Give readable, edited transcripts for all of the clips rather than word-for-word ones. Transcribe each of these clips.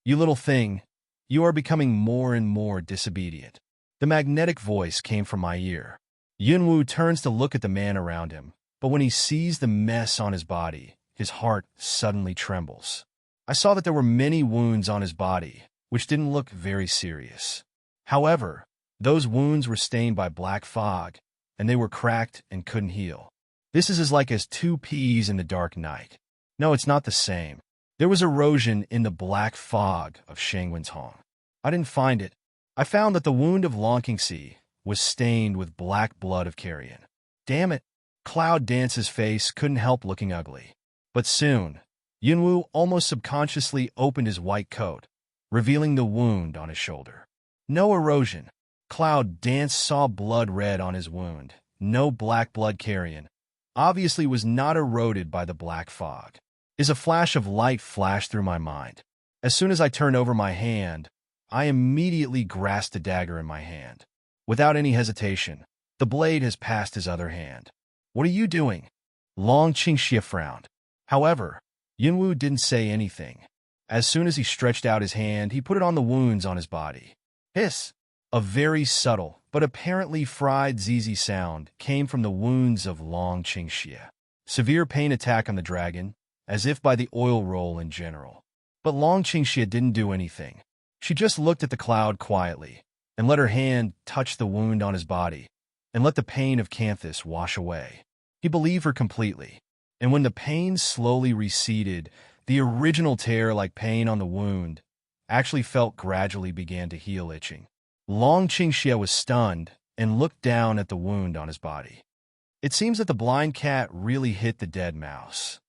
You little thing, you are becoming more and more disobedient. The magnetic voice came from my ear. Yunwu turns to look at the man around him, but when he sees the mess on his body, his heart suddenly trembles. I saw that there were many wounds on his body, which didn't look very serious. However, those wounds were stained by black fog, and they were cracked and couldn't heal. This is as like as two peas in the dark night. No, it's not the same. There was erosion in the black fog of Shangwen's Hong. I didn't find it. I found that the wound of Long Qingxi was stained with black blood of carrion. Damn it! Cloud Dance's face couldn't help looking ugly. But soon, Yunwu almost subconsciously opened his white coat, revealing the wound on his shoulder. No erosion. Cloud Dance saw blood red on his wound. No black blood carrion. Obviously was not eroded by the black fog. A flash of light flashed through my mind. As soon as I turned over my hand, I immediately grasped the dagger in my hand. Without any hesitation, the blade has passed his other hand. What are you doing? Long Qingxi frowned. However, Yunwu didn't say anything. As soon as he stretched out his hand, he put it on the wounds on his body. Hiss! A very subtle, but apparently fried zizi sound came from the wounds of Long Qingxi. Severe pain attack on the dragon, as if by the oil roll in general. But Long Qingxi didn't do anything. She just looked at the cloud quietly, and let her hand touch the wound on his body, and let the pain of Canthus wash away. He believed her completely, and when the pain slowly receded, the original tear-like pain on the wound actually felt gradually began to heal itching. Long Qingxi was stunned and looked down at the wound on his body. It seems that the blind cat really hit the dead mouse.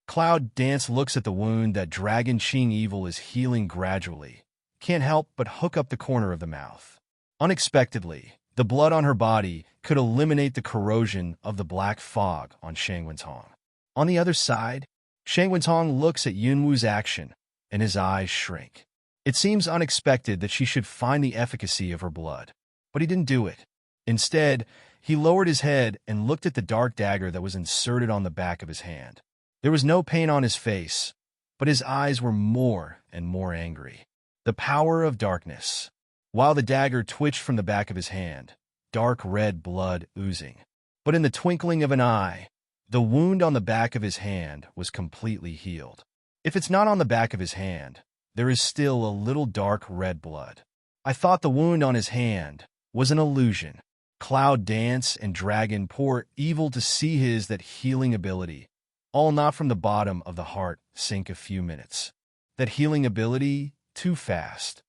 Cloud Dance looks at the wound that Dragon Qing Evil is healing gradually. Can't help but hook up the corner of the mouth. Unexpectedly, the blood on her body could eliminate the corrosion of the black fog on Shangwen's Hong. On the other side, Shangwen's Hong looks at Yunwu's action, and his eyes shrink. It seems unexpected that she should find the efficacy of her blood. But he didn't do it. Instead, he lowered his head and looked at the dark dagger that was inserted on the back of his hand. There was no pain on his face, but his eyes were more and more angry. The power of darkness. While the dagger twitched from the back of his hand, dark red blood oozing. But in the twinkling of an eye, the wound on the back of his hand was completely healed. If it's not on the back of his hand, there is still a little dark red blood. I thought the wound on his hand was an illusion. Cloud Dance and Dragon Poor Evil to see his that healing ability. All not from the bottom of the heart sink a few minutes. That healing ability, too fast.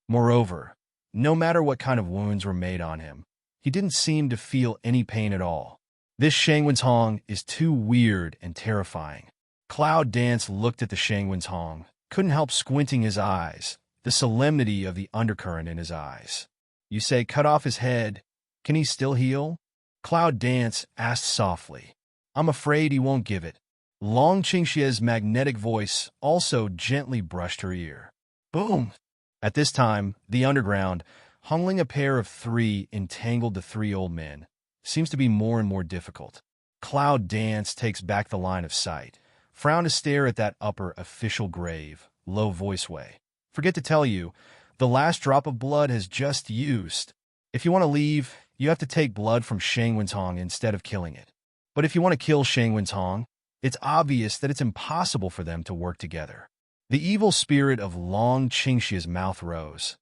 Moreover, no matter what kind of wounds were made on him, he didn't seem to feel any pain at all. This Shangwen's Hong is too weird and terrifying. Cloud Dance looked at the Shangwen's Hong, couldn't help squinting his eyes, the solemnity of the undercurrent in his eyes. You say cut off his head, can he still heal? Cloud Dance asked softly. I'm afraid he won't give it. Long Qingxi's magnetic voice also gently brushed her ear. Boom! At this time, the underground, hungling a pair of three entangled the three old men, seems to be more and more difficult. Cloud Dance takes back the line of sight, frown to stare at that upper official grave, low voice way. Forget to tell you, the last drop of blood has just used. If you want to leave, you have to take blood from Shangwen's Hong instead of killing it. But if you want to kill Shangwen's Hong, it's obvious that it's impossible for them to work together. The evil spirit of Long Qingxi's mouth rose,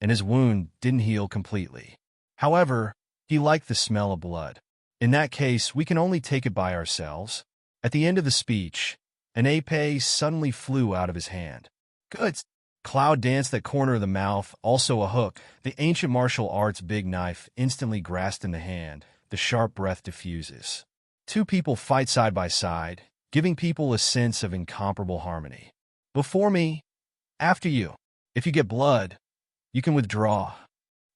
and his wound didn't heal completely. However, he liked the smell of blood. In that case, we can only take it by ourselves. At the end of the speech, an épée suddenly flew out of his hand. Good. Cloud danced that corner of the mouth, also a hook. The ancient martial arts big knife instantly grasped in the hand. The sharp breath diffuses. Two people fight side by side, giving people a sense of incomparable harmony. Before me, after you. If you get blood, you can withdraw.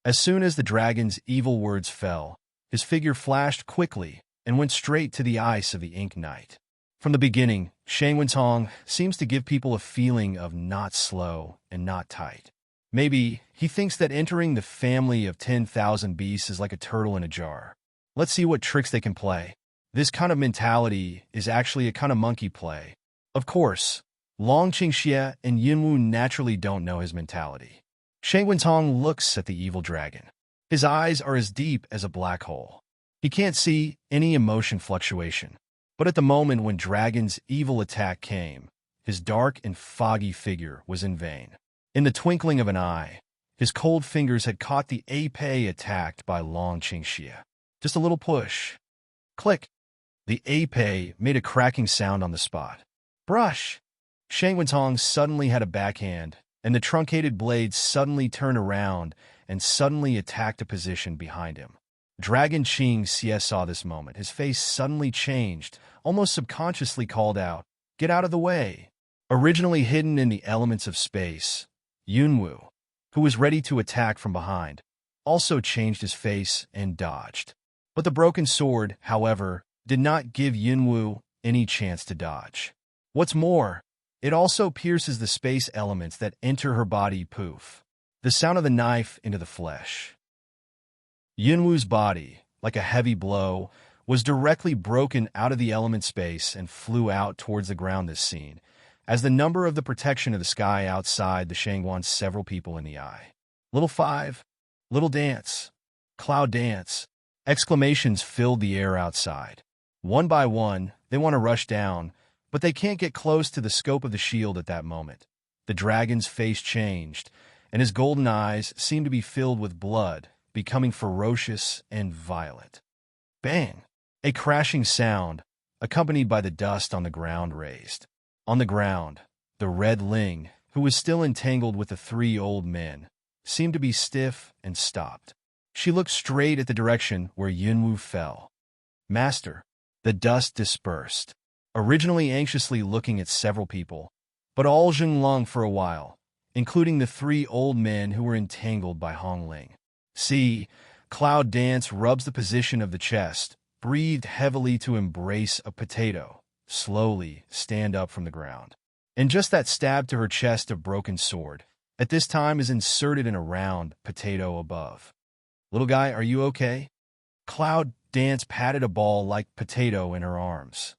As soon as the dragon's evil words fell, his figure flashed quickly and went straight to the ice of the Ink Knight. From the beginning, Shangwen's Hong seems to give people a feeling of not slow and not tight. Maybe he thinks that entering the family of 10,000 beasts is like a turtle in a jar. Let's see what tricks they can play. This kind of mentality is actually a kind of monkey play. Of course, Long Qingxie and Yunwu naturally don't know his mentality. Shang Wentong looks at the evil dragon. His eyes are as deep as a black hole. He can't see any emotion fluctuation. But at the moment when Dragon's evil attack came, his dark and foggy figure was in vain. In the twinkling of an eye, his cold fingers had caught the épée attacked by Long Qingxie. Just a little push. Click. The épée made a cracking sound on the spot. Brush! Shang Wentong suddenly had a backhand, and the truncated blade suddenly turned around and suddenly attacked a position behind him. Dragon Qingxie saw this moment. His face suddenly changed, almost subconsciously called out, "Get out of the way!" Originally hidden in the elements of space, Yunwu, who was ready to attack from behind, also changed his face and dodged. But the broken sword, however, did not give Yunwu any chance to dodge. What's more, it also pierces the space elements that enter her body. Poof. The sound of the knife into the flesh. Yunwu's body, like a heavy blow, was directly broken out of the element space and flew out towards the ground. This scene, as the number of the protection of the sky outside the Shangguan several people in the eye. Little five, little dance, cloud dance. Exclamations filled the air outside. One by one, they want to rush down, but they can't get close to the scope of the shield at that moment. The dragon's face changed, and his golden eyes seemed to be filled with blood, becoming ferocious and violent. Bang! A crashing sound, accompanied by the dust on the ground raised. On the ground, the Red Ling, who was still entangled with the three old men, seemed to be stiff and stopped. She looked straight at the direction where Yunwu fell. Master, the dust dispersed, originally anxiously looking at several people, but all Zhenglong for a while, including the three old men who were entangled by Hongling. See, Cloud Dance rubs the position of the chest, breathed heavily to embrace a potato, slowly stand up from the ground. And just that stab to her chest of broken sword, at this time is inserted in a round potato above. Little guy, are you okay? Cloud Dance patted a ball-like potato in her arms.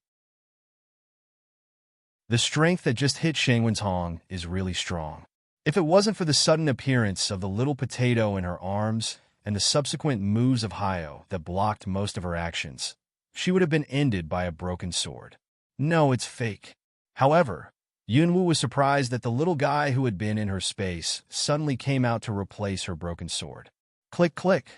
The strength that just hit Shang Wentong is really strong. If it wasn't for the sudden appearance of the little potato in her arms and the subsequent moves of Hyo that blocked most of her actions, she would have been ended by a broken sword. No, it's fake. However, Yunwu was surprised that the little guy who had been in her space suddenly came out to replace her broken sword. Click, click.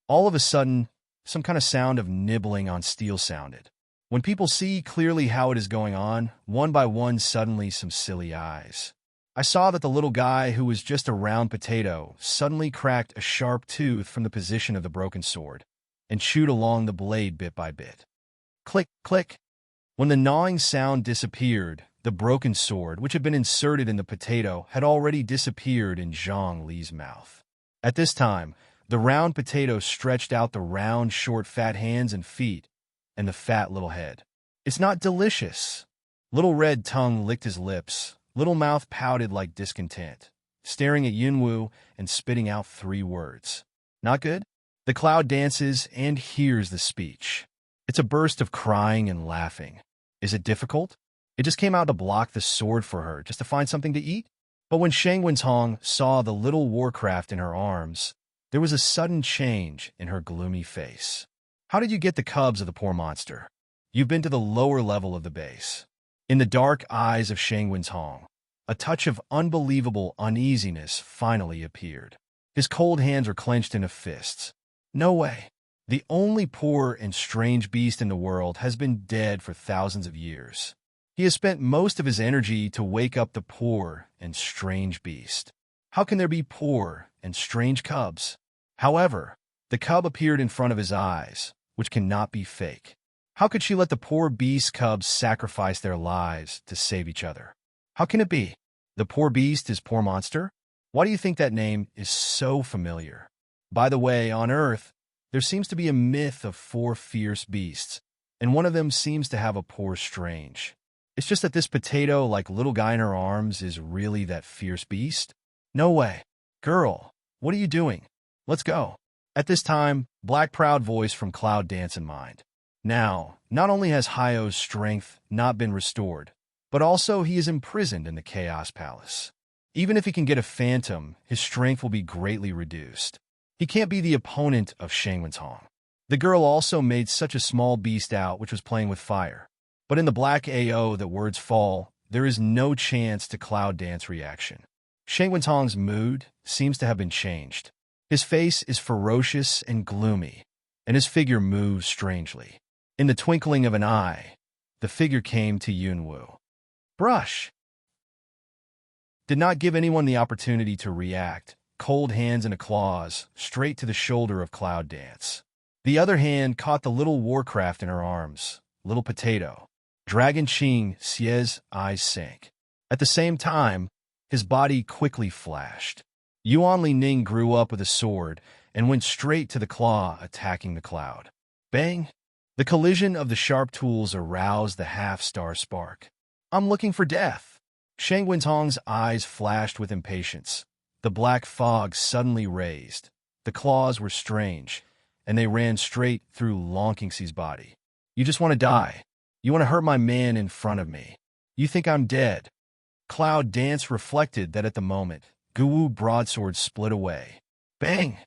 All of a sudden, some kind of sound of nibbling on steel sounded. When people see clearly how it is going on, one by one suddenly some silly eyes. I saw that the little guy who was just a round potato suddenly cracked a sharp tooth from the position of the broken sword and chewed along the blade bit by bit. Click, click. When the gnawing sound disappeared, the broken sword, which had been inserted in the potato, had already disappeared in Zhang Li's mouth. At this time, the round potato stretched out the round, short, fat hands and feet, and the fat little head. It's not delicious. Little red tongue licked his lips, little mouth pouted like discontent, staring at Yunwu and spitting out 3 words. Not good? The cloud dances and hears the speech. It's a burst of crying and laughing. Is it difficult? It just came out to block the sword for her, just to find something to eat? But when Shang Wentong saw the little warcraft in her arms, there was a sudden change in her gloomy face. How did you get the cubs of the poor monster? You've been to the lower level of the base. In the dark eyes of Shang Wentong, a touch of unbelievable uneasiness finally appeared. His cold hands were clenched into fists. No way. The only poor and strange beast in the world has been dead for thousands of years. He has spent most of his energy to wake up the poor and strange beast. How can there be poor and strange cubs? However, the cub appeared in front of his eyes, which cannot be fake. How could she let the poor beast cubs sacrifice their lives to save each other? How can it be? The poor beast is poor monster? Why do you think that name is so familiar? By the way, on Earth, there seems to be a myth of 4 fierce beasts, and one of them seems to have a poor strange. It's just that this potato, like little guy in her arms, is really that fierce beast? No way. Girl, what are you doing? Let's go. At this time, Black Proud voice from Cloud Dance in mind. Now, not only has Hyo's strength not been restored, but also he is imprisoned in the Chaos Palace. Even if he can get a phantom, his strength will be greatly reduced. He can't be the opponent of Shang Wentong. The girl also made such a small beast out which was playing with fire. But in the black AO that words fall, there is no chance to Cloud Dance reaction. Shang Wentong's mood seems to have been changed. His face is ferocious and gloomy, and his figure moves strangely. In the twinkling of an eye, the figure came to Yunwu. Brush! Did not give anyone the opportunity to react. Cold hands and a claws, straight to the shoulder of Cloud Dance. The other hand caught the little Warcraft in her arms. Little potato. Dragon Qing Xie's eyes sank. At the same time, his body quickly flashed. Yuan Li Ning grew up with a sword and went straight to the claw, attacking the cloud. Bang! The collision of the sharp tools aroused the half-star spark. I'm looking for death. Shang Wentong's eyes flashed with impatience. The black fog suddenly raised. The claws were strange, and they ran straight through Long Qingxi's body. You just want to die. You want to hurt my man in front of me. You think I'm dead. Cloud Dance reflected that at the moment, Guwu broadsword split away. Bang!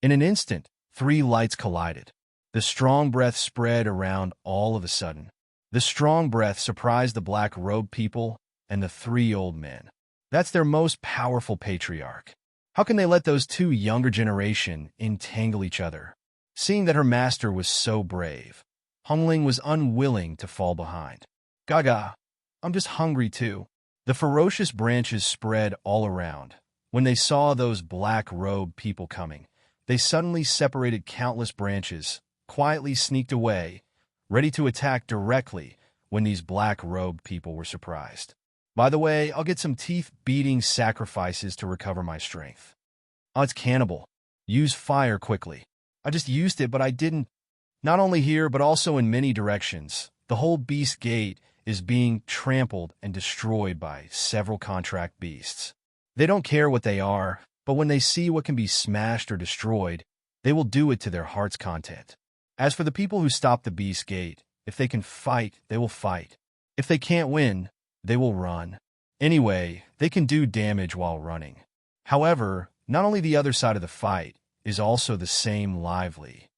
In an instant, 3 lights collided. The strong breath spread around all of a sudden. The strong breath surprised the black-robed people and the 3 old men. That's their most powerful patriarch. How can they let those 2 younger generation entangle each other? Seeing that her master was so brave, Hongling was unwilling to fall behind. Gaga, I'm just hungry too. The ferocious branches spread all around. When they saw those black-robed people coming, they suddenly separated countless branches, quietly sneaked away, ready to attack directly when these black-robed people were surprised. By the way, I'll get some teeth-beating sacrifices to recover my strength. Oh, it's cannibal. Use fire quickly. I just used it, but I didn't. Not only here, but also in many directions. The whole beast gate is being trampled and destroyed by several contract beasts. They don't care what they are, but when they see what can be smashed or destroyed, they will do it to their heart's content. As for the people who stop the beast gate, if they can fight, they will fight. If they can't win, they will run. Anyway, they can do damage while running. However, not only the other side of the fight is also the same lively.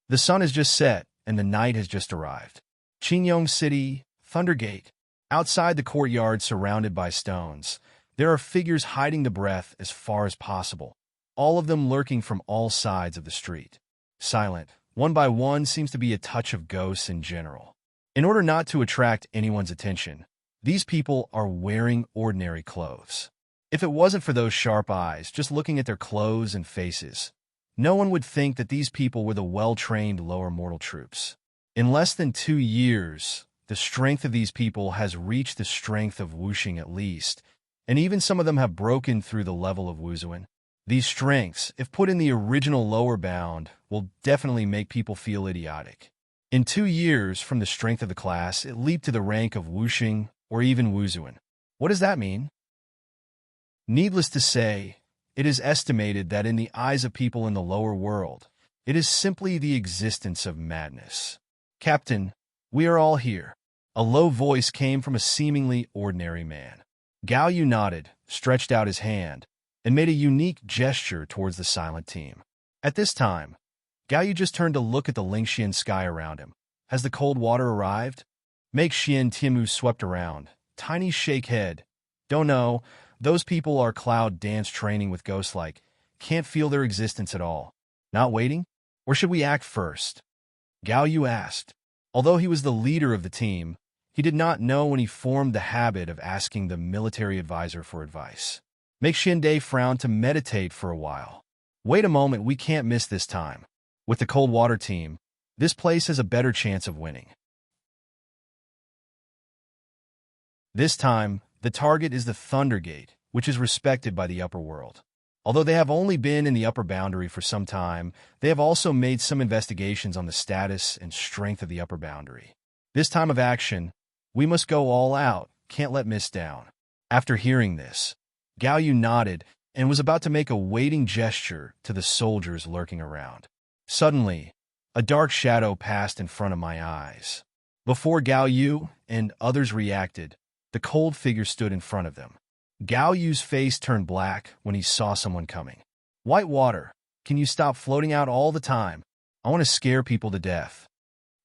The sun has just set, and the night has just arrived. Qingyong City, Thundergate. Outside the courtyard surrounded by stones, there are figures hiding the breath as far as possible, all of them lurking from all sides of the street. Silent, one by one seems to be a touch of ghosts in general. In order not to attract anyone's attention, these people are wearing ordinary clothes. If it wasn't for those sharp eyes just looking at their clothes and faces, no one would think that these people were the well-trained lower mortal troops. In less than 2 years, the strength of these people has reached the strength of Wuxing at least, and even some of them have broken through the level of Wuzuan. These strengths, if put in the original lower bound, will definitely make people feel idiotic. In 2 years from the strength of the class, it leaped to the rank of Wuxing or even Wuzuan. What does that mean? Needless to say, it is estimated that in the eyes of people in the lower world, it is simply the existence of madness. Captain, we are all here. A low voice came from a seemingly ordinary man. Gao Yu nodded, stretched out his hand, and made a unique gesture towards the silent team. At this time, Gao Yu just turned to look at the Lingxian sky around him. Has the cold water arrived? Make Xian Timu swept around. Tiny shake head. Don't know. Those people are Cloud Dance training with ghost-like. Can't feel their existence at all. Not waiting? Or should we act first? Gao Yu asked. Although he was the leader of the team, he did not know when he formed the habit of asking the military advisor for advice. Make Xinde frown to meditate for a while. Wait a moment, we can't miss this time. With the cold water team, this place has a better chance of winning. This time, the target is the Thundergate, which is respected by the upper world. Although they have only been in the upper boundary for some time, they have also made some investigations on the status and strength of the upper boundary. This time of action, we must go all out, can't let miss down. After hearing this, Gao Yu nodded and was about to make a waiting gesture to the soldiers lurking around. Suddenly, a dark shadow passed in front of my eyes. Before Gao Yu and others reacted, The cold figure stood in front of them. Gao Yu's face turned black when he saw someone coming. "White water, can you stop floating out all the time? I want to scare people to death."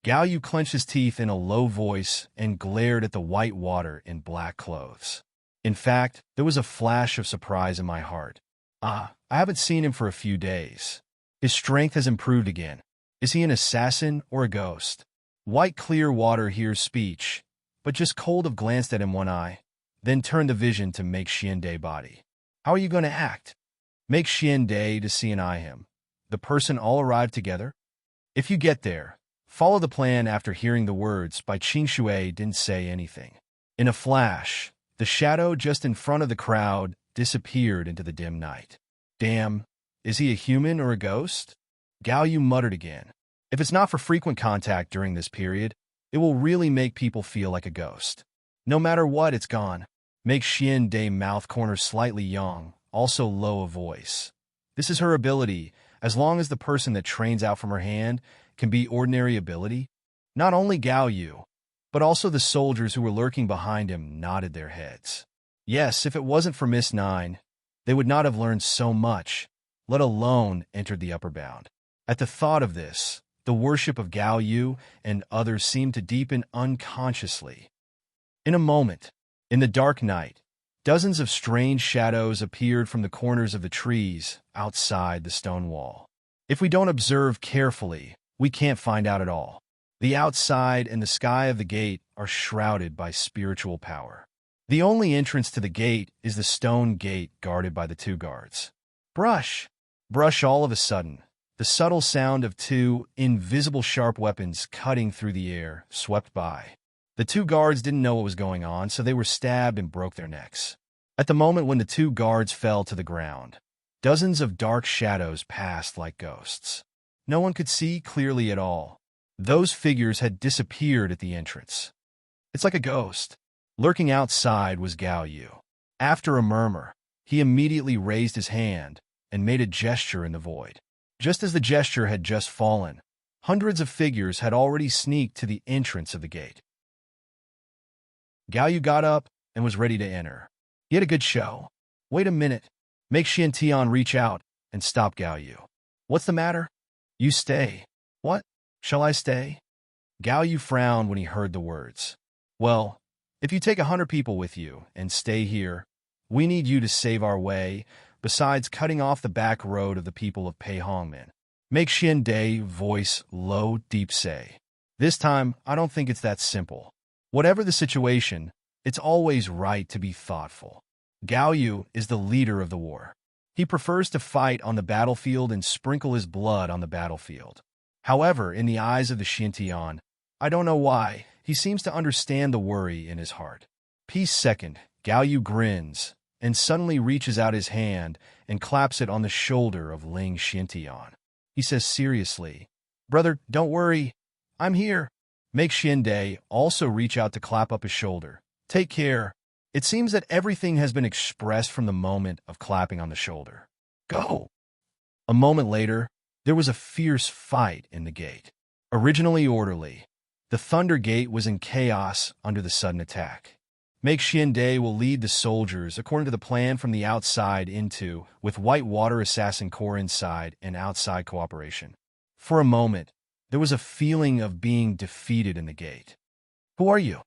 Gao Yu clenched his teeth in a low voice and glared at the white water in black clothes. In fact, there was a flash of surprise in my heart. I haven't seen him for a few days. His strength has improved again. Is he an assassin or a ghost? White clear water hears speech, but just cold have glanced at him one eye, then turned the vision to Make Xiande body. "How are you going to act?" Make Xiande to see and eye him. "The person all arrived together? If you get there, follow the plan." After hearing the words by Qing Shui didn't say anything. In a flash, the shadow just in front of the crowd disappeared into the dim night. "Damn, is he a human or a ghost?" Gao Yu muttered again. "If it's not for frequent contact during this period, it will really make people feel like a ghost. No matter what, it's gone." Make Xiande mouth corner slightly young, also low of voice. This is her ability, as long as the person that trains out from her hand can be ordinary ability. Not only Gao Yu, but also the soldiers who were lurking behind him nodded their heads. Yes, if it wasn't for Miss Nine, they would not have learned so much, let alone entered the upper bound. At the thought of this, the worship of Gao Yu and others seemed to deepen unconsciously. In a moment, in the dark night, dozens of strange shadows appeared from the corners of the trees outside the stone wall. If we don't observe carefully, we can't find out at all. The outside and the sky of the gate are shrouded by spiritual power. The only entrance to the gate is the stone gate guarded by the two guards. Brush! Brush! All of a sudden, the subtle sound of two invisible sharp weapons cutting through the air swept by. The two guards didn't know what was going on, so they were stabbed and broke their necks. At the moment when the two guards fell to the ground, dozens of dark shadows passed like ghosts. No one could see clearly at all. Those figures had disappeared at the entrance. "It's like a ghost." Lurking outside was Gao Yu. After a murmur, he immediately raised his hand and made a gesture in the void. Just as the gesture had just fallen, hundreds of figures had already sneaked to the entrance of the gate. Gao Yu got up and was ready to enter. He had a good show. "Wait a minute." Make Xiantian reach out and stop Gao Yu. "What's the matter?" "You stay." "What? Shall I stay?" Gao Yu frowned when he heard the words. "Well, if you take 100 people with you and stay here, we need you to save our way, besides cutting off the back road of the people of Pei Hongmen." Make Xiande voice low, deep say. "This time, I don't think it's that simple. Whatever the situation, it's always right to be thoughtful. Gao Yu is the leader of the war. He prefers to fight on the battlefield and sprinkle his blood on the battlefield. However, in the eyes of the Xintian, I don't know why, he seems to understand the worry in his heart." Peace second, Gao Yu grins and suddenly reaches out his hand and claps it on the shoulder of Ling Xintian. He says seriously, "Brother, don't worry. I'm here." Make Xiande also reach out to clap up his shoulder. "Take care." It seems that everything has been expressed from the moment of clapping on the shoulder. "Go!" A moment later, there was a fierce fight in the gate. Originally orderly, the Thunder Gate was in chaos under the sudden attack. Make Xiande will lead the soldiers according to the plan from the outside into, with White Water Assassin Corps inside and outside cooperation. For a moment, there was a feeling of being defeated in the gate. "Who are you?"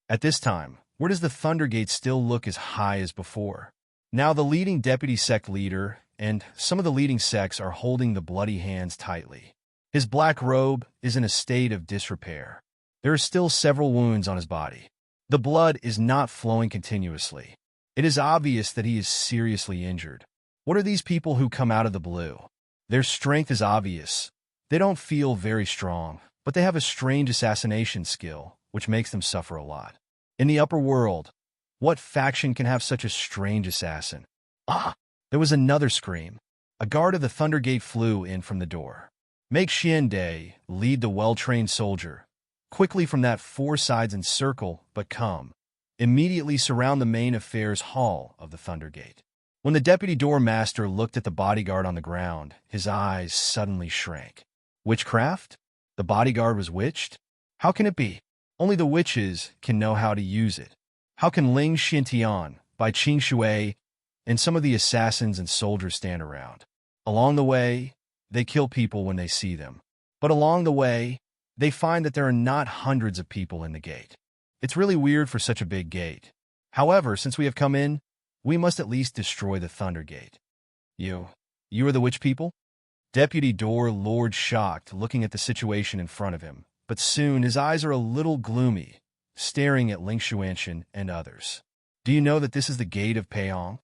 At this time, where does the Thunder Gate still look as high as before? Now the leading deputy sect leader and some of the leading sects are holding the bloody hands tightly. His black robe is in a state of disrepair. There are still several wounds on his body. The blood is not flowing continuously. It is obvious that he is seriously injured. What are these people who come out of the blue? Their strength is obvious. They don't feel very strong, but they have a strange assassination skill, which makes them suffer a lot. In the upper world, what faction can have such a strange assassin? Ah! There was another scream. A guard of the Thunder Gate flew in from the door. Make Xiande lead the well-trained soldier. Quickly from that four sides encircle, but come. Immediately surround the main affairs hall of the Thunder Gate. When the deputy doormaster looked at the bodyguard on the ground, his eyes suddenly shrank. Witchcraft? The bodyguard was witched? How can it be? Only the witches can know how to use it. How can Ling Xiantian, by Qing Shui, and some of the assassins and soldiers stand around? Along the way, they kill people when they see them. But along the way, they find that there are not hundreds of people in the gate. It's really weird for such a big gate. However, since we have come in, we must at least destroy the Thunder Gate. You are the witch people? Deputy Door Lord shocked, looking at the situation in front of him, but soon his eyes are a little gloomy, staring at Ling Xuantian and others. Do you know that this is the Gate of Peiyong?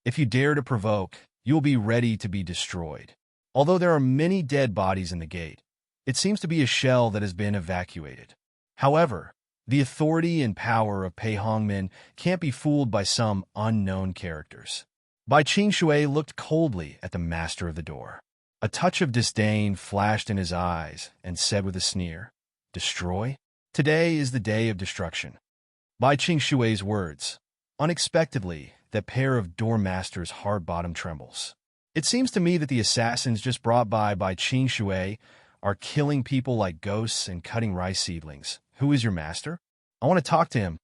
If you dare to provoke, you will be ready to be destroyed. Although there are many dead bodies in the gate, it seems to be a shell that has been evacuated. However, the authority and power of Pei Hongmen can't be fooled by some unknown characters. Bai Qing Shui looked coldly at the master of the door. A touch of disdain flashed in his eyes and said with a sneer, "Destroy? Today is the day of destruction." Bai Qing Shui's words. Unexpectedly, that pair of door masters' hard bottom trembles. It seems to me that the assassins just brought by Qing Shui are killing people like ghosts and cutting rice seedlings. Who is your master? I want to talk to him.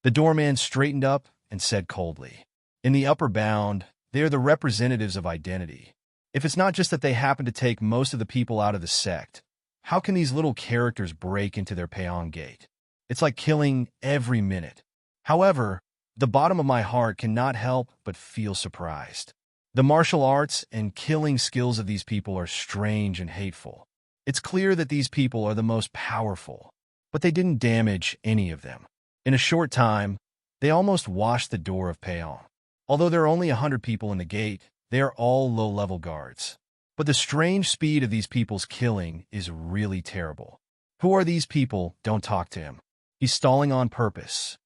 The doorman straightened up and said coldly. In the upper bound, they are the representatives of identity. If it's not just that they happen to take most of the people out of the sect, how can these little characters break into their Peiyong Gate? It's like killing every minute. However, the bottom of my heart cannot help but feel surprised. The martial arts and killing skills of these people are strange and hateful. It's clear that these people are the most powerful, but they didn't damage any of them. In a short time, they almost washed the door of Peiyong. Although there are only 100 people in the gate, they are all low-level guards. But the strange speed of these people's killing is really terrible. Who are these people? Don't talk to him. He's stalling on purpose.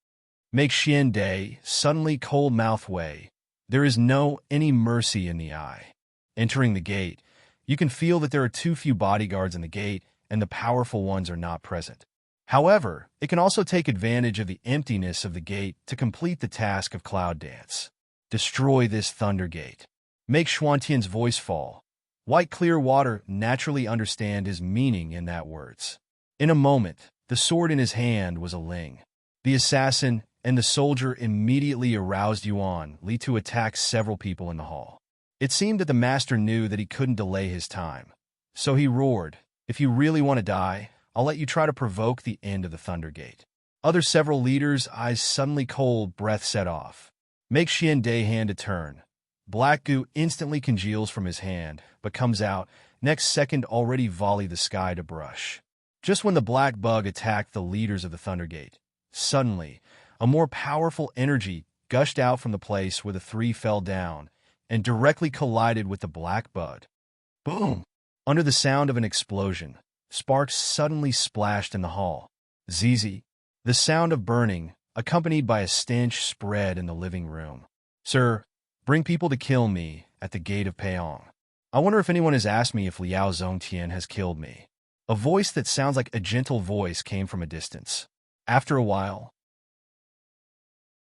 Make Xian Day suddenly cold-mouthed way. There is no any mercy in the eye. Entering the gate, you can feel that there are too few bodyguards in the gate and the powerful ones are not present. However, it can also take advantage of the emptiness of the gate to complete the task of Cloud Dance. Destroy this Thunder Gate. Make Xuantian's voice fall. White clear water naturally understand his meaning in that words. In a moment, the sword in his hand was a ling. The assassin and the soldier immediately aroused Yuan Li to attack several people in the hall. It seemed that the master knew that he couldn't delay his time. So he roared, "If you really want to die, I'll let you try to provoke the end of the Thunder Gate." Other several leaders' eyes suddenly cold breath set off. Make Xian Day hand a turn. Black goo instantly congeals from his hand, but comes out, next second already volley the sky to brush. Just when the black bug attacked the leaders of the Thunder Gate, suddenly, a more powerful energy gushed out from the place where the three fell down and directly collided with the black bud. Boom! Under the sound of an explosion, sparks suddenly splashed in the hall. Zizi, the sound of burning, accompanied by a stench, spread in the living room. "Sir, bring people to kill me at the Gate of Peiyong. I wonder if anyone has asked me if Liao Zongtian has killed me." A voice that sounds like a gentle voice came from a distance. After a while,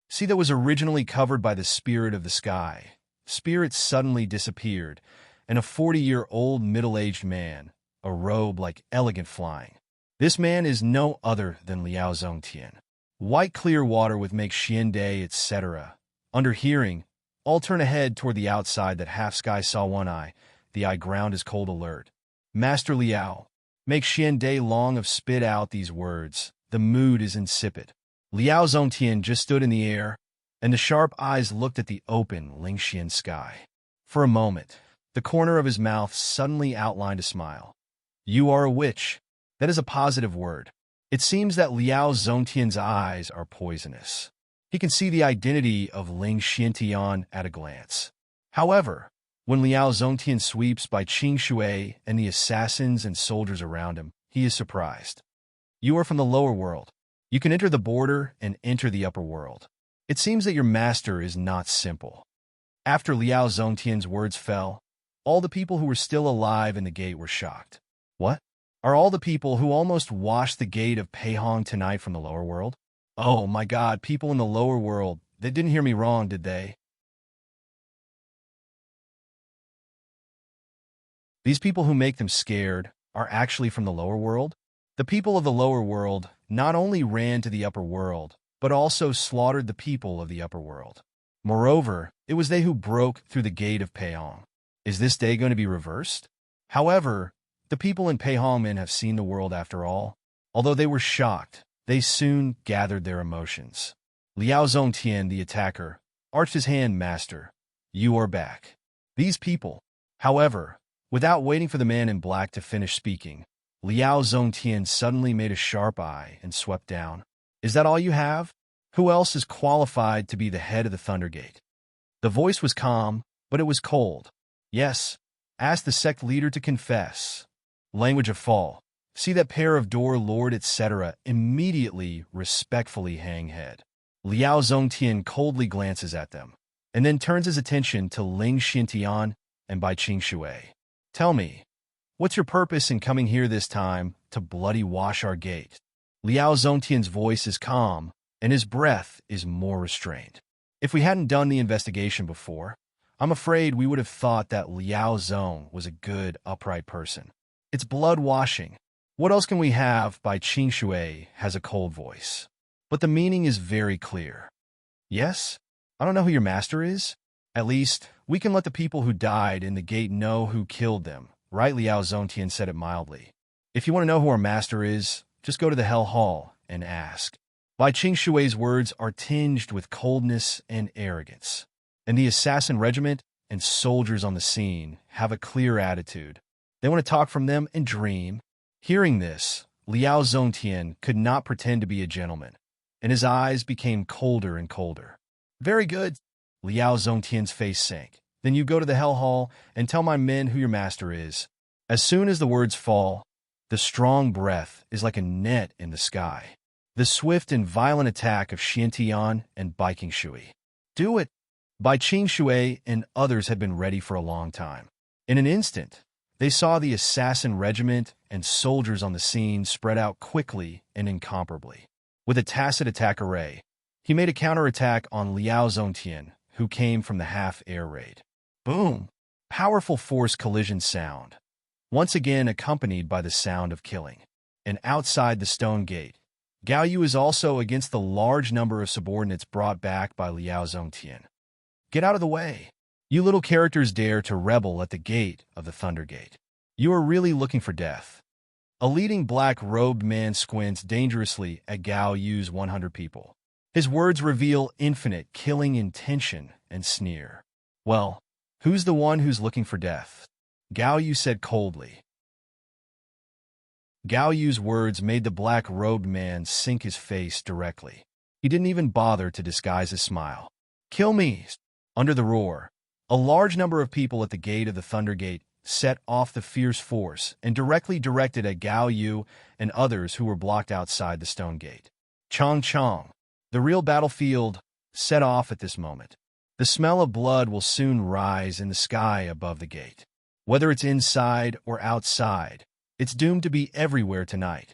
sea that was originally covered by the spirit of the sky. Spirit suddenly disappeared, and a 40-year-old middle-aged man, a robe like elegant flying. This man is no other than Liao Zongtian. White clear water with make Xian Day, etc. Under hearing, all turn ahead toward the outside that half sky saw one eye, the eye ground is cold alert. Master Liao, make Xian Day long of spit out these words, the mood is insipid. Liao Zongtian just stood in the air, and the sharp eyes looked at the open Lingxian sky. For a moment, the corner of his mouth suddenly outlined a smile. "You are a witch." That is a positive word. It seems that Liao Zongtian's eyes are poisonous. He can see the identity of Ling Xiantian at a glance. However, when Liao Zongtian sweeps by Qing Shui and the assassins and soldiers around him, he is surprised. "You are from the lower world. You can enter the border and enter the upper world. It seems that your master is not simple." After Liao Zongtian's words fell, all the people who were still alive in the gate were shocked. What? Are all the people who almost washed the Gate of Peiyong tonight from the lower world? Oh my God, people in the lower world, they didn't hear me wrong, did they? These people who make them scared are actually from the lower world? The people of the lower world not only ran to the upper world, but also slaughtered the people of the upper world. Moreover, it was they who broke through the gate of Peihong. Is this day going to be reversed? However, the people in Peihongmen have seen the world after all. Although they were shocked, they soon gathered their emotions. Liao Zongtian, the attacker, arched his hand. Master, you are back. These people, however, without waiting for the man in black to finish speaking, Liao Zongtian suddenly made a sharp eye and swept down. Is that all you have? Who else is qualified to be the head of the Thundergate? The voice was calm, but it was cold. Yes, ask the sect leader to confess. Language of fall. See that pair of door lord etc. Immediately, respectfully hang head. Liao Zongtian coldly glances at them, and then turns his attention to Ling Xintian and Bai Qingshui. Tell me, what's your purpose in coming here this time to bloody wash our gate? Liao Zongtian's voice is calm, and his breath is more restrained. If we hadn't done the investigation before, I'm afraid we would have thought that Liao Zong was a good, upright person. It's blood washing. What else can we have? Bai Qingshui has a cold voice. But the meaning is very clear. Yes? I don't know who your master is. At least, we can let the people who died in the gate know who killed them, right? Liao Zongtian said it mildly. If you want to know who our master is, just go to the Hell Hall and ask. Bai Qingshui's words are tinged with coldness and arrogance. And the assassin regiment and soldiers on the scene have a clear attitude. They want to talk from them and dream. Hearing this, Liao Zongtian could not pretend to be a gentleman, and his eyes became colder and colder. Very good. Liao Zongtian's face sank. Then you go to the Hell Hall and tell my men who your master is. As soon as the words fall, the strong breath is like a net in the sky. The swift and violent attack of Xintian and Bai Qingshui. Do it. Bai Qingshui and others had been ready for a long time. In an instant, they saw the assassin regiment and soldiers on the scene spread out quickly and incomparably. With a tacit attack array, he made a counterattack on Liao Zongtian, who came from the half-air raid. Boom! Powerful force collision sound, once again accompanied by the sound of killing. And outside the stone gate, Gao Yu is also against the large number of subordinates brought back by Liao Zongtian. Get out of the way! You little characters dare to rebel at the gate of the Thunder Gate. You are really looking for death. A leading black-robed man squints dangerously at Gao Yu's 100 people. His words reveal infinite killing intention and sneer. Well, who's the one who's looking for death? Gao Yu said coldly. Gao Yu's words made the black-robed man sink his face directly. He didn't even bother to disguise his smile. Kill me! Under the roar, a large number of people at the gate of the Thunder Gate set off the fierce force and directly directed at Gao Yu and others who were blocked outside the stone gate. Chong Chong, the real battlefield, set off at this moment. The smell of blood will soon rise in the sky above the gate. Whether it's inside or outside, it's doomed to be everywhere tonight.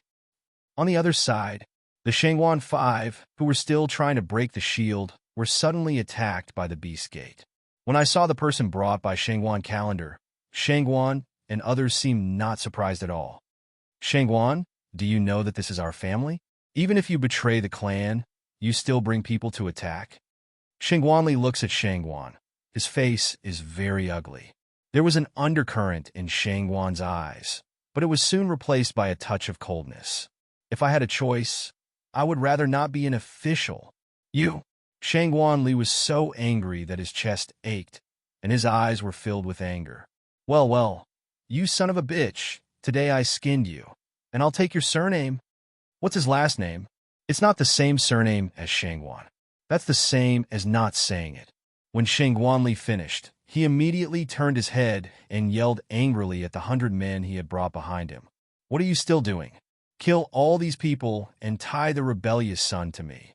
On the other side, the Shangguan 5, who were still trying to break the shield, were suddenly attacked by the Beast Gate. When I saw the person brought by Shangguan Calendar, Shangguan and others seemed not surprised at all. Shangguan, do you know that this is our family? Even if you betray the clan, you still bring people to attack? Shangguanli looks at Shangguan. His face is very ugly. There was an undercurrent in Shangguan's eyes, but it was soon replaced by a touch of coldness. If I had a choice, I would rather not be an official. You! Shangguanli was so angry that his chest ached, and his eyes were filled with anger. Well, you son of a bitch, today I skinned you, and I'll take your surname. What's his last name? It's not the same surname as Shangguan. That's the same as not saying it. When Shangguanli finished, he immediately turned his head and yelled angrily at the 100 men he had brought behind him. What are you still doing? Kill all these people and tie the rebellious son to me.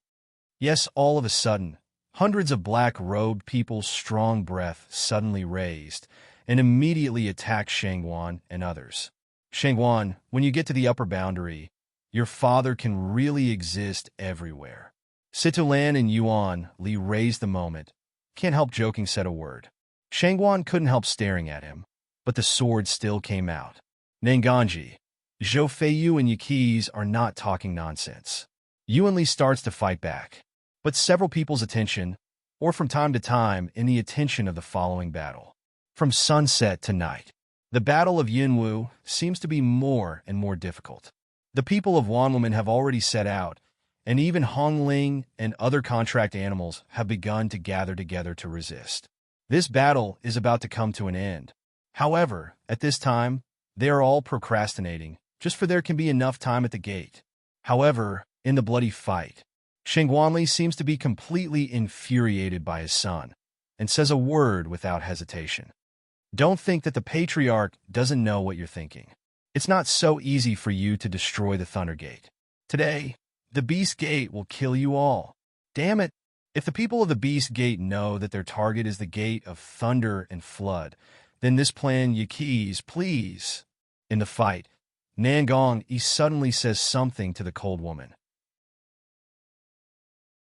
Yes, all of a sudden, hundreds of black-robed people's strong breath suddenly raised and immediately attacked Shangguan and others. Shangguan, when you get to the upper boundary, your father can really exist everywhere. Situlan and Yuan Li raised the moment. Can't help joking said a word. Shangguan couldn't help staring at him, but the sword still came out. Nanganji, Zhou Feiyu and Yiqi's are not talking nonsense. Yuanli starts to fight back, but several people's attention, or from time to time in the attention of the following battle. From sunset to night, the Battle of Yunwu seems to be more and more difficult. The people of Wanlumen have already set out, and even Hongling and other contract animals have begun to gather together to resist. This battle is about to come to an end. However, at this time, they are all procrastinating, just for there can be enough time at the gate. However, in the bloody fight, Shengguanli seems to be completely infuriated by his son, and says a word without hesitation. Don't think that the Patriarch doesn't know what you're thinking. It's not so easy for you to destroy the Thunder Gate. Today, the Beast Gate will kill you all. Damn it! If the people of the Beast Gate know that their target is the Gate of Thunder and Flood, then this plan Yiqi's, please. In the fight, Nangong Yi suddenly says something to the cold woman.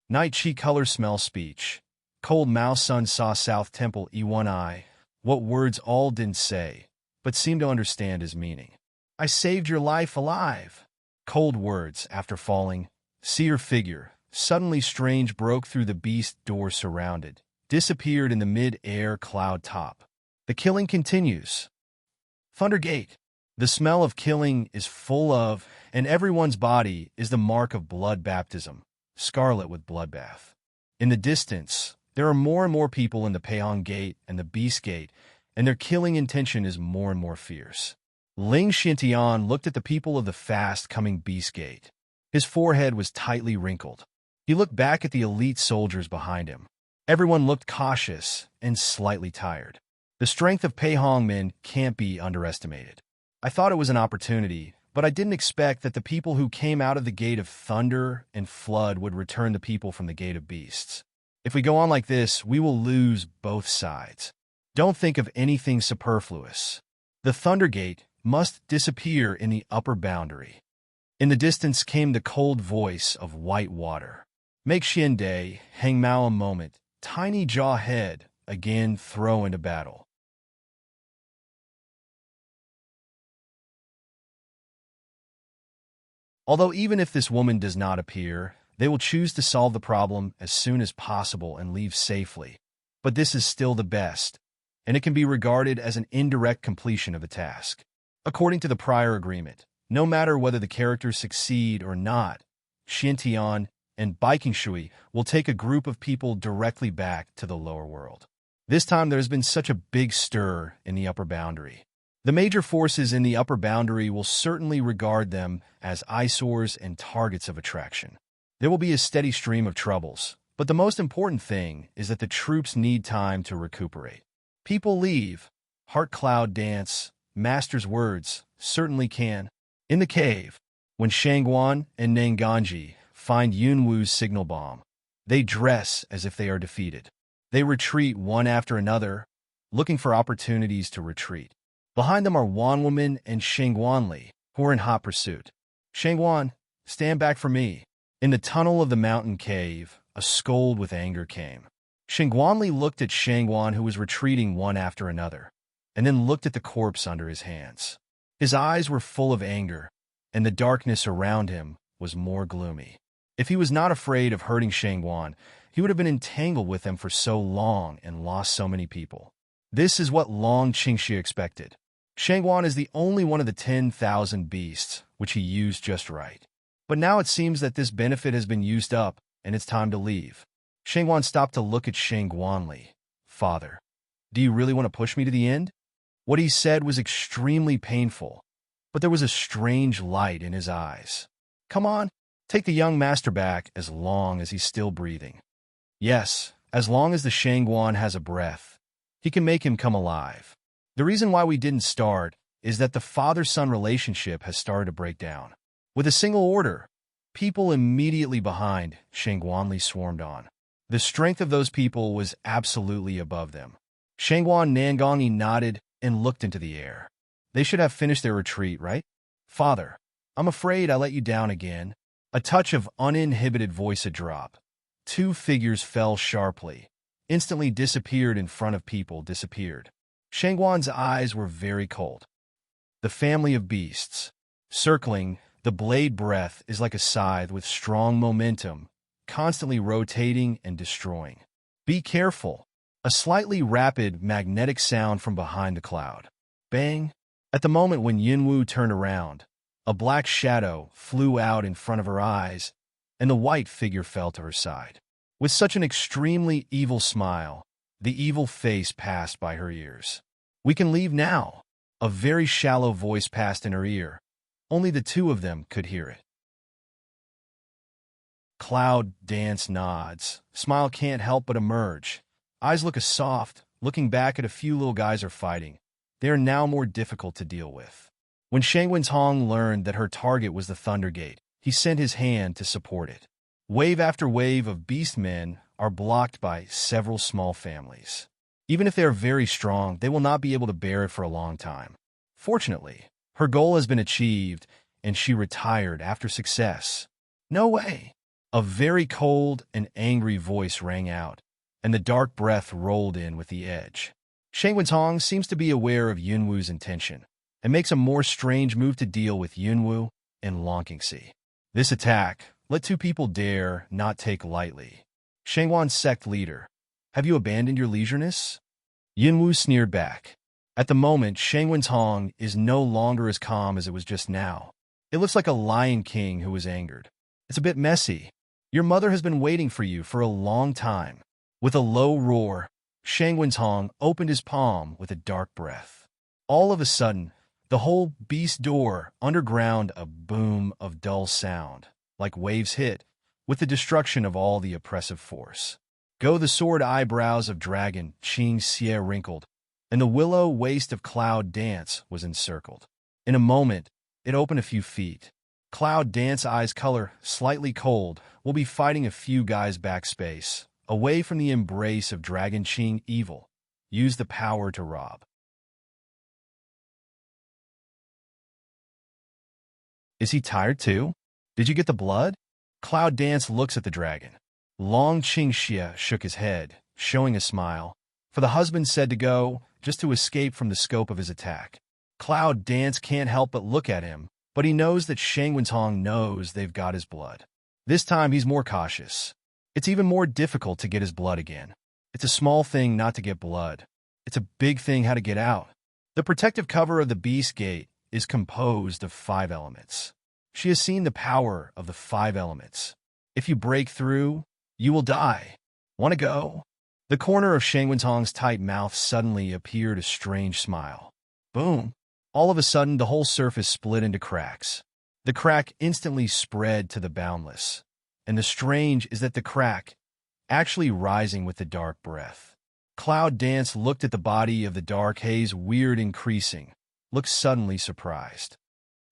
Night Chi color smell speech. Cold Mao Sun saw South Temple E one eye. What words all didn't say, but seemed to understand his meaning. I saved your life alive. Cold words after falling. See her figure. Suddenly strange broke through the beast door surrounded. Disappeared in the mid-air cloud top. The killing continues. Thunder Gate. The smell of killing is full of, and everyone's body is the mark of blood baptism. Scarlet with bloodbath. In the distance, there are more and more people in the Peihong Gate and the Beast Gate, and their killing intention is more and more fierce. Ling Xintian looked at the people of the fast-coming Beast Gate. His forehead was tightly wrinkled. He looked back at the elite soldiers behind him. Everyone looked cautious and slightly tired. The strength of Peihong men can't be underestimated. I thought it was an opportunity, but I didn't expect that the people who came out of the Gate of Thunder and Flood would return the people from the Gate of Beasts. If we go on like this, we will lose both sides. Don't think of anything superfluous. The Thunder Gate must disappear in the upper boundary. In the distance came the cold voice of White Water. Make Xiande, Hang Mao a moment, tiny jaw head, again throw into battle. Although even if this woman does not appear, they will choose to solve the problem as soon as possible and leave safely. But this is still the best, and it can be regarded as an indirect completion of the task. According to the prior agreement, no matter whether the characters succeed or not, Xintian and Baikingshui will take a group of people directly back to the lower world. This time there has been such a big stir in the upper boundary. The major forces in the upper boundary will certainly regard them as eyesores and targets of attraction. There will be a steady stream of troubles, but the most important thing is that the troops need time to recuperate. People leave. Heart Cloud Dance, Master's words, certainly can. In the cave, when Shangguan and Nanganji find Yunwu's signal bomb, they dress as if they are defeated. They retreat one after another, looking for opportunities to retreat. Behind them are Wanwoman and Shengguanli, who are in hot pursuit. Shengguan, stand back for me. In the tunnel of the mountain cave, a scold with anger came. Shengguanli looked at Shengguan, who was retreating one after another, and then looked at the corpse under his hands. His eyes were full of anger, and the darkness around him was more gloomy. If he was not afraid of hurting Shengguan, he would have been entangled with them for so long and lost so many people. This is what Long Qingxi expected. Shengguan is the only one of the 10,000 beasts which he used just right. But now it seems that this benefit has been used up, and it's time to leave. Shengguan stopped to look at Shengguanli. Father, do you really want to push me to the end? What he said was extremely painful, but there was a strange light in his eyes. Come on, take the young master back as long as he's still breathing. Yes, as long as the Shengguan has a breath, he can make him come alive. The reason why we didn't start is that the father-son relationship has started to break down. With a single order, people immediately behind Shengguanli swarmed on. The strength of those people was absolutely above them. Shengguan Nangongi nodded and looked into the air. They should have finished their retreat, right? Father, I'm afraid I let you down again. A touch of uninhibited voice a drop. Two figures fell sharply, instantly disappeared in front of people, disappeared. Shengguan's eyes were very cold. The family of beasts. Circling, the blade breath is like a scythe with strong momentum, constantly rotating and destroying. Be careful. A slightly rapid, magnetic sound from behind the cloud. Bang! At the moment when Yunwu turned around, a black shadow flew out in front of her eyes, and the white figure fell to her side. With such an extremely evil smile, the evil face passed by her ears. "We can leave now." A very shallow voice passed in her ear. Only the two of them could hear it. Cloud Dance nods. Smile can't help but emerge. Eyes look soft, looking back at a few little guys are fighting. They are now more difficult to deal with. When Shangwen learned that her target was the Thunder Gate, he sent his hand to support it. Wave after wave of beast men are blocked by several small families. Even if they are very strong, they will not be able to bear it for a long time. Fortunately, her goal has been achieved, and she retired after success. "No way!" A very cold and angry voice rang out, and the dark breath rolled in with the edge. Shangwen seems to be aware of Yunwu's intention, and makes a more strange move to deal with Yunwu and Longqingxi. This attack, let two people dare not take lightly. Shangwen's sect leader, have you abandoned your leisureness? Yunwu sneered back. At the moment, Shangwen is no longer as calm as it was just now. It looks like a lion king who is angered. It's a bit messy. Your mother has been waiting for you for a long time. With a low roar, Shangwen opened his palm with a dark breath. All of a sudden, the whole beast door underground a boom of dull sound, like waves hit, with the destruction of all the oppressive force. Go the sword eyebrows of dragon Qing Xie wrinkled, and the willow waist of Cloud Dance was encircled. In a moment, it opened a few feet. Cloud Dance eyes color slightly cold, will be fighting a few guys backspace, away from the embrace of Dragon Qing evil. Use the power to rob. Is he tired too? Did you get the blood? Cloud Dance looks at the dragon. Long Qingxia shook his head, showing a smile, for the husband said to go, just to escape from the scope of his attack. Cloud Dance can't help but look at him, but he knows that Shangwen knows they've got his blood. This time he's more cautious. It's even more difficult to get his blood again. It's a small thing not to get blood. It's a big thing how to get out. The protective cover of the Beast Gate is composed of 5 elements. She has seen the power of the 5 elements. If you break through, you will die. Want to go? The corner of Shangwen tight mouth suddenly appeared a strange smile. Boom! All of a sudden, the whole surface split into cracks. The crack instantly spread to the boundless. And the strange is that the crack, actually rising with the dark breath. Cloud Dance looked at the body of the dark haze weird increasing, looked suddenly surprised.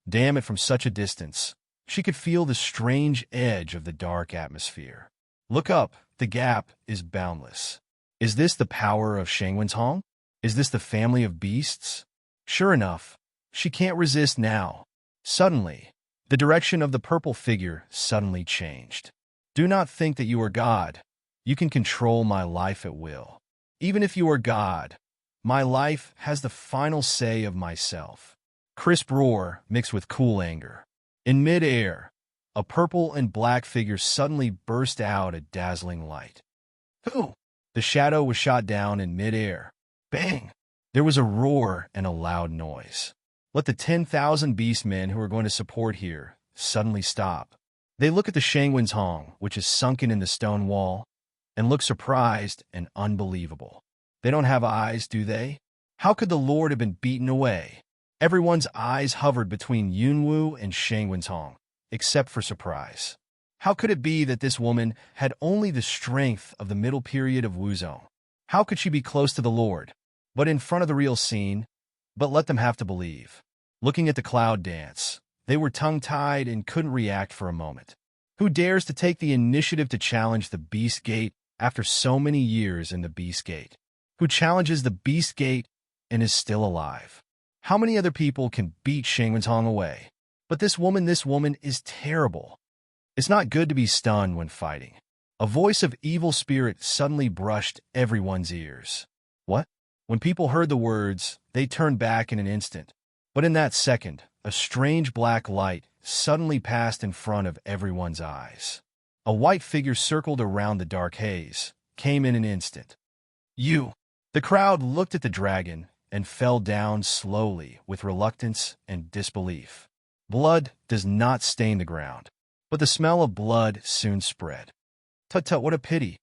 Damn it, from such a distance, she could feel the strange edge of the dark atmosphere. Look up, the gap is boundless. Is this the power of Shangwen? Is this the family of beasts? Sure enough, she can't resist now. Suddenly, the direction of the purple figure suddenly changed. Do not think that you are God. You can control my life at will. Even if you are God, my life has the final say of myself. Crisp roar mixed with cool anger. In mid-air, a purple and black figure suddenly burst out a dazzling light. Who? The shadow was shot down in mid-air. Bang! There was a roar and a loud noise. Let the 10,000 beastmen who are going to support here suddenly stop. They look at the Shangwen which is sunken in the stone wall, and look surprised and unbelievable. They don't have eyes, do they? How could the Lord have been beaten away? Everyone's eyes hovered between Yunwu and Shangwen, except for surprise. How could it be that this woman had only the strength of the middle period of Wuzong? How could she be close to the Lord, but in front of the real scene? But let them have to believe. Looking at the Cloud Dance, they were tongue-tied and couldn't react for a moment. Who dares to take the initiative to challenge the Beast Gate after so many years in the Beast Gate? Who challenges the Beast Gate and is still alive? How many other people can beat Shangwen away? But this woman is terrible. It's not good to be stunned when fighting. A voice of evil spirit suddenly brushed everyone's ears. What? When people heard the words, they turned back in an instant. But in that second, a strange black light suddenly passed in front of everyone's eyes. A white figure circled around the dark haze, came in an instant. You! The crowd looked at the dragon and fell down slowly with reluctance and disbelief. Blood does not stain the ground, but the smell of blood soon spread. Tut-tut, what a pity.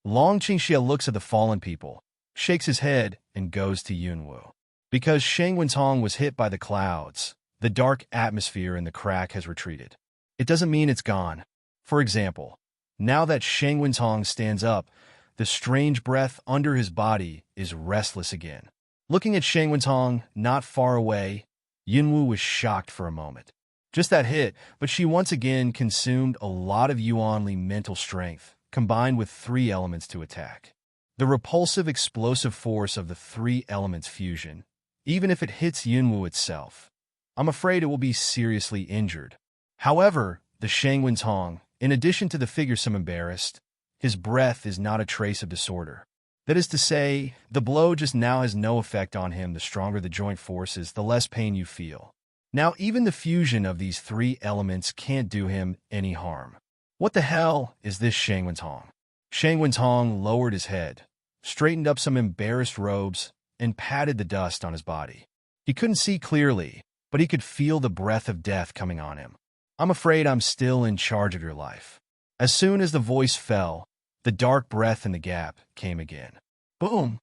Long Qingxia looks at the fallen people, shakes his head, and goes to Yunwu. Because Shang Wentong was hit by the clouds, the dark atmosphere in the crack has retreated. It doesn't mean it's gone. For example, now that Shang Wentong stands up, the strange breath under his body is restless again. Looking at Shang Wentong not far away, Yunwu was shocked for a moment. Just that hit, but she once again consumed a lot of Yuanli mental strength, combined with 3 elements to attack. The repulsive explosive force of the 3 elements fusion, even if it hits Yunwu itself, I'm afraid it will be seriously injured. However, the Shang Wentong, in addition to the figure some embarrassed, his breath is not a trace of disorder. That is to say, the blow just now has no effect on him. The stronger the joint force is, the less pain you feel. Now, even the fusion of these 3 elements can't do him any harm. What the hell is this Shang Wentong? Shang Wentong lowered his head, straightened up some embarrassed robes, and patted the dust on his body. He couldn't see clearly, but he could feel the breath of death coming on him. I'm afraid I'm still in charge of your life. As soon as the voice fell, the dark breath in the gap came again. Boom!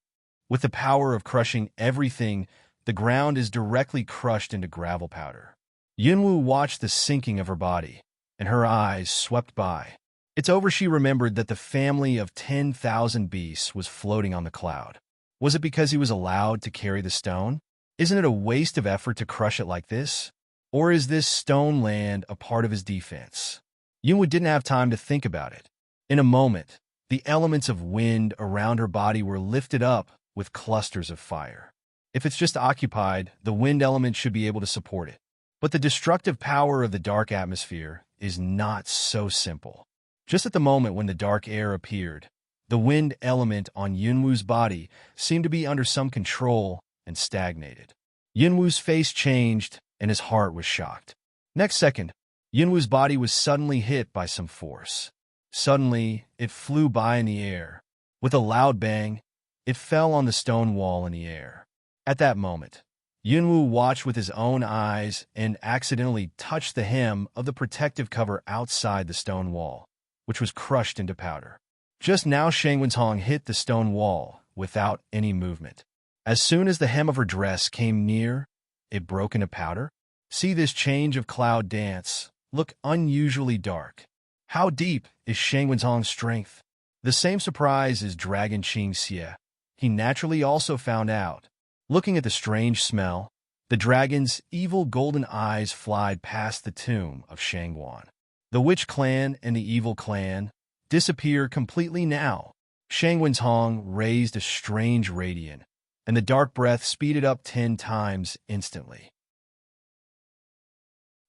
With the power of crushing everything, the ground is directly crushed into gravel powder. Yunwu watched the sinking of her body, and her eyes swept by. It's over. She remembered that the family of 10,000 beasts was floating on the cloud. Was it because he was allowed to carry the stone? Isn't it a waste of effort to crush it like this? Or is this stone land a part of his defense? Yunwu didn't have time to think about it. In a moment, the elements of wind around her body were lifted up with clusters of fire. If it's just occupied, the wind element should be able to support it. But the destructive power of the dark atmosphere is not so simple. Just at the moment when the dark air appeared, the wind element on Yunwu's body seemed to be under some control and stagnated. Yunwu's face changed, and his heart was shocked. Next second, Yunwu's body was suddenly hit by some force. Suddenly, it flew by in the air. With a loud bang, it fell on the stone wall in the air. At that moment, Yunwu watched with his own eyes and accidentally touched the hem of the protective cover outside the stone wall, which was crushed into powder. Just now Shang Wentong hit the stone wall without any movement. As soon as the hem of her dress came near, it broke into powder. See this change of cloud dance, look unusually dark. How deep is Shang Wentong's strength? The same surprise as Dragon Qingxia. He naturally also found out. Looking at the strange smell, the dragon's evil golden eyes flied past the tomb of Shangguan. The witch clan and the evil clan disappear completely now. Shang Wentong raised a strange radiant, and the dark breath speeded up 10 times instantly.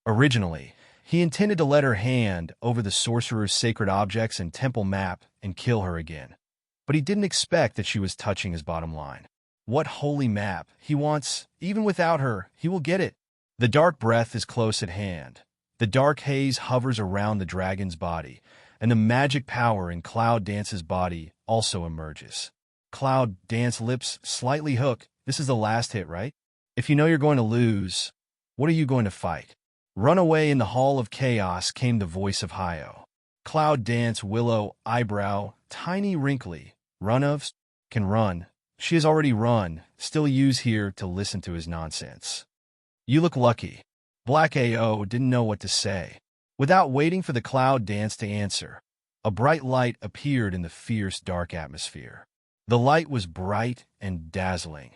Originally, he intended to let her hand over the sorcerer's sacred objects and temple map and kill her again. But he didn't expect that she was touching his bottom line. What holy map? He wants, even without her, he will get it. The dark breath is close at hand. The dark haze hovers around the dragon's body, and the magic power in Cloud Dance's body also emerges. Cloud Dance lips slightly hook. This is the last hit, right? If you know you're going to lose, what are you going to fight? Run away. In the Hall of Chaos came the voice of Hyo. Cloud Dance, willow, eyebrow, tiny wrinkly, run-ofs, can run. She has already run, still use here to listen to his nonsense. You look lucky. Black AO didn't know what to say. Without waiting for the Cloud Dance to answer, a bright light appeared in the fierce dark atmosphere. The light was bright and dazzling,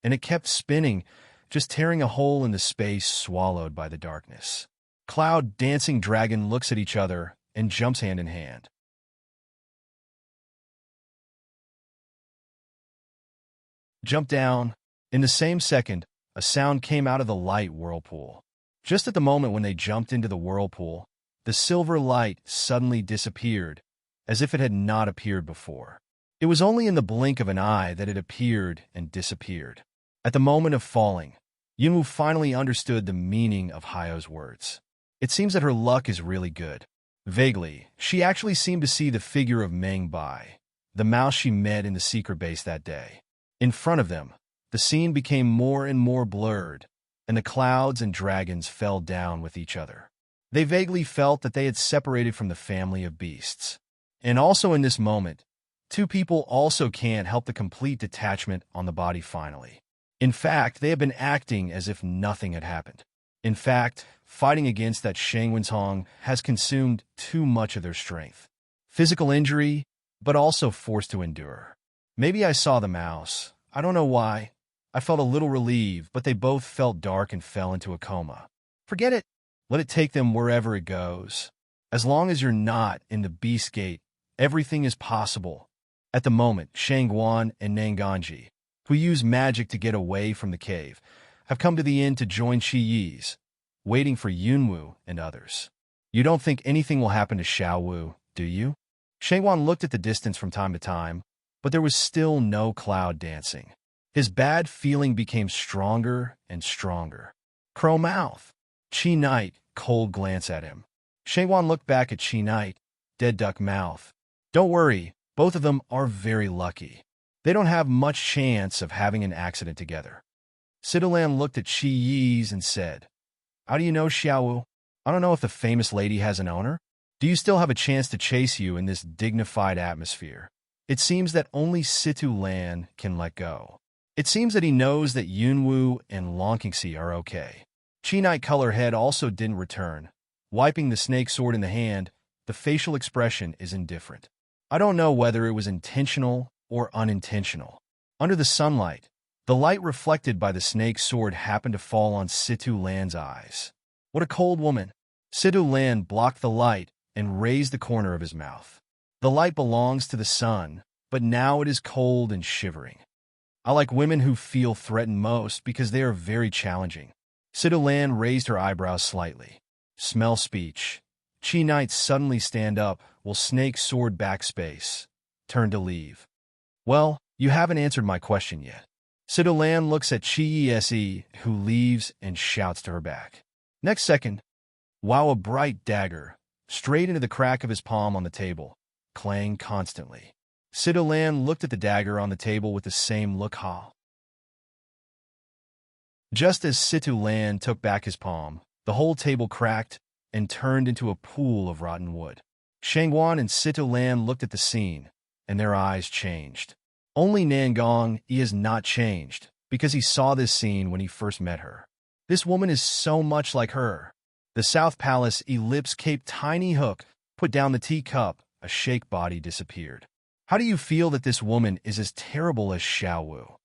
and it kept spinning, just tearing a hole in the space swallowed by the darkness. Cloud Dancing Dragon looks at each other and jumps hand in hand. Jump down. In the same second, a sound came out of the light whirlpool. Just at the moment when they jumped into the whirlpool, the silver light suddenly disappeared, as if it had not appeared before. It was only in the blink of an eye that it appeared and disappeared. At the moment of falling, Yunwu finally understood the meaning of Hayo's words. It seems that her luck is really good. Vaguely, she actually seemed to see the figure of Meng Bai, the mouse she met in the secret base that day. In front of them, the scene became more and more blurred, and the clouds and dragons fell down with each other. They vaguely felt that they had separated from the family of beasts. And also in this moment, two people also can't help the complete detachment on the body finally. In fact, they have been acting as if nothing had happened. In fact, fighting against that Shangwenzhong has consumed too much of their strength. Physical injury, but also forced to endure. Maybe I saw the mouse. I don't know why. I felt a little relieved, but they both felt dark and fell into a coma. Forget it. Let it take them wherever it goes. As long as you're not in the Beast Gate, everything is possible. At the moment, Shangguan and Nanganji, who use magic to get away from the cave, have come to the inn to join Shi Yi's, waiting for Yunwu and others. You don't think anything will happen to Xiaowu, do you? Shangguan looked at the distance from time to time, but there was still no cloud dancing. His bad feeling became stronger and stronger. Crow mouth. Chi Knight, cold glance at him. Shangguan looked back at Chi Knight, dead duck mouth. Don't worry, both of them are very lucky. They don't have much chance of having an accident together. Sidolan looked at Shi Yi's and said, How do you know Xiaowu? I don't know if the famous lady has an owner. Do you still have a chance to chase you in this dignified atmosphere? It seems that only Situ Lan can let go. It seems that he knows that Yunwu and Longqingxi are okay. Chi Knight Color Head also didn't return. Wiping the snake sword in the hand, the facial expression is indifferent. I don't know whether it was intentional or unintentional. Under the sunlight, the light reflected by the snake sword happened to fall on Situ Lan's eyes. What a cold woman! Situ Lan blocked the light and raised the corner of his mouth. The light belongs to the sun, but now it is cold and shivering. I like women who feel threatened most because they are very challenging. Situ Lan raised her eyebrows slightly. Smell speech. Chi Knight suddenly stand up, will snake sword backspace. Turn to leave. Well, you haven't answered my question yet. Situ Lan looks at Chi Ese, who leaves and shouts to her back. Next second, wow, a bright dagger, straight into the crack of his palm on the table, clang constantly. Situ Lan looked at the dagger on the table with the same look. Just as Situ Lan took back his palm, the whole table cracked and turned into a pool of rotten wood. Shangguan and Situ Lan looked at the scene, and their eyes changed. Only Nangong has not changed, because he saw this scene when he first met her. This woman is so much like her. The South Palace Ellipse Cape Tiny Hook put down the teacup, a shake body disappeared. How do you feel that this woman is as terrible as Xiaowu?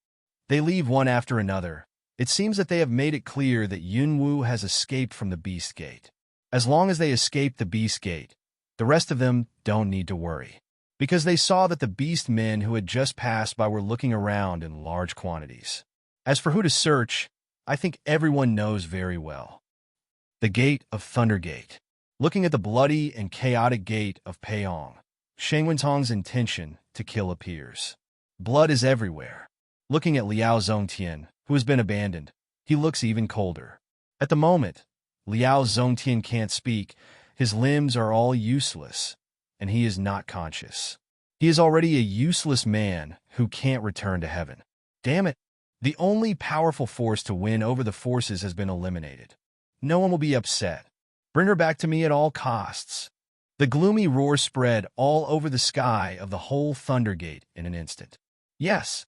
They leave one after another. It seems that they have made it clear that Yunwu has escaped from the Beast Gate. As long as they escape the Beast Gate, the rest of them don't need to worry. Because they saw that the beast men who had just passed by were looking around in large quantities. As for who to search, I think everyone knows very well. The Gate of Thundergate. Looking at the bloody and chaotic gate of Peiyong, Shangwentong's intention to kill appears. Blood is everywhere. Looking at Liao Zongtian, who has been abandoned, he looks even colder. At the moment, Liao Zongtian can't speak, his limbs are all useless, and he is not conscious. He is already a useless man who can't return to heaven. Damn it! The only powerful force to win over the forces has been eliminated. No one will be upset. Bring her back to me at all costs. The gloomy roar spread all over the sky of the whole Thundergate in an instant. Yes.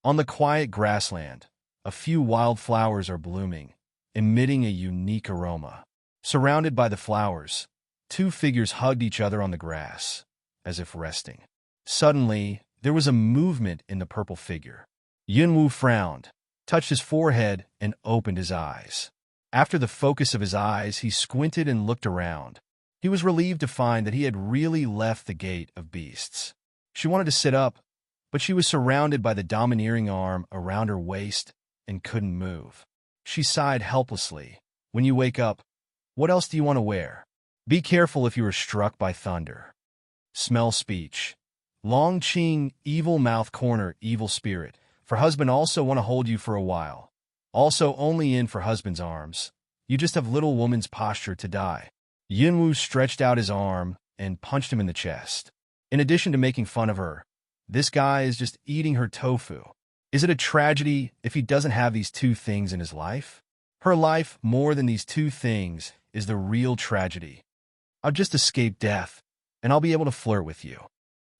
On the quiet grassland, a few wildflowers are blooming, emitting a unique aroma. Surrounded by the flowers, two figures hugged each other on the grass, as if resting. Suddenly, there was a movement in the purple figure. Yunwu frowned, touched his forehead, and opened his eyes. After the focus of his eyes, he squinted and looked around. He was relieved to find that he had really left the Gate of Beasts. She wanted to sit up, but she was surrounded by the domineering arm around her waist and couldn't move. She sighed helplessly. When you wake up, what else do you want to wear? Be careful if you are struck by thunder. Smell speech. Long Qing, evil mouth corner, evil spirit. For husband also want to hold you for a while. Also only in for husband's arms. You just have little woman's posture to die. Yunwu stretched out his arm and punched him in the chest. In addition to making fun of her, this guy is just eating her tofu. Is it a tragedy if he doesn't have these two things in his life? Her life, more than these two things, is the real tragedy. I'll just escape death, and I'll be able to flirt with you.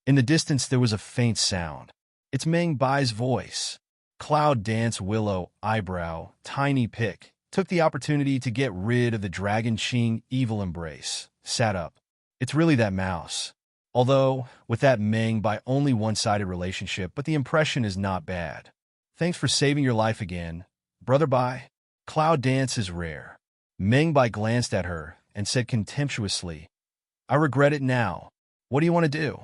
In the distance, there was a faint sound. It's Meng Bai's voice. Cloud Dance Willow Eyebrow Tiny Pick took the opportunity to get rid of the Dragon Qing evil embrace. Sat up. It's really that mouse. Although, with that Meng Bai only one-sided relationship, but the impression is not bad. Thanks for saving your life again, Brother Bai. Cloud Dance is rare. Meng Bai glanced at her and said contemptuously, I regret it now. What do you want to do?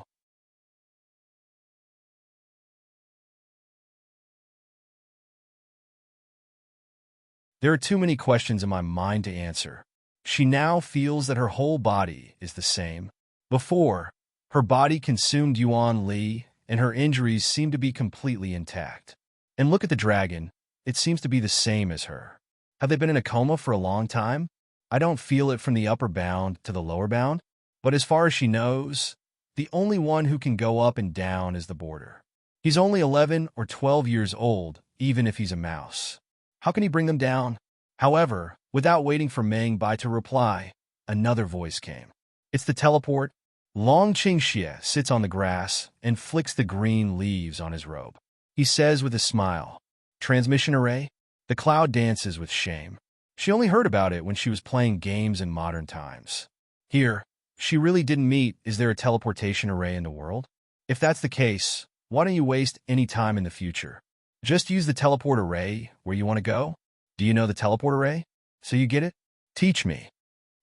There are too many questions in my mind to answer. She now feels that her whole body is the same. Before, her body consumed Yuan Li, and her injuries seem to be completely intact. And look at the dragon, it seems to be the same as her. Have they been in a coma for a long time? I don't feel it from the upper bound to the lower bound, but as far as she knows, the only one who can go up and down is the border. He's only 11 or 12 years old, even if he's a mouse. How can he bring them down? However, without waiting for Meng Bai to reply, another voice came. It's the teleport. Long Qingxie sits on the grass and flicks the green leaves on his robe. He says with a smile, Transmission array? The cloud dances with shame. She only heard about it when she was playing games in modern times. Here, she really didn't meet, is there a teleportation array in the world? If that's the case, why don't you waste any time in the future? Just use the teleport array where you want to go. Do you know the teleport array? So you get it? Teach me.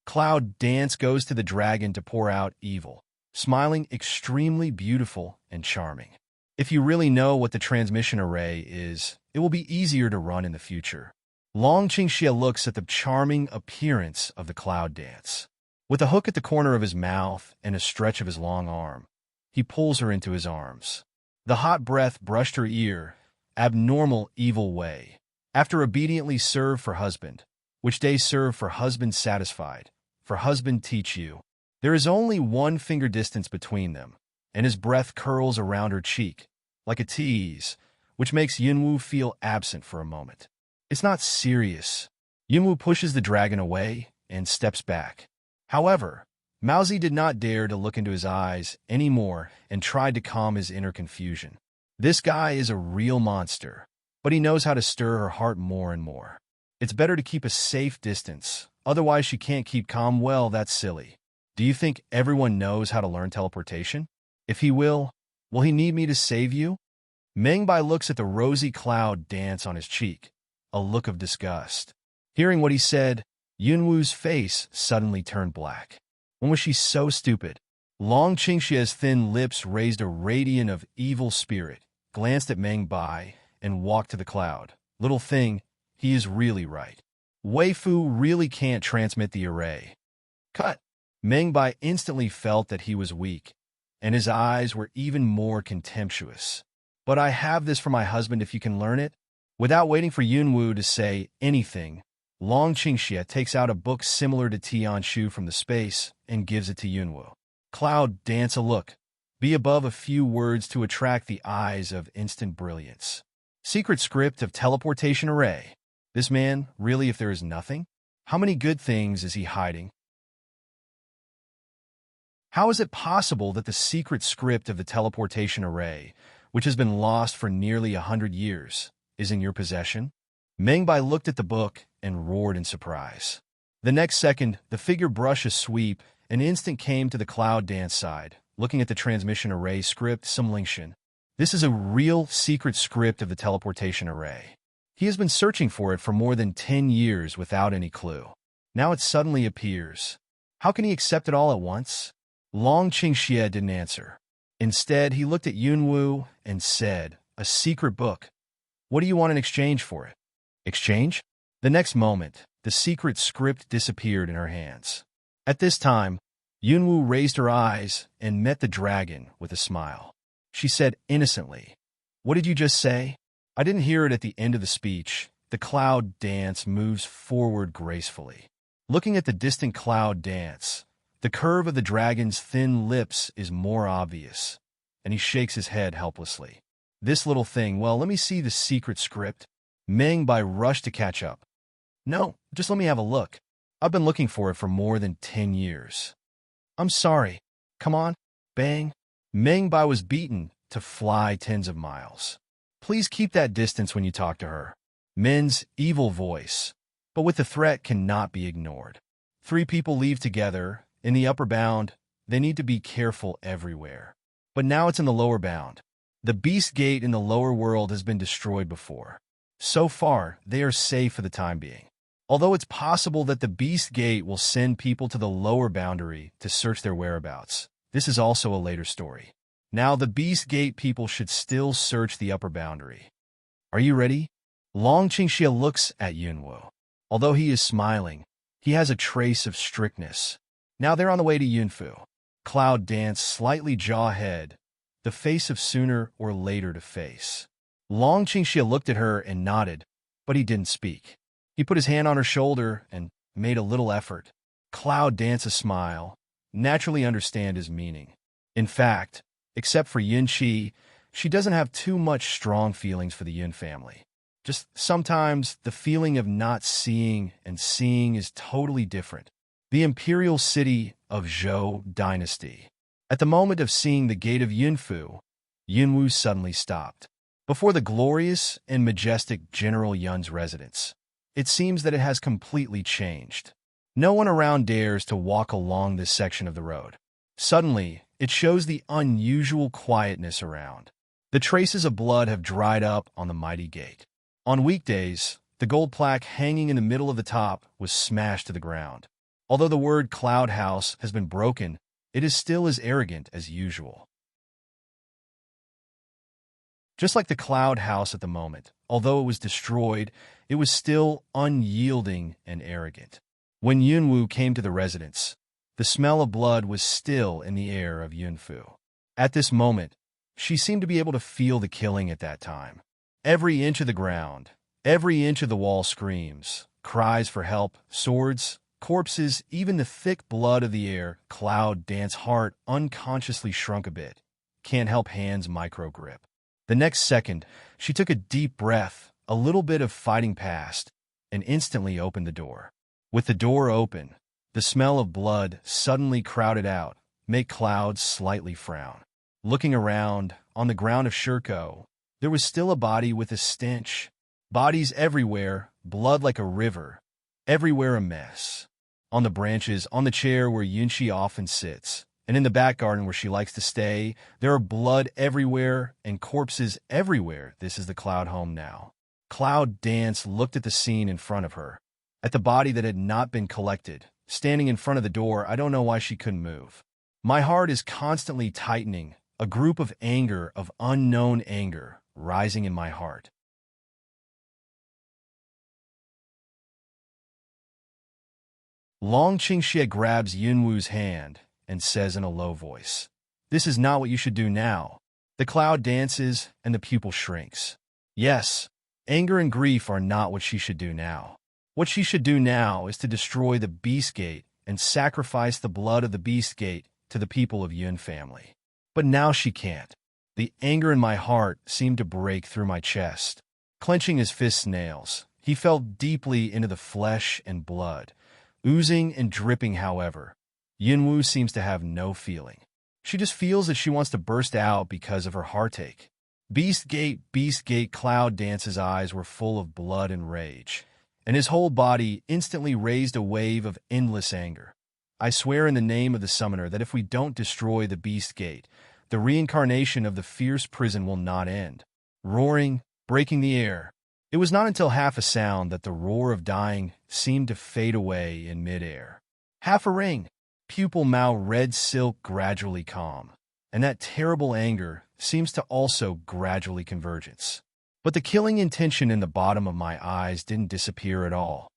Cloud Dance goes to the dragon to pour out evil, smiling extremely beautiful and charming. If you really know what the transmission array is, it will be easier to run in the future. Long Qingxie looks at the charming appearance of the Cloud Dance. With a hook at the corner of his mouth and a stretch of his long arm, he pulls her into his arms. The hot breath brushed her ear, abnormal evil way. After obediently serve for husband, which day serve for husband satisfied, for husband teach you. There is only 1 finger distance between them, and his breath curls around her cheek, like a tease, which makes Yunwu feel absent for a moment. It's not serious. Yunwu pushes the dragon away and steps back. However, Mousie did not dare to look into his eyes anymore and tried to calm his inner confusion. This guy is a real monster, but he knows how to stir her heart more and more. It's better to keep a safe distance, otherwise she can't keep calm. Well, that's silly. Do you think everyone knows how to learn teleportation? If he will he need me to save you? Meng Bai looks at the rosy Cloud Dance on his cheek, a look of disgust. Hearing what he said, Yunwu's face suddenly turned black. When was she so stupid? Long Qingxie's thin lips raised a radiant of evil spirit, glanced at Meng Bai, and walked to the cloud. Little thing, he is really right. Wei Fu really can't transmit the array. Cut! Meng Bai instantly felt that he was weak, and his eyes were even more contemptuous. But I have this for my husband if you can learn it. Without waiting for Yunwu to say anything, Long Qingxie takes out a book similar to Tianshu from the space and gives it to Yunwu. Cloud Dance a look. Be above a few words to attract the eyes of instant brilliance. Secret script of teleportation array. This man, really, if there is nothing? How many good things is he hiding? How is it possible that the secret script of the teleportation array, which has been lost for nearly 100 years, is in your possession? Meng Bai looked at the book and roared in surprise. The next second, the figure brushed a sweep, and instant came to the Cloud Dance side, looking at the transmission array script Simlingshan. This is a real secret script of the teleportation array. He has been searching for it for more than 10 years without any clue. Now it suddenly appears. How can he accept it all at once? Long Qingxie didn't answer. Instead, he looked at Yunwu and said, a secret book. What do you want in exchange for it? Exchange? The next moment, the secret script disappeared in her hands. At this time, Yunwu raised her eyes and met the dragon with a smile. She said innocently, what did you just say? I didn't hear it at the end of the speech. The cloud dance moves forward gracefully. Looking at the distant cloud dance, the curve of the dragon's thin lips is more obvious, and he shakes his head helplessly. This little thing, well, let me see the secret script. Meng Bai rushed to catch up. No, just let me have a look. I've been looking for it for more than 10 years. I'm sorry. Come on. Bang. Meng Bai was beaten to fly tens of miles. Please keep that distance when you talk to her. Men's evil voice, but with the threat cannot be ignored. 3 people leave together. In the upper bound, they need to be careful everywhere. But now it's in the lower bound. The beast gate in the lower world has been destroyed before. So far, they are safe for the time being. Although it's possible that the beast gate will send people to the lower boundary to search their whereabouts, this is also a later story. Now the beast gate people should still search the upper boundary. Are you ready? Long Qingxia looks at Yunwu. Although he is smiling, he has a trace of strictness. Now they're on the way to Yunfu. Cloud danced slightly jaw-head, the face of sooner or later to face. Long Qingxia looked at her and nodded, but he didn't speak. He put his hand on her shoulder and made a little effort. Cloud danced a smile, naturally understand his meaning. In fact, except for Yun Qi, she doesn't have too much strong feelings for the Yun family. Just sometimes the feeling of not seeing and seeing is totally different. The imperial city of Zhou dynasty. At the moment of seeing the gate of Yunfu, Yunwu suddenly stopped. Before the glorious and majestic General Yun's residence, it seems that it has completely changed. No one around dares to walk along this section of the road. Suddenly, it shows the unusual quietness around. The traces of blood have dried up on the mighty gate. On weekdays, the gold plaque hanging in the middle of the top was smashed to the ground. Although the word Cloud House has been broken, it is still as arrogant as usual. Just like the Cloud House at the moment, although it was destroyed, it was still unyielding and arrogant. When Yunwu came to the residence, the smell of blood was still in the air of Yunfu. At this moment, she seemed to be able to feel the killing at that time. Every inch of the ground, every inch of the wall screams, cries for help, swords, corpses, even the thick blood of the air. Cloud Dance's heart unconsciously shrunk a bit. Can't help hands micro grip. The next second, she took a deep breath, a little bit of fighting passed, and instantly opened the door. With the door open, the smell of blood suddenly crowded out, make Cloud slightly frown. Looking around, on the ground of Shirko, there was still a body with a stench. Bodies everywhere, blood like a river. Everywhere a mess. On the branches, on the chair where Yunxi often sits, and in the back garden where she likes to stay, there are blood everywhere and corpses everywhere. This is the Cloud home now. Cloud Dance looked at the scene in front of her, at the body that had not been collected, standing in front of the door. I don't know why she couldn't move. My heart is constantly tightening, a group of anger, of unknown anger, rising in my heart. Long Qingxie grabs Yunwu's hand and says in a low voice, "This is not what you should do now." The Cloud dances and the pupil shrinks. Yes, anger and grief are not what she should do now. What she should do now is to destroy the Beast Gate and sacrifice the blood of the Beast Gate to the people of Yun family. But now she can't. The anger in my heart seemed to break through my chest. Clenching his fist's nails, he felt deeply into the flesh and blood. Oozing and dripping, however, Yunwu seems to have no feeling. She just feels that she wants to burst out because of her heartache. Beast Gate, Cloud Dance's eyes were full of blood and rage, and his whole body instantly raised a wave of endless anger. I swear in the name of the summoner that if we don't destroy the Beast Gate, the reincarnation of the fierce prison will not end. Roaring, breaking the air. It was not until half a sound that the roar of dying seemed to fade away in midair. Half a ring. Pupil Mao red silk gradually calm, and that terrible anger seems to also gradually convergence. But the killing intention in the bottom of my eyes didn't disappear at all.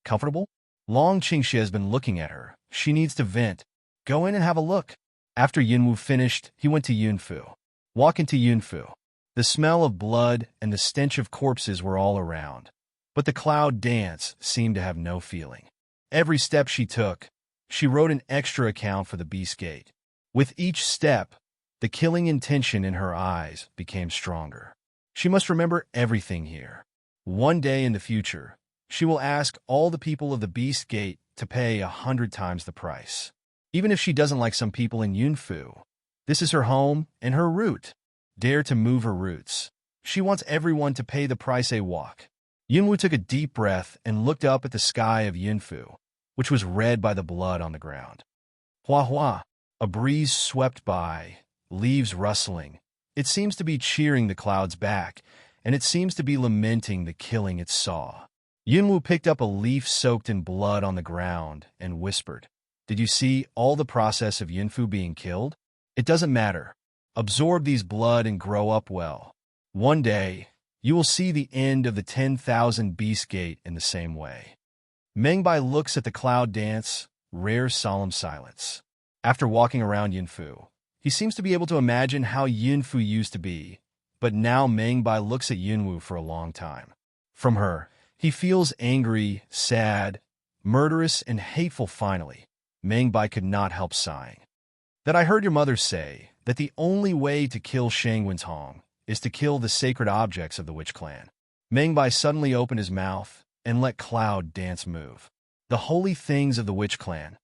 Comfortable? Long Qingxie has been looking at her. She needs to vent. Go in and have a look. After Yunwu finished, he went to Yunfu. Walk into Yunfu. The smell of blood and the stench of corpses were all around. But the cloud dance seemed to have no feeling. Every step she took, she wrote an extra account for the Beast Gate. With each step, the killing intention in her eyes became stronger. She must remember everything here. One day in the future, she will ask all the people of the Beast Gate to pay 100 times the price. Even if she doesn't like some people in Yunfu, this is her home and her root. Dare to move her roots. She wants everyone to pay the price they walk. Yunwu took a deep breath and looked up at the sky of Yunfu, which was red by the blood on the ground. Hua hua. A breeze swept by, leaves rustling. It seems to be cheering the clouds back, and it seems to be lamenting the killing it saw. Yunwu picked up a leaf soaked in blood on the ground and whispered, "Did you see all the process of Yunfu being killed? It doesn't matter. Absorb these blood and grow up well. One day, you will see the end of the 10,000 Beast Gate in the same way." Mengbai looks at the cloud dance, rare solemn silence. After walking around Yunfu, he seems to be able to imagine how Yunfu used to be, but now Mengbai looks at Yunwu for a long time. From her, he feels angry, sad, murderous, and hateful finally. Mengbai could not help sighing. "That I heard your mother say that the only way to kill Shang Wentong is to kill the sacred objects of the witch clan." Mengbai suddenly opened his mouth and let cloud dance move. The holy things of the witch clan.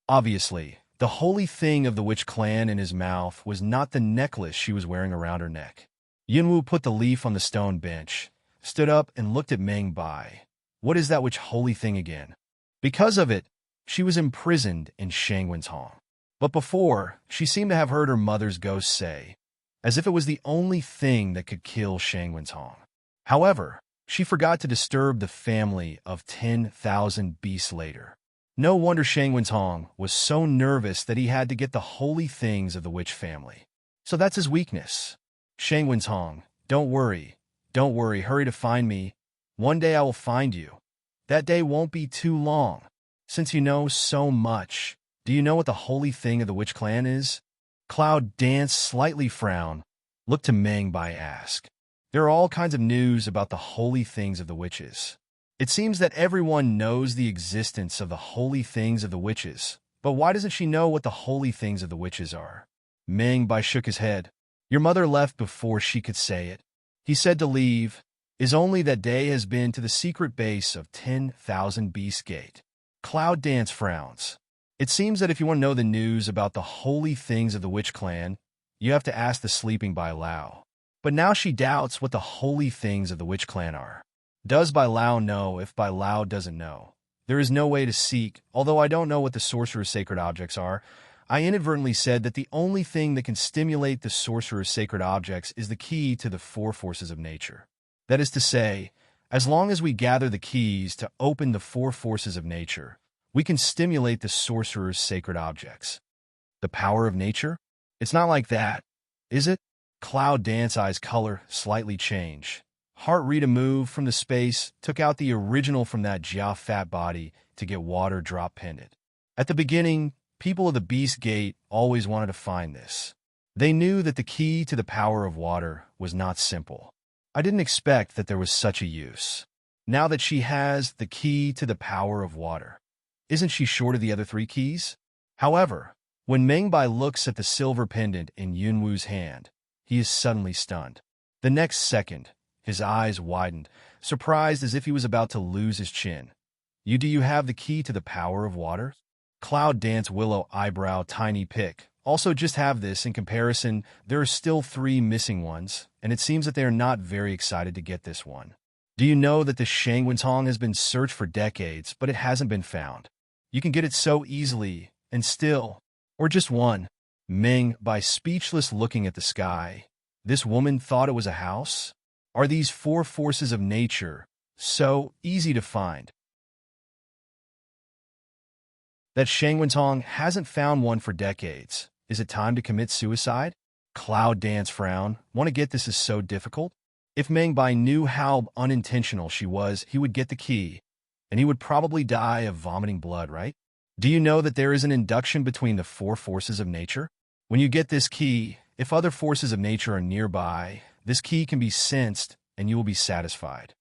Obviously, the holy thing of the witch clan in his mouth was not the necklace she was wearing around her neck. Yunwu put the leaf on the stone bench, stood up and looked at Mengbai. "What is that witch holy thing again?" Because of it, she was imprisoned in Shang Wentong. But before, she seemed to have heard her mother's ghost say, as if it was the only thing that could kill Shang Wentong. However, she forgot to disturb the family of 10,000 beasts later. No wonder Shang Wentong was so nervous that he had to get the holy things of the witch family. So that's his weakness. "Shang Wentong, don't worry, hurry to find me. One day I will find you. That day won't be too long. Since you know so much, do you know what the holy thing of the witch clan is?" Cloud Dance slightly frowned, looked to Mengbai ask. "There are all kinds of news about the holy things of the witches. It seems that everyone knows the existence of the holy things of the witches, but why doesn't she know what the holy things of the witches are?" Mengbai shook his head. "Your mother left before she could say it. He said to leave, is only that day has been to the secret base of 10,000 Beast Gate." Cloud Dance frowns. "It seems that if you want to know the news about the holy things of the witch clan, you have to ask the sleeping Bai Lao. But now she doubts what the holy things of the witch clan are. Does Bai Lao know if Bai Lao doesn't know? There is no way to seek, although I don't know what the sorcerer's sacred objects are. I inadvertently said that the only thing that can stimulate the sorcerer's sacred objects is the key to the four forces of nature. That is to say, as long as we gather the keys to open the four forces of nature, we can stimulate the sorcerer's sacred objects." The power of nature? It's not like that, is it? Cloud Dance Eye's color slightly changed. Heart Rita moved from the space, took out the original from that Jia fat body to get water drop pendant. At the beginning, people of the Beast Gate always wanted to find this. They knew that the key to the power of water was not simple. I didn't expect that there was such a use. Now that she has the key to the power of water, isn't she short of the other three keys? However, when Mengbai looks at the silver pendant in Yunwu's hand, he is suddenly stunned. The next second, his eyes widened, surprised as if he was about to lose his chin. Do you have the key to the power of water?" Cloud Dance Willow Eyebrow Tiny Pick. "Also just have this. In comparison, there are still 3 missing ones, and it seems that they are not very excited to get this one. Do you know that the Shang Wentong has been searched for decades, but it hasn't been found? You can get it so easily, and still, or just one." Mengbai speechless looking at the sky. This woman thought it was a house? Are these four forces of nature so easy to find? That Shang Wentong hasn't found one for decades. Is it time to commit suicide? Cloud Dance frown. Want to get this is so difficult? If Mengbai knew how unintentional she was, he would get the key, and he would probably die of vomiting blood, right? Do you know that there is an induction between the four forces of nature? When you get this key, If other forces of nature are nearby, this key can be sensed and you will be satisfied.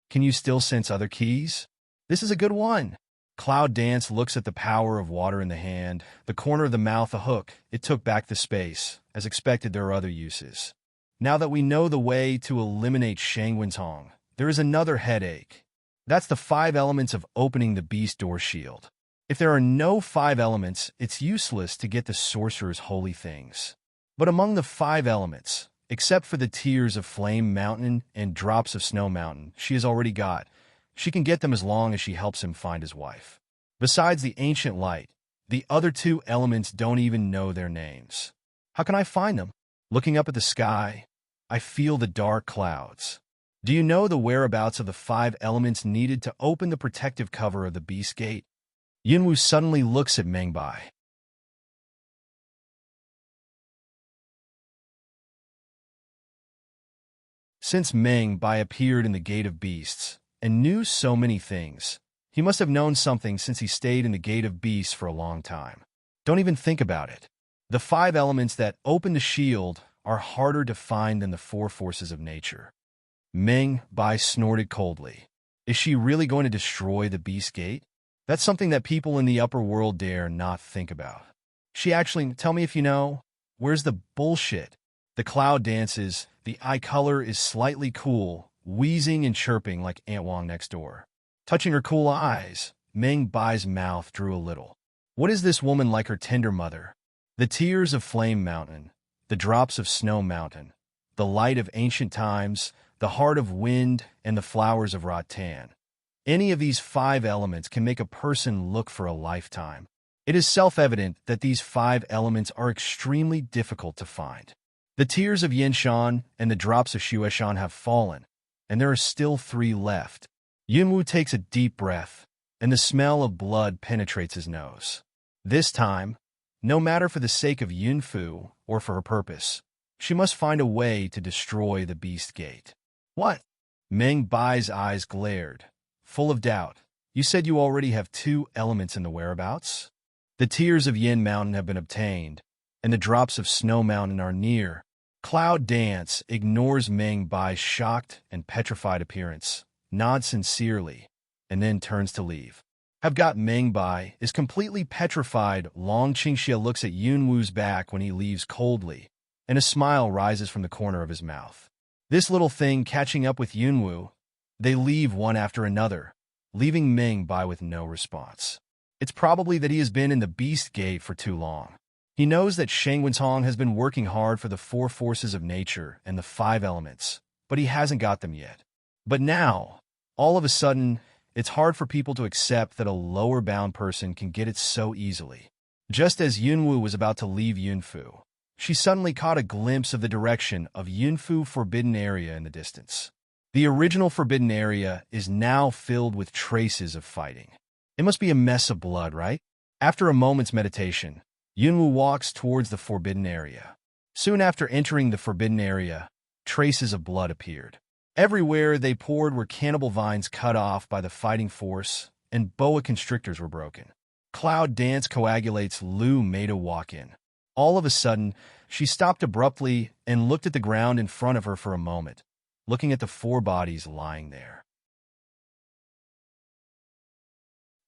Can you still sense other keys? This is a good one. Cloud Dance looks at the power of water in the hand, the corner of the mouth a hook. It took back the space. As expected, there are other uses. Now that we know the way to eliminate Shangwenzhong, there is another headache. That's the 5 elements of opening the beast door shield. If there are no 5 elements, it's useless to get the sorcerer's holy things. But among the 5 elements, except for the tears of Flame Mountain and drops of Snow Mountain she has already got, she can get them as long as she helps him find his wife. Besides the ancient light, the other 2 elements don't even know their names. How can I find them? Looking up at the sky, I feel the dark clouds. Do you know the whereabouts of the 5 elements needed to open the protective cover of the Beast Gate? Yunwu suddenly looks at Mengbai. Since Mengbai appeared in the Gate of Beasts and knew so many things, he must have known something since he stayed in the Gate of Beasts for a long time. Don't even think about it. The 5 elements that open the shield are harder to find than the 4 forces of nature. Mengbai snorted coldly. Is she really going to destroy the Beast Gate? That's something that people in the upper world dare not think about. She actually, tell me if you know, where's the bullshit? The cloud dances, the eye color is slightly cool, wheezing and chirping like Aunt Wong next door. Touching her cool eyes, Mengbai's mouth drew a little. What is this woman like her tender mother? The tears of Flame Mountain, the drops of Snow Mountain, the light of ancient times, the heart of wind, and the flowers of rattan. Any of these 5 elements can make a person look for a lifetime. It is self-evident that these 5 elements are extremely difficult to find. The tears of Yinshan and the drops of Shueshan have fallen, and there are still 3 left. Yunwu takes a deep breath, and the smell of blood penetrates his nose. This time, no matter for the sake of Yunfu or for her purpose, she must find a way to destroy the Beast Gate. What? Mengbai's eyes glared, full of doubt. You said you already have 2 elements in the whereabouts? The tears of Yin Mountain have been obtained, and the drops of Snow Mountain are near. Cloud Dance ignores Mengbai's shocked and petrified appearance, nods sincerely, and then turns to leave. Have got Mengbai is completely petrified. Long Qingxia looks at Yunwu's back when he leaves coldly, and a smile rises from the corner of his mouth. This little thing catching up with Yunwu, they leave one after another, leaving Mengbai with no response. It's probably that he has been in the Beast Gate for too long. He knows that Shangwenzhong has been working hard for the 4 forces of nature and the 5 elements, but he hasn't got them yet. But now, all of a sudden, it's hard for people to accept that a lower-bound person can get it so easily. Just as Yunwu was about to leave Yunfu, she suddenly caught a glimpse of the direction of Yunfu Forbidden Area in the distance. The original Forbidden Area is now filled with traces of fighting. It must be a mess of blood, right? After a moment's meditation, Yunwu walks towards the Forbidden Area. Soon after entering the Forbidden Area, traces of blood appeared. Everywhere they poured were cannibal vines cut off by the fighting force, and boa constrictors were broken. Cloud Dance coagulates Lu made a walk-in. All of a sudden, she stopped abruptly and looked at the ground in front of her for a moment, looking at the 4 bodies lying there.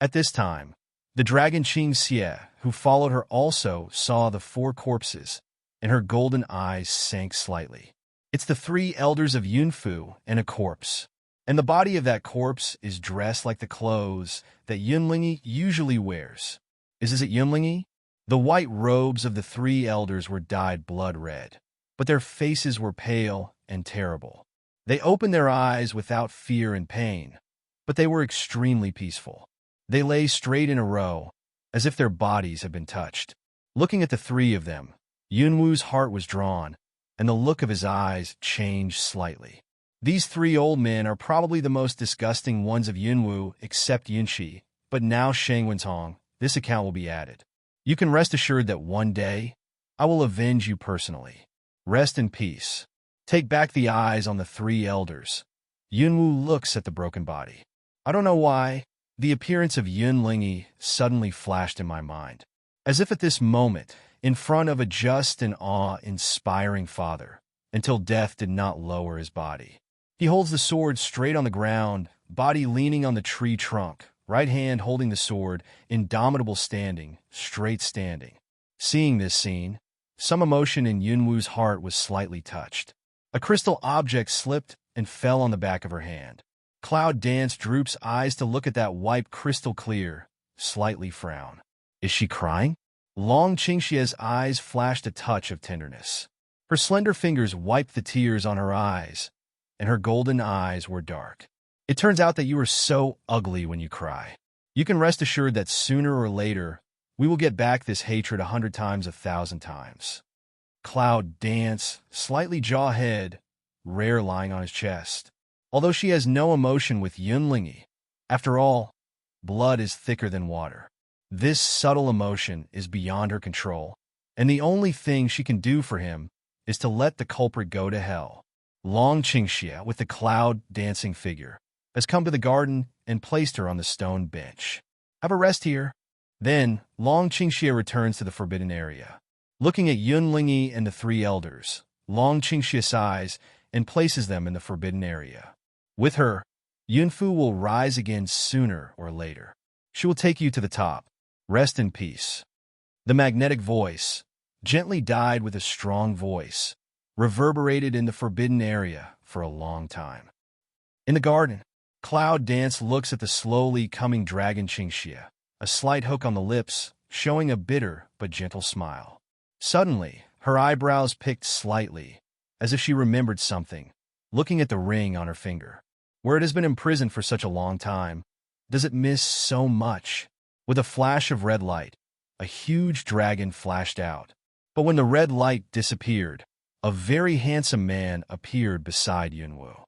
At this time, the dragon Qing Xie, who followed her, also saw the 4 corpses, and her golden eyes sank slightly. It's the 3 elders of Yunfu and a corpse, and the body of that corpse is dressed like the clothes that Yunlingi usually wears. Is it Yunlingi? The white robes of the 3 elders were dyed blood red, but their faces were pale and terrible. They opened their eyes without fear and pain, but they were extremely peaceful. They lay straight in a row, as if their bodies had been touched. Looking at the 3 of them, Yunwu's heart was drawn, and the look of his eyes changed slightly. These 3 old men are probably the most disgusting ones of Yunwu except Yunqi, but now Shangwenzhong, this account will be added. You can rest assured that one day, I will avenge you personally. Rest in peace. Take back the eyes on the 3 elders. Yunwu looks at the broken body. I don't know why, the appearance of Yunlingi suddenly flashed in my mind. As if at this moment, in front of a just and awe-inspiring father, until death did not lower his body. He holds the sword straight on the ground, body leaning on the tree trunk, right hand holding the sword, indomitable standing, straight standing. Seeing this scene, some emotion in Yunwoo's heart was slightly touched. A crystal object slipped and fell on the back of her hand. Cloud Dance droops eyes to look at that white crystal clear, slightly frown. Is she crying? Long Qingxia's eyes flashed a touch of tenderness. Her slender fingers wiped the tears on her eyes, and her golden eyes were dark. It turns out that you are so ugly when you cry. You can rest assured that sooner or later, we will get back this hatred 100 times, 1,000 times. Cloud Dance, slightly jaw-head, rare lying on his chest. Although she has no emotion with Yunlingi, after all, blood is thicker than water. This subtle emotion is beyond her control, and the only thing she can do for him is to let the culprit go to hell. Long Qingxia, with the cloud-dancing figure, has come to the garden and placed her on the stone bench. Have a rest here. Then, Long Qingxia returns to the forbidden area. Looking at Yunlingi and the three elders, Long Qingxia sighs and places them in the forbidden area. With her, Yunfu will rise again sooner or later. She will take you to the top. Rest in peace. The magnetic voice, gently died with a strong voice, reverberated in the forbidden area for a long time. In the garden, Cloud Dance looks at the slowly coming dragon Qingxia, a slight hook on the lips, showing a bitter but gentle smile. Suddenly, her eyebrows picked slightly, as if she remembered something, looking at the ring on her finger. Where it has been imprisoned for such a long time, does it miss so much? With a flash of red light, a huge dragon flashed out. But when the red light disappeared, a very handsome man appeared beside Yunwu.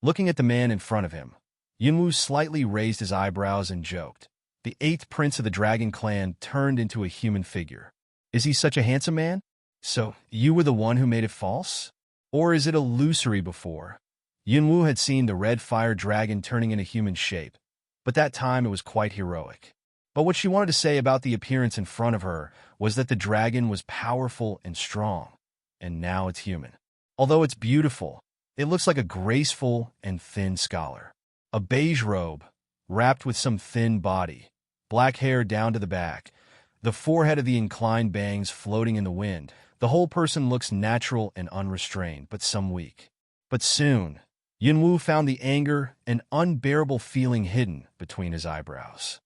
Looking at the man in front of him, Yunwu slightly raised his eyebrows and joked. The 8th prince of the dragon clan turned into a human figure. Is he such a handsome man? So, you were the one who made it false? Or is it illusory before? Yunwu had seen the red fire dragon turning into human shape, but that time it was quite heroic. But what she wanted to say about the appearance in front of her was that the dragon was powerful and strong, and now it's human. Although it's beautiful, it looks like a graceful and thin scholar. A beige robe, wrapped with some thin body, black hair down to the back, the forehead of the inclined bangs floating in the wind. The whole person looks natural and unrestrained, but some weak. But soon, Yunwu found the anger and unbearable feeling hidden between his eyebrows.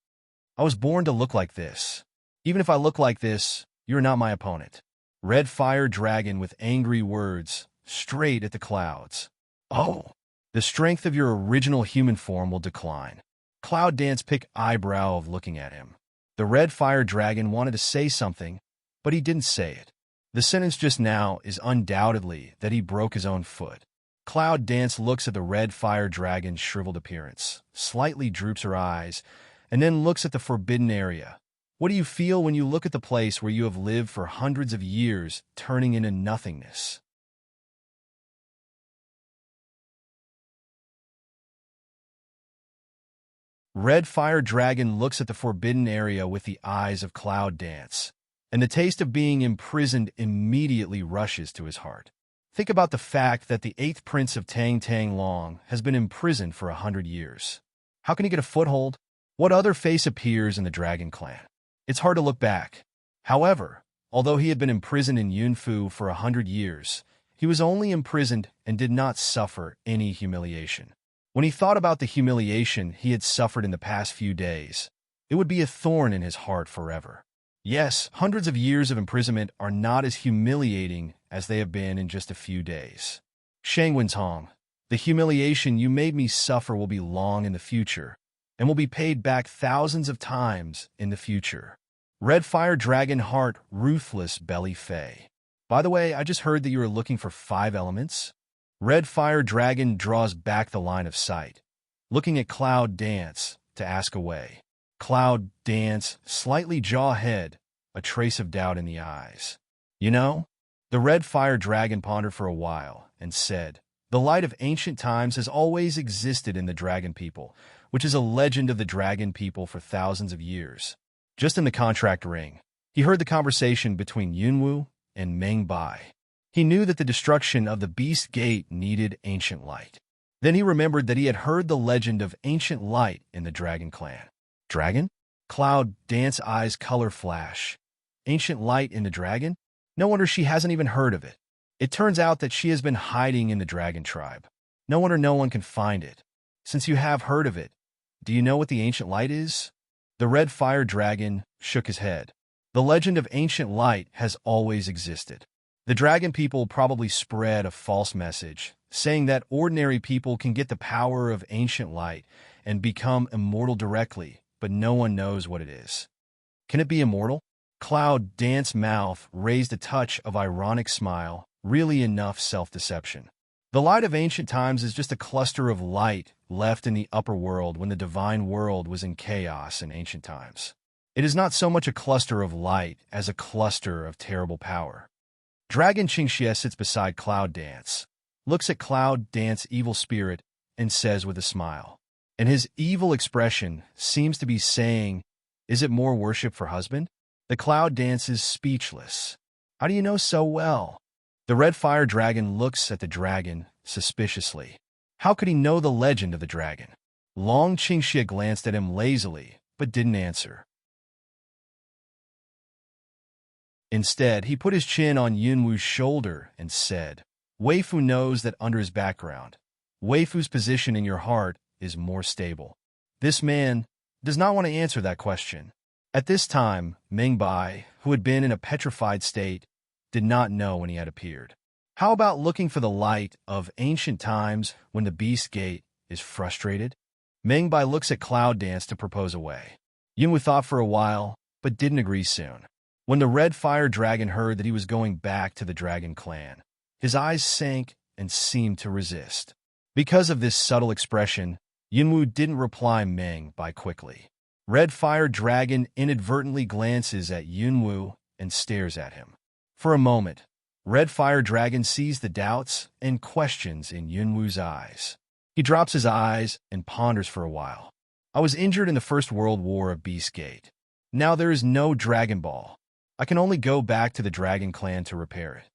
I was born to look like this. Even if I look like this, you're not my opponent. Red fire dragon with angry words, straight at the clouds. Oh, the strength of your original human form will decline. Cloud Dance picked eyebrow of looking at him. The red fire dragon wanted to say something, but he didn't say it. The sentence just now is undoubtedly that he broke his own foot. Cloud Dance looks at the red fire dragon's shriveled appearance, slightly droops her eyes, and then looks at the forbidden area. What do you feel when you look at the place where you have lived for hundreds of years, turning into nothingness? Red fire dragon looks at the forbidden area with the eyes of Cloud Dance, and the taste of being imprisoned immediately rushes to his heart. Think about the fact that the 8th prince of Tang Tang Long has been imprisoned for 100 years. How can he get a foothold? What other face appears in the Dragon Clan? It's hard to look back. However, although he had been imprisoned in Yunfu for 100 years, he was only imprisoned and did not suffer any humiliation. When he thought about the humiliation he had suffered in the past few days, it would be a thorn in his heart forever. Yes, hundreds of years of imprisonment are not as humiliating as they have been in just a few days. Shangwenzhong, the humiliation you made me suffer will be long in the future, and will be paid back thousands of times in the future. Red Fire Dragon Heart Ruthless Belly Fei. By the way, I just heard that you are looking for 5 elements. Red Fire Dragon draws back the line of sight, looking at Cloud Dance to ask away. Cloud Dance, slightly jaw-head, a trace of doubt in the eyes. You know, the Red Fire Dragon pondered for a while and said, the light of ancient times has always existed in the dragon people, which is a legend of the dragon people for thousands of years. Just in the contract ring, he heard the conversation between Yunwu and Meng Bai. He knew that the destruction of the Beast Gate needed ancient light. Then he remembered that he had heard the legend of ancient light in the dragon clan. Dragon? Cloud Dance eyes color flash. Ancient light in the dragon? No wonder she hasn't even heard of it. It turns out that she has been hiding in the dragon tribe. No wonder no one can find it. Since you have heard of it, do you know what the ancient light is? The red fire dragon shook his head. The legend of ancient light has always existed. The dragon people probably spread a false message, saying that ordinary people can get the power of ancient light and become immortal directly, but no one knows what it is. Can it be immortal? Cloud Dance's mouth raised a touch of ironic smile, really enough self-deception. The light of ancient times is just a cluster of light left in the upper world when the divine world was in chaos in ancient times. It is not so much a cluster of light as a cluster of terrible power. Dragon Qingxie sits beside Cloud Dance, looks at Cloud Dance's evil spirit, and says with a smile. And his evil expression seems to be saying, "Is it more worship for husband?" The Cloud Dance is speechless. How do you know so well? The red fire dragon looks at the dragon suspiciously. How could he know the legend of the dragon? Long Qingxie glanced at him lazily, but didn't answer. Instead, he put his chin on Yunwu's shoulder and said, "Weifu knows that under his background, Weifu's position in your heart is more stable. This man does not want to answer that question." At this time, Meng Bai, who had been in a petrified state, did not know when he had appeared. How about looking for the light of ancient times when the Beast Gate is frustrated? Meng Bai looks at Cloud Dance to propose a way. Yunwu thought for a while, but didn't agree soon. When the red fire dragon heard that he was going back to the dragon clan, his eyes sank and seemed to resist. Because of this subtle expression, Yunwu didn't reply Meng Bai quickly. Red fire dragon inadvertently glances at Yunwu and stares at him. For a moment, red fire dragon sees the doubts and questions in Yunwu's eyes. He drops his eyes and ponders for a while. I was injured in the First World War of Beast Gate. Now there is no Dragon Ball. I can only go back to the Dragon Clan to repair it.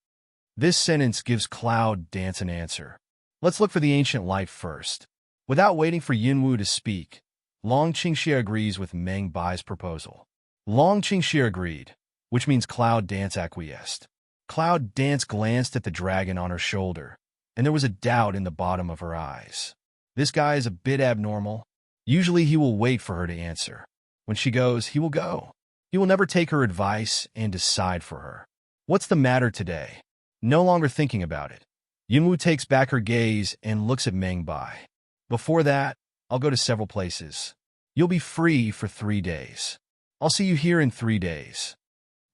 This sentence gives Cloud Dance an answer. Let's look for the ancient light first. Without waiting for Yunwu to speak, Long Qingxie agrees with Meng Bai's proposal. Long Qingxie agreed, which means Cloud Dance acquiesced. Cloud Dance glanced at the dragon on her shoulder, and there was a doubt in the bottom of her eyes. This guy is a bit abnormal. Usually he will wait for her to answer. When she goes, he will go. He will never take her advice and decide for her. What's the matter today? No longer thinking about it. Yunwu takes back her gaze and looks at Meng Bai. Before that, I'll go to several places. You'll be free for 3 days. I'll see you here in 3 days.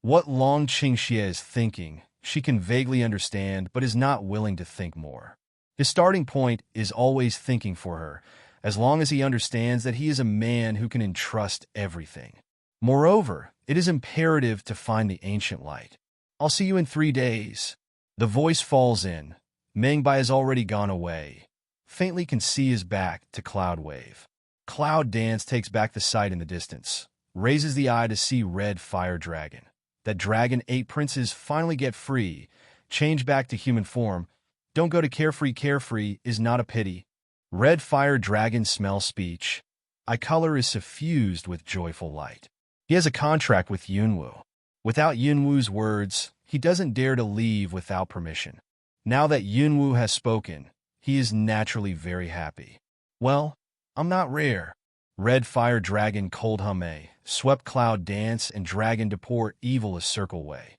What Long Qingxie is thinking, she can vaguely understand, but is not willing to think more. His starting point is always thinking for her, as long as he understands that he is a man who can entrust everything. Moreover, it is imperative to find the ancient light. I'll see you in 3 days. The voice falls in. Meng Bai has already gone away. Faintly can see his back to Cloud Wave. Cloud Dance takes back the sight in the distance, raises the eye to see Red Fire Dragon. That dragon 8 princes finally get free, change back to human form. Don't go to carefree is not a pity. Red Fire Dragon smells speech. Eye color is suffused with joyful light. He has a contract with Yunwu. Without Yunwu's words, he doesn't dare to leave without permission. Now that Yunwu has spoken, he is naturally very happy. Well, I'm not rare. Red Fire Dragon Cold Hume swept Cloud Dance and Dragon to pour evil a circle way.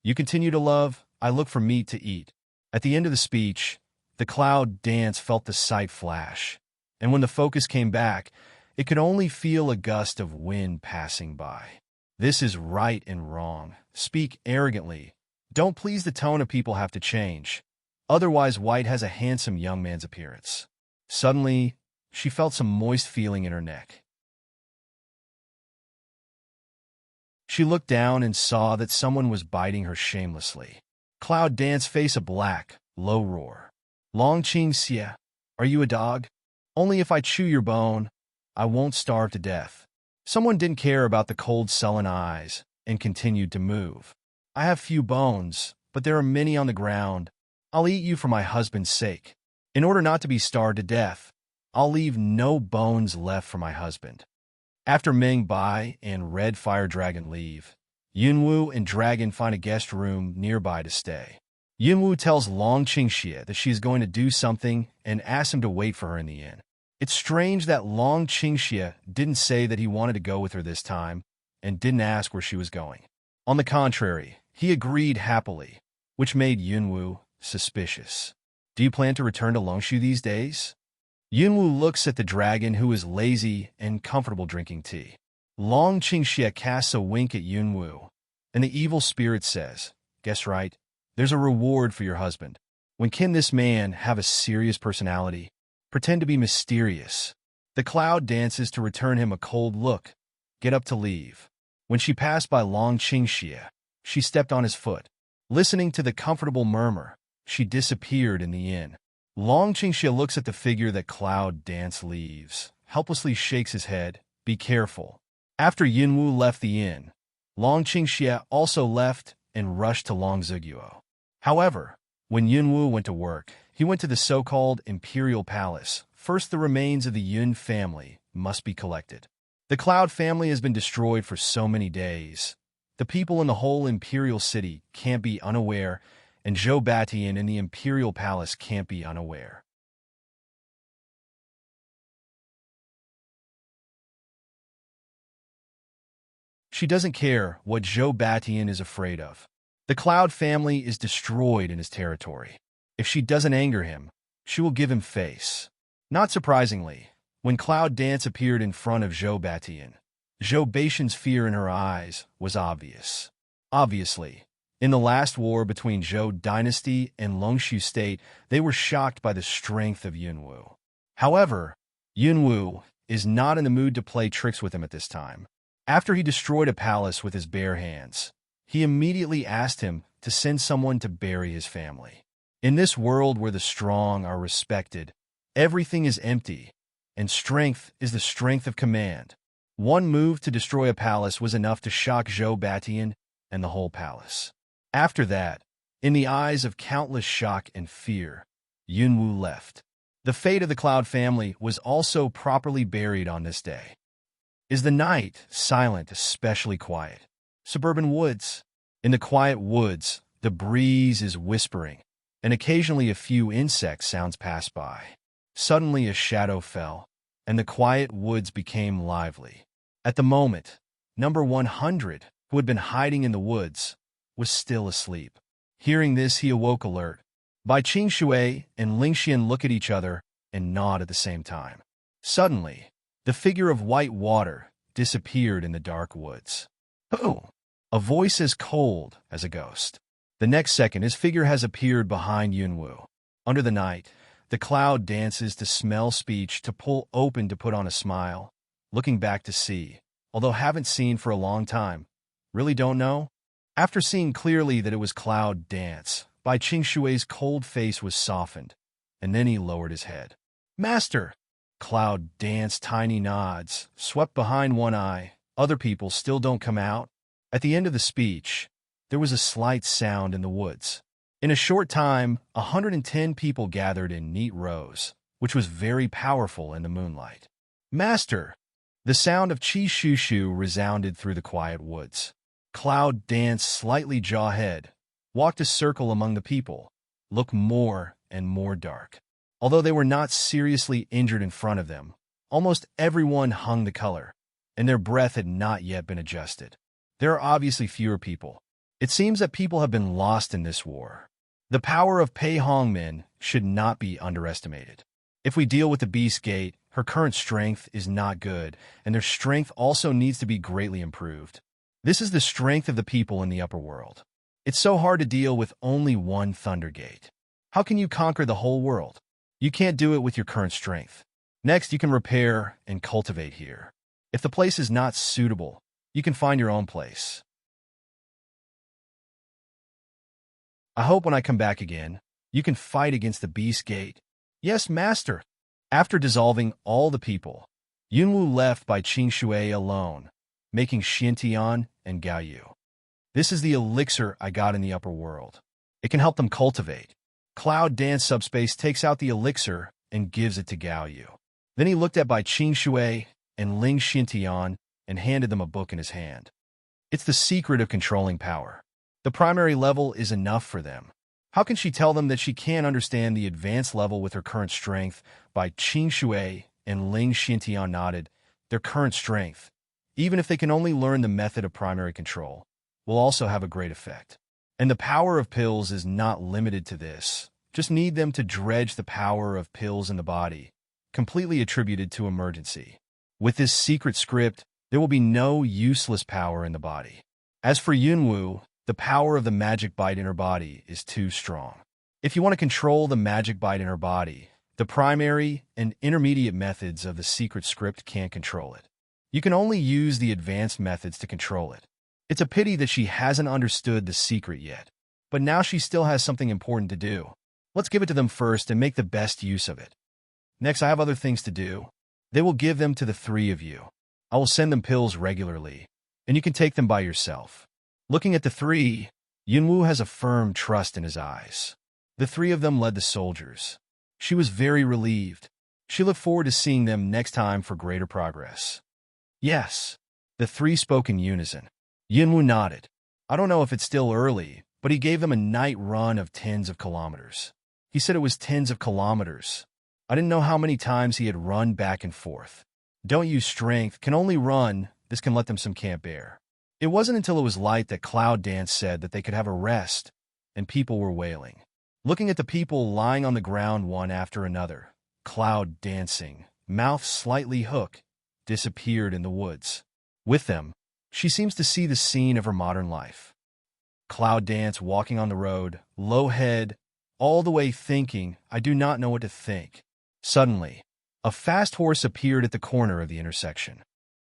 You continue to love, I look for meat to eat. At the end of the speech, the Cloud Dance felt the sight flash, and when the focus came back, it could only feel a gust of wind passing by. This is right and wrong. Speak arrogantly. Don't please the tone of people have to change. Otherwise, White has a handsome young man's appearance. Suddenly, she felt some moist feeling in her neck. She looked down and saw that someone was biting her shamelessly. Cloud Dance faced a black, low roar. Long Qingxie, are you a dog? Only if I chew your bone. I won't starve to death. Someone didn't care about the cold, sullen eyes and continued to move. I have few bones, but there are many on the ground. I'll eat you for my husband's sake. In order not to be starved to death, I'll leave no bones left for my husband. After Ming Bai and Red Fire Dragon leave, Yunwu and Dragon find a guest room nearby to stay. Yunwu tells Long Qingxie that she is going to do something and asks him to wait for her in the inn. It's strange that Long Qingxie didn't say that he wanted to go with her this time and didn't ask where she was going. On the contrary, he agreed happily, which made Yunwu suspicious. Do you plan to return to Longshu these days? Yunwu looks at the dragon, who is lazy and comfortable drinking tea. Long Qingxie casts a wink at Yunwu, and the evil spirit says, "Guess right, there's a reward for your husband. When can this man have a serious personality? Pretend to be mysterious." The cloud dances to return him a cold look. Get up to leave. When she passed by Long Qingxie, she stepped on his foot. Listening to the comfortable murmur, she disappeared in the inn. Long Qingxie looks at the figure that Cloud Dance leaves, helplessly shakes his head. Be careful. After Yunwu left the inn, Long Qingxie also left and rushed to Long Ziguo. However, when Yunwu went to work, he went to the so-called Imperial Palace. First, the remains of the Yun family must be collected. The Cloud family has been destroyed for so many days. The people in the whole Imperial City can't be unaware, and Zhou Batian in the Imperial Palace can't be unaware. She doesn't care what Zhou Batian is afraid of. The Cloud family is destroyed in his territory. If she doesn't anger him, she will give him face. Not surprisingly, when Cloud Dance appeared in front of Zhou Batian, Zhou Batian's fear in her eyes was obvious. Obviously, in the last war between Zhou Dynasty and Longshu State, they were shocked by the strength of Yunwu. However, Yunwu is not in the mood to play tricks with him at this time. After he destroyed a palace with his bare hands, he immediately asked him to send someone to bury his family. In this world where the strong are respected, everything is empty, and strength is the strength of command. One move to destroy a palace was enough to shock Zhou Batian and the whole palace. After that, in the eyes of countless shock and fear, Yunwu left. The fate of the Cloud family was also properly buried on this day. Is the night silent, especially quiet? Suburban woods. In the quiet woods, the breeze is whispering, and occasionally a few insect sounds pass by. Suddenly a shadow fell, and the quiet woods became lively. At the moment, number 100, who had been hiding in the woods, was still asleep. Hearing this, he awoke alert. Bai Qingshui and Lingxian look at each other and nod at the same time. Suddenly, the figure of white water disappeared in the dark woods. "Oh!" A voice as cold as a ghost. The next second, his figure has appeared behind Yunwu. Under the night, the Cloud dances to smell speech, to pull open, to put on a smile. Looking back to see, although haven't seen for a long time. Really don't know? After seeing clearly that it was Cloud Dance, Bai Qingshui's cold face was softened, and then he lowered his head. "Master!" Cloud Dance tiny nods, swept behind one eye. Other people still don't come out. At the end of the speech, there was a slight sound in the woods. In a short time, 110 people gathered in neat rows, which was very powerful in the moonlight. "Master!" The sound of Qi Shushu resounded through the quiet woods. Cloud Dance slightly jawhead, walked a circle among the people, looked more and more dark. Although they were not seriously injured in front of them, almost everyone hung the color, and their breath had not yet been adjusted. There are obviously fewer people. It seems that people have been lost in this war. The power of Pei Hongmin should not be underestimated. If we deal with the Beast Gate, her current strength is not good, and their strength also needs to be greatly improved. This is the strength of the people in the upper world. It's so hard to deal with only one Thunder Gate. How can you conquer the whole world? You can't do it with your current strength. Next, you can repair and cultivate here. If the place is not suitable, you can find your own place. I hope when I come back again, you can fight against the Beast Gate. Yes, Master. After dissolving all the people, Yunwu left by Qing Shui alone, making Xiantian and Gaoyu. This is the elixir I got in the upper world. It can help them cultivate. Cloud Dance Subspace takes out the elixir and gives it to Gaoyu. Then he looked at Bai Qing Shui and Ling Xiantian and handed them a book in his hand. It's the secret of controlling power. The primary level is enough for them. How can she tell them that she can't understand the advanced level with her current strength? Bai Qing Shui and Ling Xiantian nodded. Their current strength, even if they can only learn the method of primary control, will also have a great effect. And the power of pills is not limited to this. Just need them to dredge the power of pills in the body, completely attributed to emergency. With this secret script, there will be no useless power in the body. As for Yunwu, the power of the magic bite in her body is too strong. If you want to control the magic bite in her body, the primary and intermediate methods of the secret script can't control it. You can only use the advanced methods to control it. It's a pity that she hasn't understood the secret yet, but now she still has something important to do. Let's give it to them first and make the best use of it. Next, I have other things to do. They will give them to the three of you. I will send them pills regularly, and you can take them by yourself. Looking at the three, Yunwu has a firm trust in his eyes. The three of them led the soldiers. She was very relieved. She looked forward to seeing them next time for greater progress. Yes, the three spoke in unison. Yunwu nodded. I don't know if it's still early, but he gave them a night run of tens of kilometers. He said it was tens of kilometers. I didn't know how many times he had run back and forth. Don't use strength, can only run. This can let them some camp air. It wasn't until it was light that Cloud Dance said that they could have a rest, and people were wailing. Looking at the people lying on the ground one after another, Cloud dancing, mouth slightly hooked, disappeared in the woods. With them, she seems to see the scene of her modern life. Cloud Dance walking on the road, low head, all the way thinking, I do not know what to think. Suddenly, a fast horse appeared at the corner of the intersection.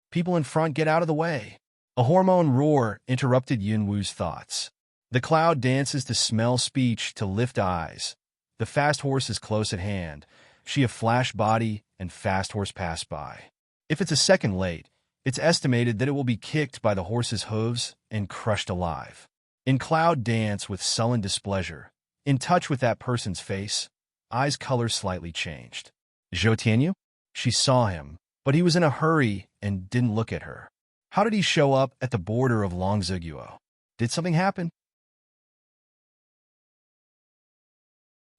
People in front, get out of the way. A hormone roar interrupted Yunwu's thoughts. The cloud dances to smell speech, to lift eyes. The fast horse is close at hand. She a flash body and fast horse pass by. If it's a second late, it's estimated that it will be kicked by the horse's hooves and crushed alive. In Cloud Dance with sullen displeasure, in touch with that person's face, eyes color slightly changed. Zhou Tianyu? She saw him, but he was in a hurry and didn't look at her. How did he show up at the border of Longziguo? Did something happen?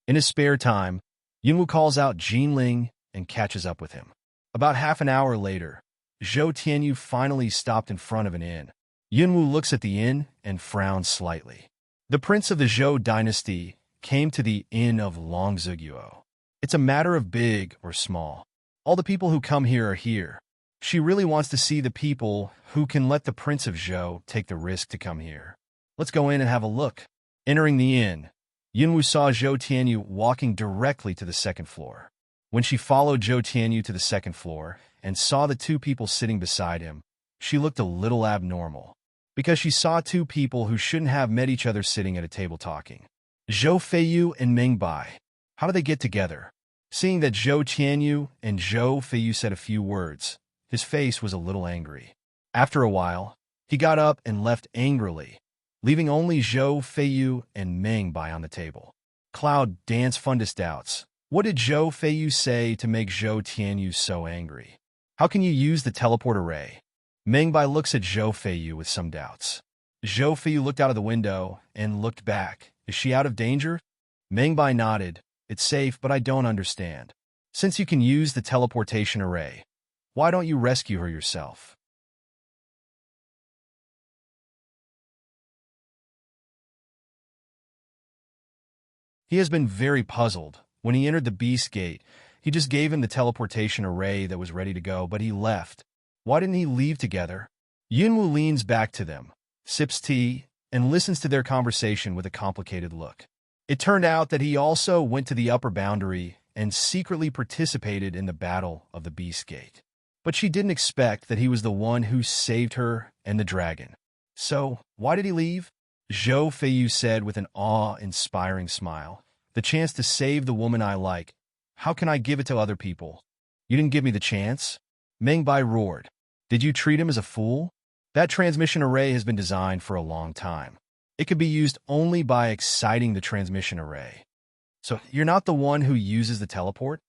In his spare time, Yunwu calls out Jinling and catches up with him. About half an hour later, Zhou Tianyu finally stopped in front of an inn. Yunwu looks at the inn and frowns slightly. The prince of the Zhou dynasty came to the inn of Longziguo. It's a matter of big or small. All the people who come here are here. She really wants to see the people who can let the Prince of Zhou take the risk to come here. Let's go in and have a look. Entering the inn, Yunwu saw Zhou Tianyu walking directly to the second floor. When she followed Zhou Tianyu to the second floor and saw the two people sitting beside him, she looked a little abnormal, because she saw two people who shouldn't have met each other sitting at a table talking. Zhou Feiyu and Ming Bai. How did they get together? Seeing that Zhou Tianyu and Zhou Feiyu said a few words, his face was a little angry. After a while, he got up and left angrily, leaving only Zhou Feiyu and Ming Bai on the table. Cloud Dance fundus doubts. What did Zhou Feiyu say to make Zhou Tianyu so angry? How can you use the teleport array? Ming Bai looks at Zhou Feiyu with some doubts. Zhou Feiyu looked out of the window and looked back. Is she out of danger? Ming Bai nodded. It's safe, but I don't understand. Since you can use the teleportation array, why don't you rescue her yourself? He has been very puzzled. When he entered the Beast Gate, he just gave him the teleportation array that was ready to go, but he left. Why didn't he leave together? Yunwu leans back to them, sips tea, and listens to their conversation with a complicated look. It turned out that he also went to the upper boundary and secretly participated in the battle of the Beast Gate. But she didn't expect that he was the one who saved her and the dragon. So, why did he leave? Zhou Feiyu said with an awe-inspiring smile. The chance to save the woman I like. How can I give it to other people? You didn't give me the chance? Meng Bai roared. Did you treat him as a fool? That transmission array has been designed for a long time. It could be used only by exciting the transmission array. So you're not the one who uses the teleport?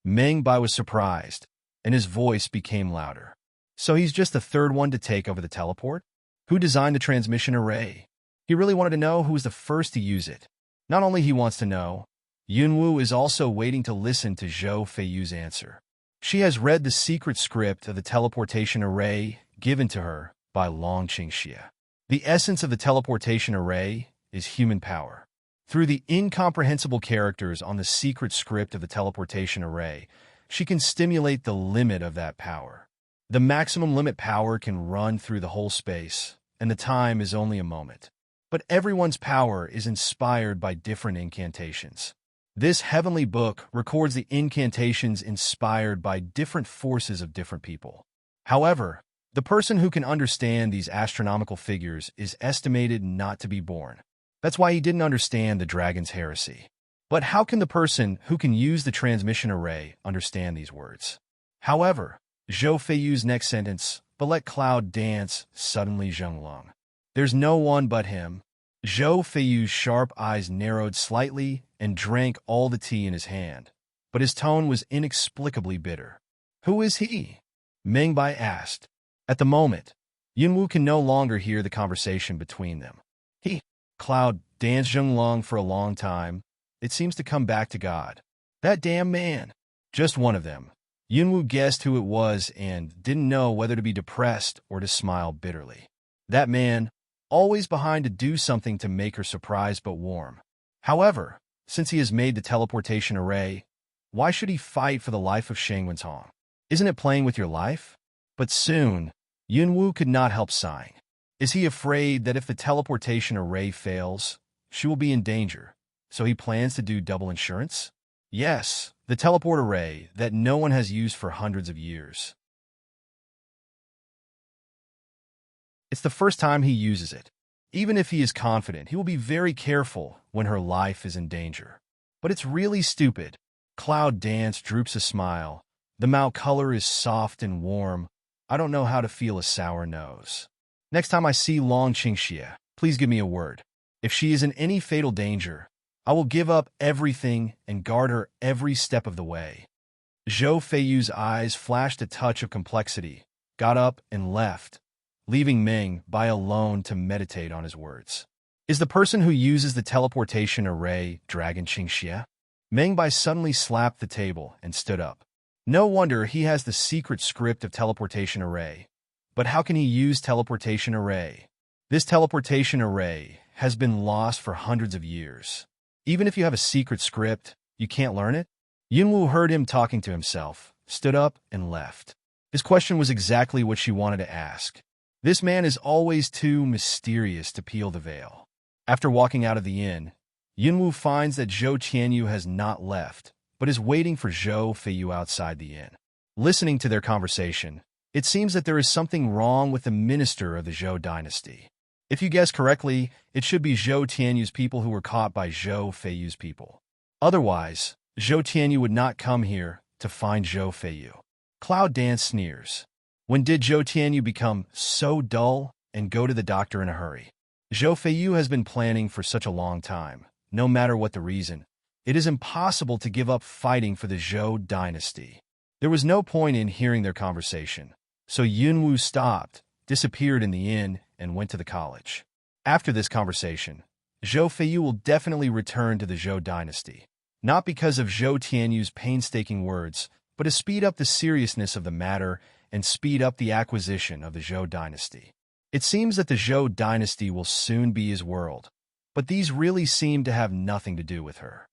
Meng Bai was surprised, and his voice became louder. So he's just the third one to take over the teleport? Who designed the transmission array? He really wanted to know who was the first to use it. Not only he wants to know, Yunwu is also waiting to listen to Zhou Feiyu's answer. She has read the secret script of the teleportation array given to her by Long Qingxia. The essence of the teleportation array is human power. Through the incomprehensible characters on the secret script of the teleportation array, she can stimulate the limit of that power. The maximum limit power can run through the whole space, and the time is only a moment. But everyone's power is inspired by different incantations. This heavenly book records the incantations inspired by different forces of different people. However, the person who can understand these astronomical figures is estimated not to be born. That's why he didn't understand the dragon's heresy. But how can the person who can use the transmission array understand these words? However, Zhou Feiyu's next sentence, "But let cloud dance," suddenly Zhenglong. There's no one but him. Zhou Feiyu's sharp eyes narrowed slightly and drank all the tea in his hand, but his tone was inexplicably bitter. Who is he? Meng Bai asked. At the moment, Yunwu can no longer hear the conversation between them. Cloud danced Zhenglong for a long time. It seems to come back to God. That damn man. Just one of them. Yunwu guessed who it was and didn't know whether to be depressed or to smile bitterly. That man, always behind to do something to make her surprised but warm. However, since he has made the teleportation array, why should he fight for the life of Shangwen's Hong? Isn't it playing with your life? But soon, Yunwu could not help sighing. Is he afraid that if the teleportation array fails, she will be in danger, so he plans to do double insurance? Yes, the teleport array that no one has used for hundreds of years. It's the first time he uses it. Even if he is confident, he will be very careful when her life is in danger. But it's really stupid. Cloud Dance droops a smile. The mouth color is soft and warm. I don't know how to feel a sour nose. Next time I see Long Qingxia, please give me a word. If she is in any fatal danger, I will give up everything and guard her every step of the way. Zhou Feiyu's eyes flashed a touch of complexity, got up and left, leaving Meng Bai alone to meditate on his words. Is the person who uses the teleportation array Dragon Qingxia? Meng Bai suddenly slapped the table and stood up. No wonder he has the secret script of teleportation array. But how can he use teleportation array? This teleportation array has been lost for hundreds of years. Even if you have a secret script, you can't learn it? Yunwu heard him talking to himself, stood up, and left. His question was exactly what she wanted to ask. This man is always too mysterious to peel the veil. After walking out of the inn, Yunwu finds that Zhou Qianyu has not left, but is waiting for Zhou Feiyu outside the inn. Listening to their conversation, it seems that there is something wrong with the minister of the Zhou dynasty. If you guess correctly, it should be Zhou Tianyu's people who were caught by Zhou Feiyu's people. Otherwise, Zhou Tianyu would not come here to find Zhou Feiyu. Cloud Dance sneers. When did Zhou Tianyu become so dull and go to the doctor in a hurry? Zhou Feiyu has been planning for such a long time. No matter what the reason, it is impossible to give up fighting for the Zhou dynasty. There was no point in hearing their conversation, so Yunwu stopped, disappeared in the inn, and went to the college. After this conversation, Zhou Feiyu will definitely return to the Zhou dynasty, not because of Zhou Tianyu's painstaking words, but to speed up the seriousness of the matter and speed up the acquisition of the Zhou dynasty. It seems that the Zhou dynasty will soon be his world, but these really seem to have nothing to do with her.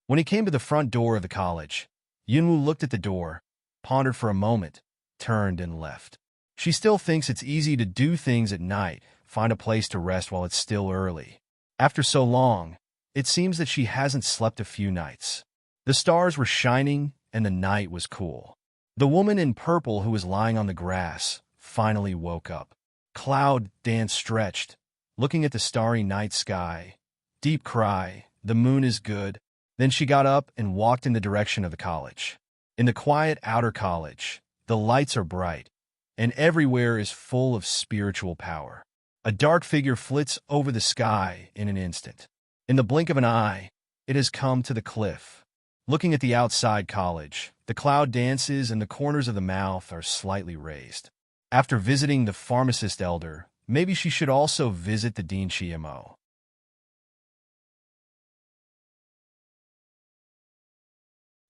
When he came to the front door of the college, Yunwu looked at the door, pondered for a moment, turned and left. She still thinks it's easy to do things at night, find a place to rest while it's still early. After so long, it seems that she hasn't slept a few nights. The stars were shining and the night was cool. The woman in purple who was lying on the grass finally woke up. Cloud Dance stretched, looking at the starry night sky. Deep cry, the moon is good. Then she got up and walked in the direction of the college. In the quiet outer college, The lights are bright, and everywhere is full of spiritual power. A dark figure flits over the sky in an instant. In the blink of an eye, it has come to the cliff. Looking at the outside college, the cloud dances and the corners of the mouth are slightly raised. After visiting the pharmacist elder, maybe she should also visit the Dean CMO.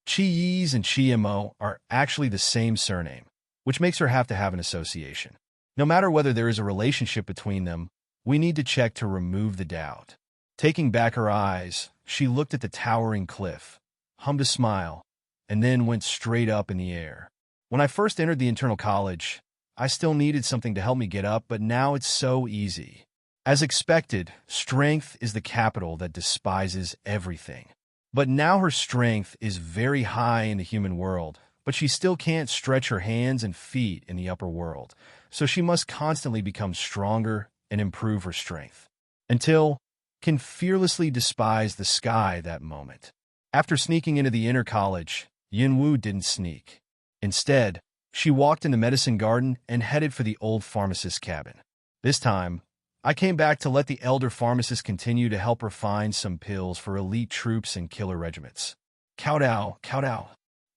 Chi-Yis and CMO are actually the same surname, which makes her have to have an association. No matter whether there is a relationship between them, we need to check to remove the doubt. Taking back her eyes, she looked at the towering cliff, hummed a smile, and then went straight up in the air. When I first entered the internal college, I still needed something to help me get up, but now it's so easy. As expected, strength is the capital that despises everything. But now her strength is very high in the human world, but she still can't stretch her hands and feet in the upper world, so she must constantly become stronger and improve her strength. Until can fearlessly despise the sky that moment. After sneaking into the inner college, Yunwu didn't sneak. Instead, she walked in the medicine garden and headed for the old pharmacist's cabin. This time, I came back to let the elder pharmacist continue to help her find some pills for elite troops and killer regiments. Kowtow, kowtow.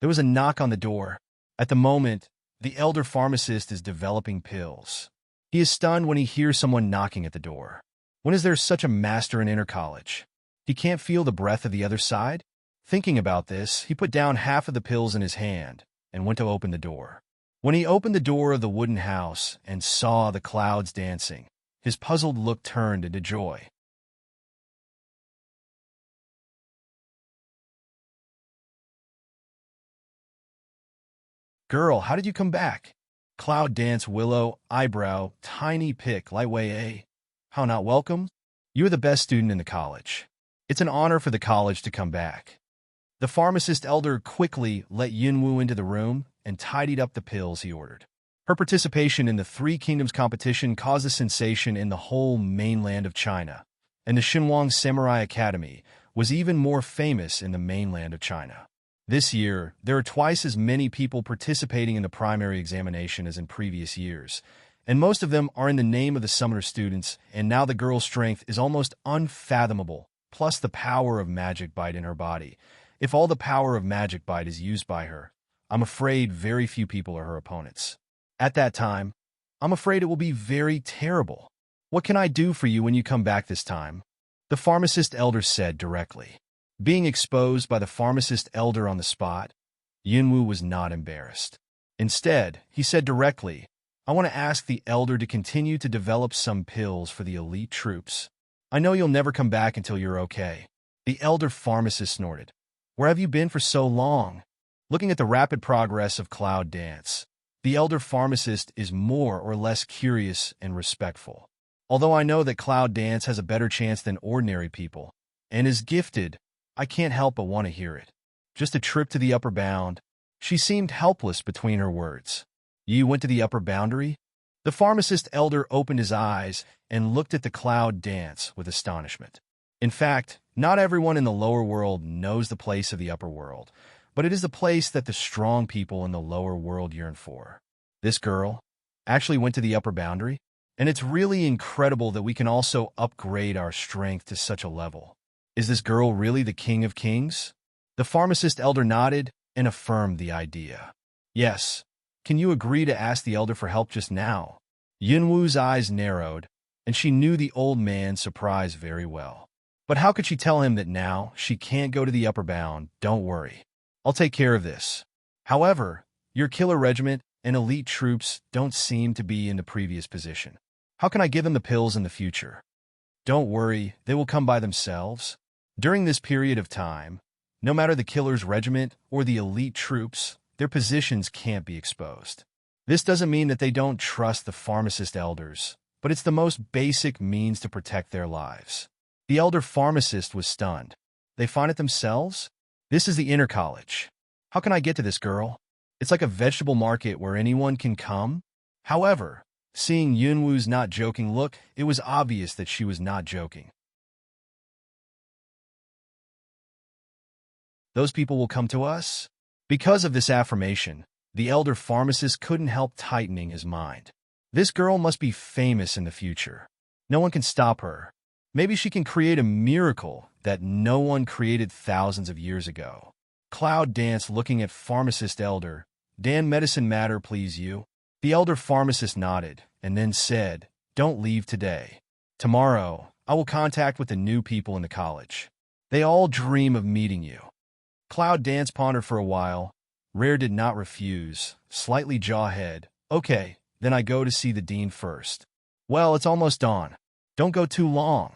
There was a knock on the door. At the moment, the elder pharmacist is developing pills. He is stunned when he hears someone knocking at the door. When is there such a master in inner college? He can't feel the breath of the other side? Thinking about this, he put down half of the pills in his hand and went to open the door. When he opened the door of the wooden house and saw the clouds dancing, his puzzled look turned into joy. Girl, how did you come back? Cloud dance, willow, eyebrow, tiny pick, lightweight A. How not welcome? You're the best student in the college. It's an honor for the college to come back. The pharmacist elder quickly let Yunwu into the room and tidied up the pills he ordered. Her participation in the Three Kingdoms competition caused a sensation in the whole mainland of China, and the Xinhuang Samurai Academy was even more famous in the mainland of China. This year, there are twice as many people participating in the primary examination as in previous years, and most of them are in the name of the summoner students, and now the girl's strength is almost unfathomable, plus the power of Magic Bite in her body. If all the power of Magic Bite is used by her, I'm afraid very few people are her opponents. At that time, I'm afraid it will be very terrible. What can I do for you when you come back this time? The pharmacist elder said directly. Being exposed by the pharmacist elder on the spot, Yunwu was not embarrassed. Instead, he said directly, I want to ask the elder to continue to develop some pills for the elite troops. I know you'll never come back until you're okay. The elder pharmacist snorted. Where have you been for so long? Looking at the rapid progress of Cloud Dance, the elder pharmacist is more or less curious and respectful. Although I know that Cloud Dance has a better chance than ordinary people, and is gifted, I can't help but want to hear it. Just a trip to the upper bound. She seemed helpless between her words. You went to the upper boundary? The pharmacist elder opened his eyes and looked at the Cloud Dance with astonishment. In fact, not everyone in the lower world knows the place of the upper world, but it is the place that the strong people in the lower world yearn for. This girl actually went to the upper boundary, and it's really incredible that we can also upgrade our strength to such a level. Is this girl really the king of kings? The pharmacist elder nodded and affirmed the idea. Yes. Can you agree to ask the elder for help just now? Yunwu's eyes narrowed, and she knew the old man's surprise very well. But how could she tell him that now she can't go to the upper bound? Don't worry. I'll take care of this. However, your killer regiment and elite troops don't seem to be in the previous position. How can I give them the pills in the future? Don't worry, they will come by themselves. During this period of time, no matter the killer's regiment or the elite troops, their positions can't be exposed. This doesn't mean that they don't trust the pharmacist elders, but it's the most basic means to protect their lives. The elder pharmacist was stunned. They find it themselves? This is the inner college. How can I get to this girl? It's like a vegetable market where anyone can come. However, seeing Yunwu's not joking look, it was obvious that she was not joking. Those people will come to us? Because of this affirmation, The elder pharmacist couldn't help tightening his mind. This girl must be famous in the future. No one can stop her. Maybe she can create a miracle that no one created thousands of years ago. Cloud danced, looking at pharmacist elder. "Dan, medicine matter, please you?" The elder pharmacist nodded and then said, "Don't leave today. Tomorrow, I will contact with the new people in the college. They all dream of meeting you." Cloud danced, pondered for a while. Rare did not refuse, slightly jawhead. "Okay, then I go to see the dean first." "Well, it's almost dawn. Don't go too long."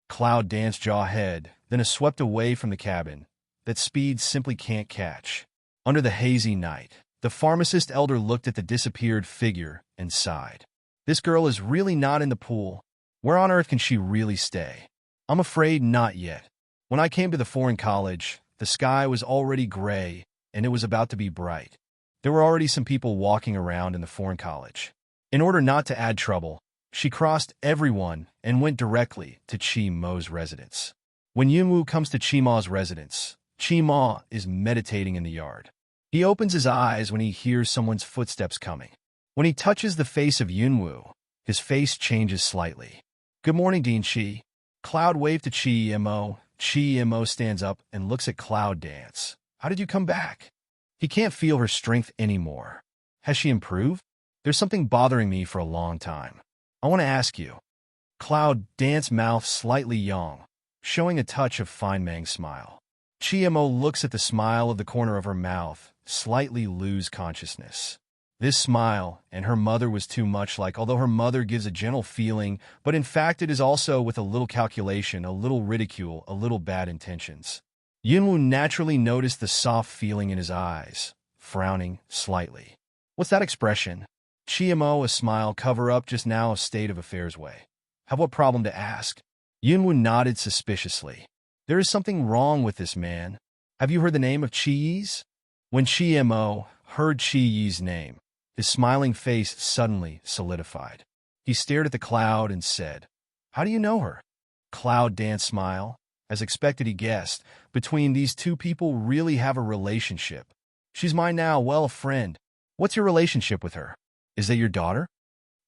Cloud danced, jawhead, then swept away from the cabin. That speed simply can't catch. Under the hazy night, the pharmacist elder looked at the disappeared figure and sighed. This girl is really not in the pool. Where on earth can she really stay? I'm afraid not yet. When I came to the foreign college, the sky was already gray, and it was about to be bright. There were already some people walking around in the foreign college. In order not to add trouble, she crossed everyone and went directly to Chi Mo's residence. When Yunwu comes to Chi Mo's residence, Chi Mo is meditating in the yard. He opens his eyes when he hears someone's footsteps coming. When he touches the face of Yunwu, his face changes slightly. "Good morning, Dean Chi." Cloud waved to Chi Mo. Chi Mo stands up and looks at Cloud dance. "How did you come back?" He can't feel her strength anymore. Has she improved? "There's something bothering me for a long time. I want to ask you." Cloud dance mouth slightly yawn, showing a touch of fine Mang smile. Chi Mo looks at the smile of the corner of her mouth, slightly lose consciousness. This smile and her mother was too much like, although her mother gives a gentle feeling, but in fact it is also with a little calculation, a little ridicule, a little bad intentions. Yunwu naturally noticed the soft feeling in his eyes, frowning slightly. "What's that expression?" Chi Mo, a smile cover up just now a state of affairs way. "Have what problem to ask?" Yunwu nodded suspiciously. "There is something wrong with this man. Have you heard the name of Chi Yi's?" When Chi Mo heard Chi Yi's name, his smiling face suddenly solidified. He stared at the cloud and said, "How do you know her?" Cloud danced smile. As expected, he guessed. Between these two people really have a relationship. "She's mine now, well, a friend." "What's your relationship with her? Is that your daughter?"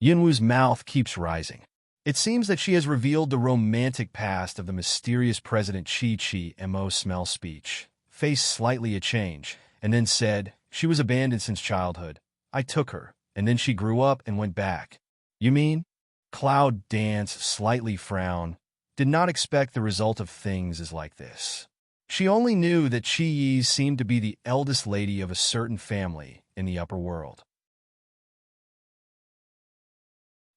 Yunwu's mouth keeps rising. It seems that she has revealed the romantic past of the mysterious President Chi Mo smell speech. Face slightly a change, and then said, "She was abandoned since childhood. I took her, and then she grew up and went back." "You mean?" Cloud danced, slightly frown. Did not expect the result of things is like this. She only knew that Chi Yi seemed to be the eldest lady of a certain family in the upper world.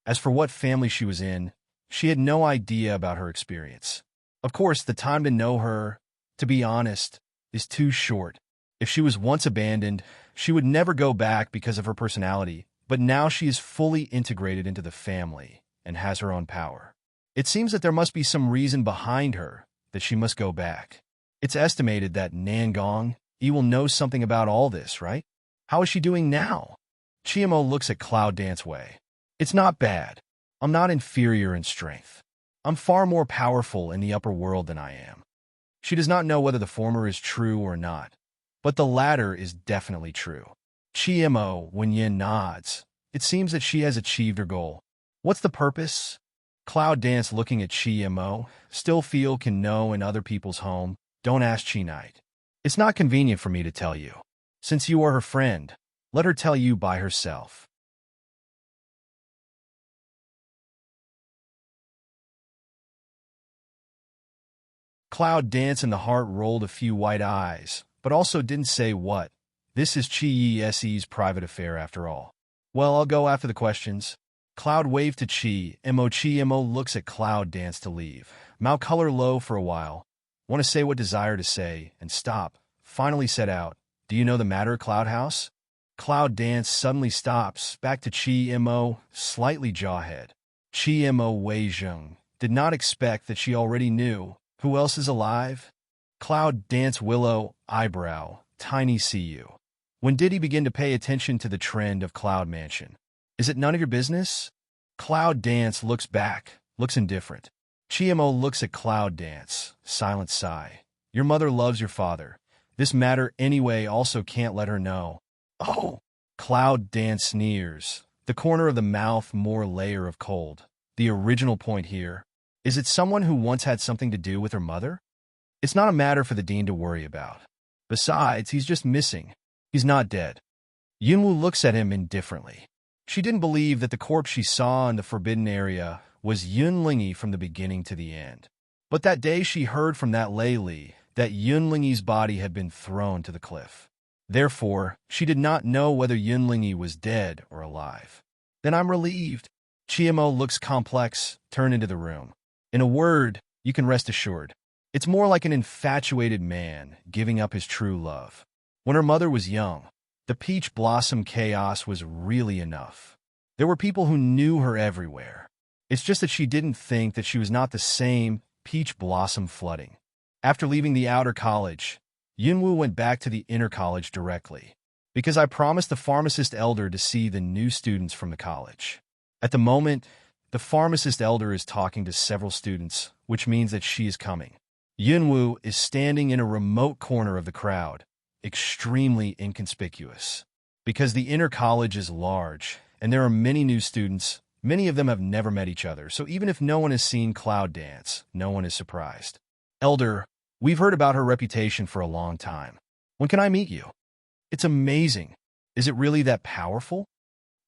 As for what family she was in, she had no idea about her experience. Of course, the time to know her, to be honest, is too short. If she was once abandoned, she would never go back because of her personality, but now she is fully integrated into the family and has her own power. It seems that there must be some reason behind her that she must go back. It's estimated that Nangong Yi will know something about all this, right? How is she doing now? Chiemo looks at Cloud Dance Way. "It's not bad. I'm not inferior in strength. I'm far more powerful in the upper world than I am." She does not know whether the former is true or not, but the latter is definitely true. Chiemo Wenyin nods. It seems that she has achieved her goal. What's the purpose? Cloud Dance looking at Chiemo. Still feel can know in other people's home. Don't ask Chi Knight. It's not convenient for me to tell you. Since you are her friend, let her tell you by herself. Cloud Dance in the heart rolled a few white eyes, but also didn't say what. This is Chi Se's private affair after all. Well, I'll go after the questions. Cloud waved to Chi Mo looks at Cloud Dance to leave. Mouth color low for a while. Want to say what desire to say, and stop. Finally set out. Do you know the matter, Cloud House? Cloud Dance suddenly stops, back to Chi Mo, slightly jawhead. Chi Mo Wei Zheng did not expect that she already knew. Who else is alive? Cloud Dance Willow, eyebrow, tiny CU. When did he begin to pay attention to the trend of Cloud Mansion? Is it none of your business? Cloud Dance looks back, looks indifferent. Chiemo looks at Cloud Dance, silent sigh. Your mother loves your father. This matter anyway also can't let her know. Oh! Cloud dance sneers, the corner of the mouth more layer of cold. The original point here, is it someone who once had something to do with her mother? It's not a matter for the dean to worry about. Besides, he's just missing. He's not dead. Yunwoo looks at him indifferently. She didn't believe that the corpse she saw in the forbidden area was Yunlingyi from the beginning to the end. But that day she heard from that Lei Li that Yunlingyi's body had been thrown to the cliff. Therefore, she did not know whether Yunlingyi was dead or alive. Then I'm relieved. Chiemo looks complex, turned into the room. In a word, you can rest assured. It's more like an infatuated man giving up his true love. When her mother was young, the peach blossom chaos was really enough. There were people who knew her everywhere. It's just that she didn't think that she was not the same peach blossom flooding. After leaving the outer college, Yunwoo went back to the inner college directly, because I promised the pharmacist elder to see the new students from the college. At the moment, the pharmacist elder is talking to several students, which means that she is coming. Yunwoo is standing in a remote corner of the crowd, extremely inconspicuous. Because the inner college is large, and there are many new students, many of them have never met each other, so even if no one has seen Cloud dance, no one is surprised. Elder, we've heard about her reputation for a long time. When can I meet you? It's amazing. Is it really that powerful?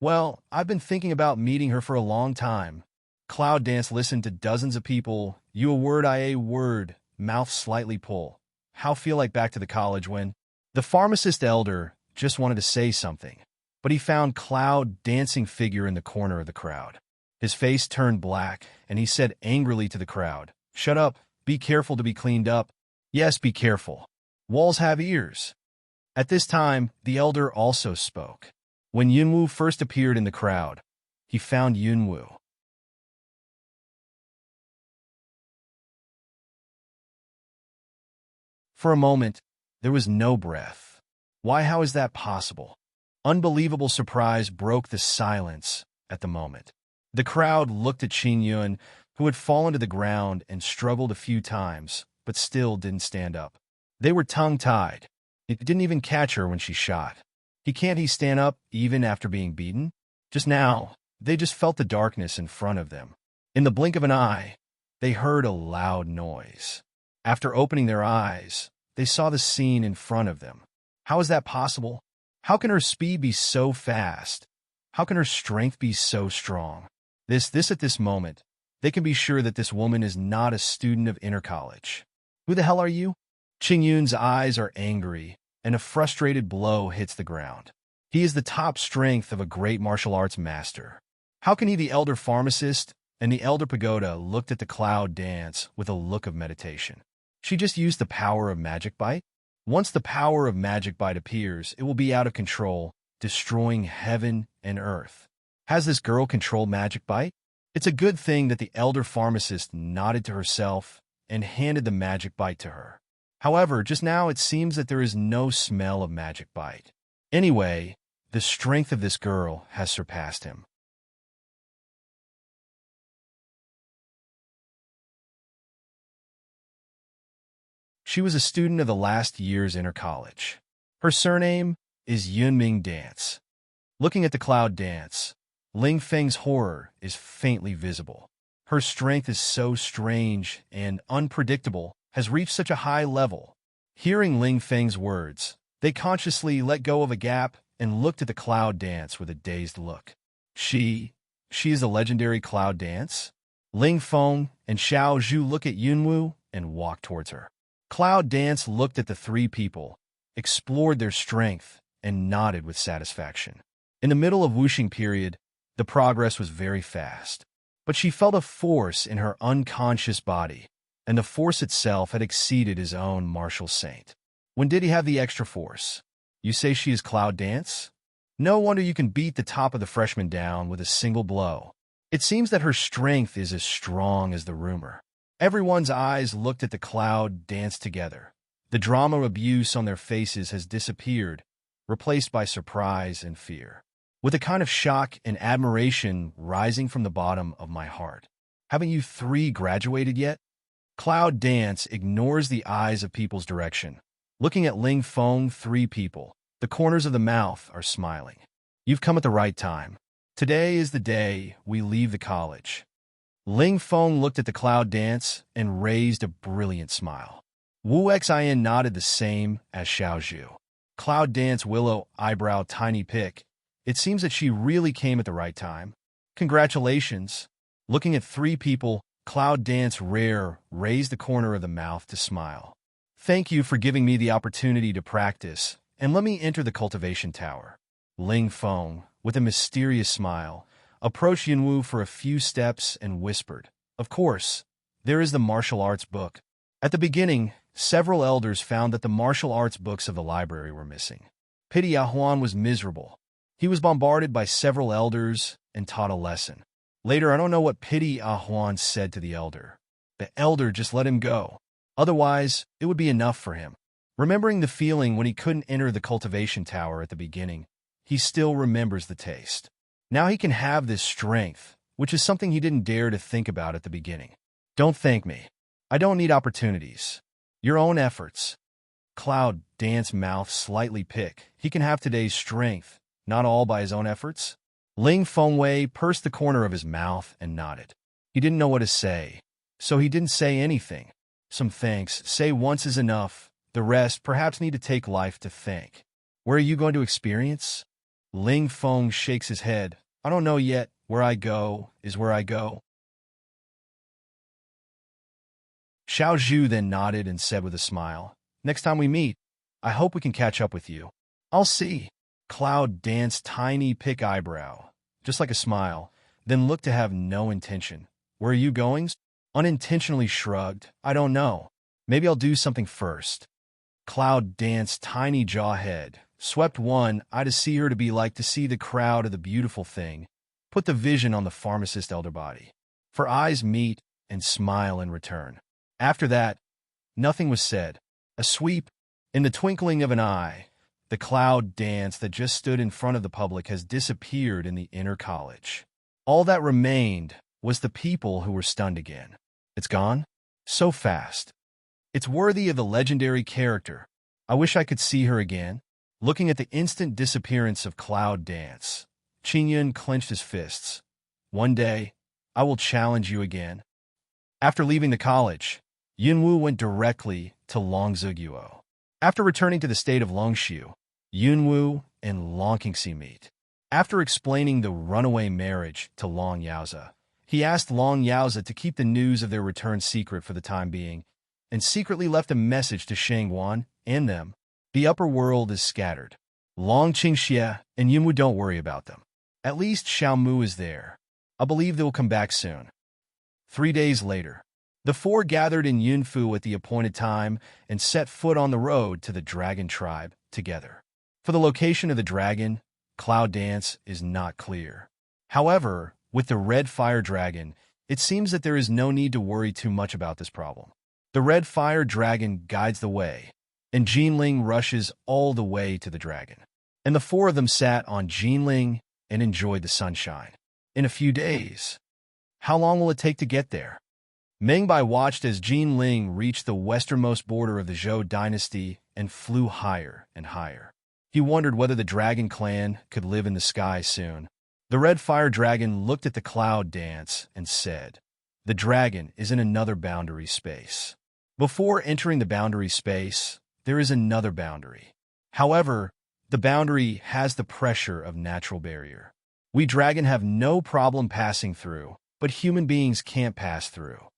Well, I've been thinking about meeting her for a long time. Cloud dance listened to dozens of people. You a word, I a word. Mouth slightly pull. How feel like back to the college when... The pharmacist elder just wanted to say something, but he found Cloud dancing figure in the corner of the crowd. His face turned black, and he said angrily to the crowd, "Shut up. Be careful to be cleaned up. Yes, be careful. Walls have ears." At this time, the elder also spoke. When Yunwoo first appeared in the crowd, he found Yunwoo. For a moment, there was no breath. Why, how is that possible? Unbelievable surprise broke the silence at the moment. The crowd looked at Qing Yun, who had fallen to the ground and struggled a few times, but still didn't stand up. They were tongue-tied. It didn't even catch her when she shot. Can't he stand up even after being beaten? Just now, they just felt the darkness in front of them. In the blink of an eye, they heard a loud noise. After opening their eyes, they saw the scene in front of them. How is that possible? How can her speed be so fast? How can her strength be so strong? At this moment, they can be sure that this woman is not a student of inner college. Who the hell are you? Qing Yun's eyes are angry, and a frustrated blow hits the ground. He is the top strength of a great martial arts master. How can he, the elder pharmacist, and the elder pagoda looked at the Cloud dance with a look of meditation? She just used the power of Magic Bite? Once the power of Magic Bite appears, it will be out of control, destroying heaven and earth. Has this girl controlled Magic Bite? It's a good thing that the elder pharmacist nodded to herself and handed the Magic Bite to her. However, just now it seems that there is no smell of Magic Bite. Anyway, the strength of this girl has surpassed him. She was a student of the last year's inner college. Her surname is Yunming Dance. Looking at the Cloud dance, Ling Feng's horror is faintly visible. Her strength is so strange and unpredictable, has reached such a high level. Hearing Ling Feng's words, they consciously let go of a gap and looked at the Cloud dance with a dazed look. She is the legendary Cloud dance? Ling Feng and Xiao Zhu look at Yunwoo and walk towards her. Cloud dance looked at the three people, explored their strength, and nodded with satisfaction. In the middle of whooshing period, the progress was very fast. But she felt a force in her unconscious body, and the force itself had exceeded his own martial saint. When did he have the extra force? You say she is Cloud dance? No wonder you can beat the top of the freshman down with a single blow. It seems that her strength is as strong as the rumor. Everyone's eyes looked at the Cloud dance together. The drama of abuse on their faces has disappeared, replaced by surprise and fear. With a kind of shock and admiration rising from the bottom of my heart. Haven't you three graduated yet? Cloud dance ignores the eyes of people's direction. Looking at Ling Feng, three people. The corners of the mouth are smiling. You've come at the right time. Today is the day we leave the college. Ling Feng looked at the cloud dance and raised a brilliant smile. Wu Xin nodded the same as Xiao Zhu. Cloud dance willow eyebrow tiny pick. It seems that she really came at the right time. Congratulations. Looking at three people, cloud dance rare raised the corner of the mouth to smile. Thank you for giving me the opportunity to practice, and let me enter the cultivation tower. Ling Feng, with a mysterious smile, approached Yunwu for a few steps and whispered, "Of course, there is the martial arts book." At the beginning, several elders found that the martial arts books of the library were missing. Pity Ahuan was miserable. He was bombarded by several elders and taught a lesson. Later, I don't know what Pity Ahuan said to the elder. The elder just let him go. Otherwise, it would be enough for him. Remembering the feeling when he couldn't enter the cultivation tower at the beginning, he still remembers the taste. Now he can have this strength, which is something he didn't dare to think about at the beginning. Don't thank me. I don't need opportunities. Your own efforts. Cloud dance mouth slightly pick. He can have today's strength, not all by his own efforts. Ling Fengwei pursed the corner of his mouth and nodded. He didn't know what to say, so he didn't say anything. Some thanks. Say once is enough. The rest perhaps need to take life to thank. Where are you going to experience? Ling Feng shakes his head. I don't know yet. Where I go is where I go. Xiao Zhu then nodded and said with a smile, "Next time we meet, I hope we can catch up with you." "I'll see." Cloud danced tiny pick eyebrow, just like a smile, then looked to have no intention. "Where are you going?" Unintentionally shrugged. "I don't know. Maybe I'll do something first." Cloud danced tiny jaw head. Swept one, I to see her to be like to see the crowd of the beautiful thing. Put the vision on the pharmacist elder body. For eyes meet and smile in return. After that, nothing was said. A sweep. In the twinkling of an eye, the cloud dance that just stood in front of the public has disappeared in the inner college. All that remained was the people who were stunned again. It's gone? So fast. It's worthy of the legendary character. I wish I could see her again. Looking at the instant disappearance of Cloud Dance, Qingyun clenched his fists. One day, I will challenge you again. After leaving the college, Yunwu went directly to Longziguo. After returning to the state of Longxiu, Yunwu and Long Qingxi meet. After explaining the runaway marriage to Long Yaoza, he asked Long Yaoza to keep the news of their return secret for the time being, and secretly left a message to Shang Wan and them. The upper world is scattered. Long Qingxie and Yunwu don't worry about them. At least Xiao Mu is there. I believe they will come back soon. 3 days later, the four gathered in Yunfu at the appointed time and set foot on the road to the dragon tribe together. For the location of the dragon, Cloud Dance is not clear. However, with the red fire dragon, it seems that there is no need to worry too much about this problem. The red fire dragon guides the way, and Jinling rushes all the way to the dragon. And the four of them sat on Jinling and enjoyed the sunshine. In a few days. How long will it take to get there? Mengbai watched as Jinling reached the westernmost border of the Zhou dynasty and flew higher and higher. He wondered whether the dragon clan could live in the sky soon. The red fire dragon looked at the cloud dance and said, "The dragon is in another boundary space. Before entering the boundary space, there is another boundary. However, the boundary has the pressure of natural barrier. We dragon have no problem passing through, but human beings can't pass through."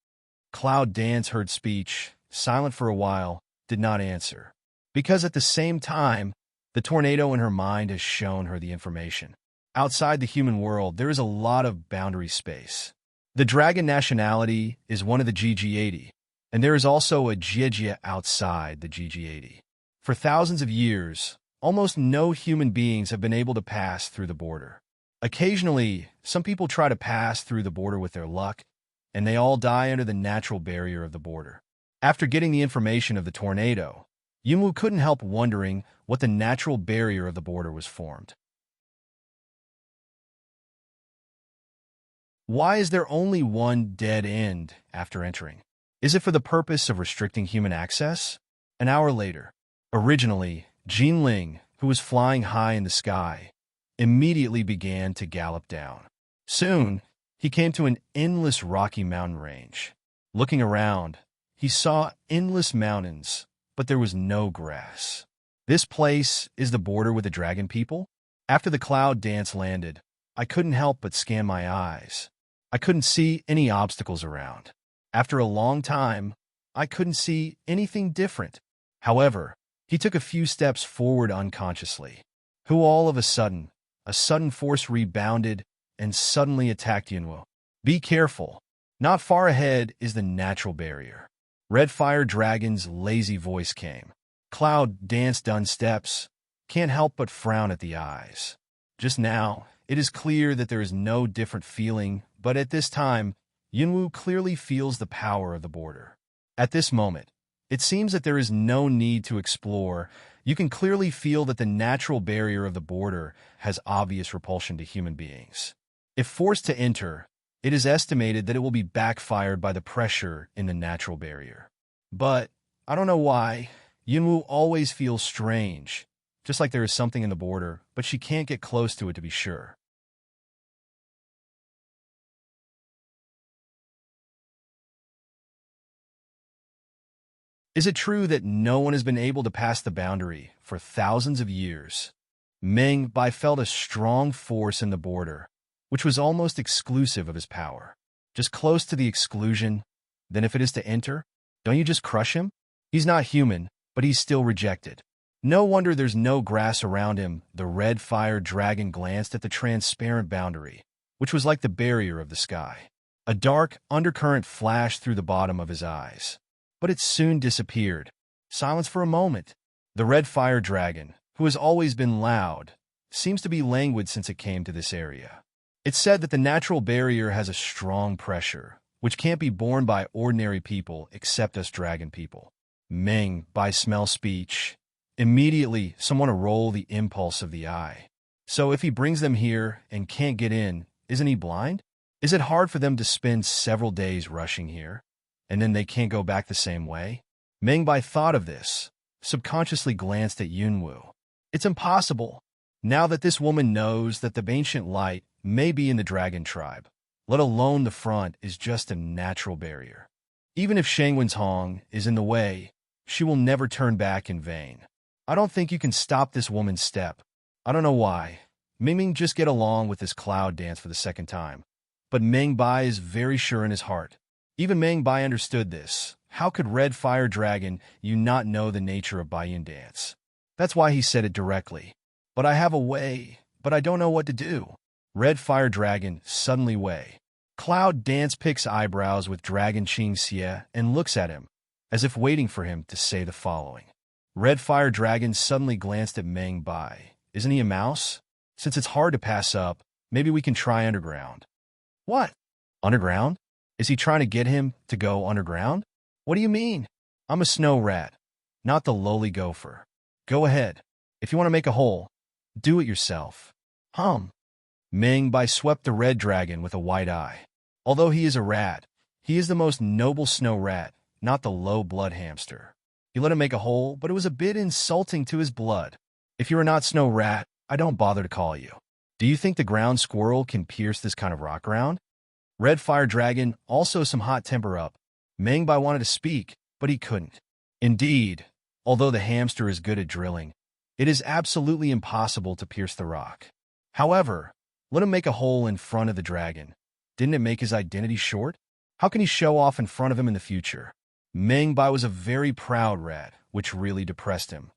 Cloud Dance heard speech, silent for a while, did not answer. Because at the same time, the tornado in her mind has shown her the information. Outside the human world, there is a lot of boundary space. The dragon nationality is one of the GG80, and there is also a Jiejia outside the GG80. For thousands of years, almost no human beings have been able to pass through the border. Occasionally, some people try to pass through the border with their luck, and they all die under the natural barrier of the border. After getting the information of the tornado, Yunwu couldn't help wondering what the natural barrier of the border was formed. Why is there only one dead end after entering? Is it for the purpose of restricting human access? An hour later, originally, Jinling, who was flying high in the sky, immediately began to gallop down. Soon, he came to an endless rocky mountain range. Looking around, he saw endless mountains, but there was no grass. This place is the border with the dragon people? After the cloud dance landed, I couldn't help but scan my eyes. I couldn't see any obstacles around. After a long time, I couldn't see anything different. However, he took a few steps forward unconsciously. Who all of a sudden force rebounded and suddenly attacked Yunwu. Be careful. Not far ahead is the natural barrier. Red Fire Dragon's lazy voice came. Cloud danced on steps, can't help but frown at the eyes. Just now, it is clear that there is no different feeling, but at this time, Yunwu clearly feels the power of the border. At this moment, it seems that there is no need to explore. You can clearly feel that the natural barrier of the border has obvious repulsion to human beings. If forced to enter, it is estimated that it will be backfired by the pressure in the natural barrier. But, I don't know why, Yunwu always feels strange, just like there is something in the border, but she can't get close to it to be sure. Is it true that no one has been able to pass the boundary for thousands of years? Meng Bai felt a strong force in the border, which was almost exclusive of his power. Just close to the exclusion, then if it is to enter, don't you just crush him? He's not human, but he's still rejected. No wonder there's no grass around him. The Red Fire Dragon glanced at the transparent boundary, which was like the barrier of the sky. A dark undercurrent flashed through the bottom of his eyes, but it soon disappeared. Silence for a moment. The Red Fire Dragon, who has always been loud, seems to be languid since it came to this area. It's said that the natural barrier has a strong pressure, which can't be borne by ordinary people except us dragon people. Meng, by smell speech, immediately someone to roll the impulse of the eye. So if he brings them here and can't get in, isn't he blind? Is it hard for them to spend several days rushing here, and then they can't go back the same way? Meng Bai thought of this, subconsciously glanced at Yunwu. It's impossible. Now that this woman knows that the ancient light may be in the dragon tribe, let alone the front is just a natural barrier. Even if Shangwen's Hong is in the way, she will never turn back in vain. I don't think you can stop this woman's step. I don't know why. Ming just get along with this cloud dance for the second time. But Meng Bai is very sure in his heart. Even Meng Bai understood this. How could Red Fire Dragon you not know the nature of Baiyin dance? That's why he said it directly. But I have a way, but I don't know what to do. Red Fire Dragon suddenly way. Cloud Dance picks eyebrows with Dragon Qing Xie and looks at him, as if waiting for him to say the following. Red Fire Dragon suddenly glanced at Meng Bai. Isn't he a mouse? Since it's hard to pass up, maybe we can try underground. What? Underground? Is he trying to get him to go underground? What do you mean? I'm a snow rat, not the lowly gopher. Go ahead. If you want to make a hole, do it yourself. Meng Bai swept the red dragon with a white eye. Although he is a rat, he is the most noble snow rat, not the low blood hamster. He let him make a hole, but it was a bit insulting to his blood. If you are not snow rat, I don't bother to call you. Do you think the ground squirrel can pierce this kind of rock ground? Red Fire Dragon, also some hot temper up. Meng Bai wanted to speak, but he couldn't. Indeed, although the hamster is good at drilling, it is absolutely impossible to pierce the rock. However, let him make a hole in front of the dragon. Didn't it make his identity short? How can he show off in front of him in the future? Meng Bai was a very proud rat, which really depressed him.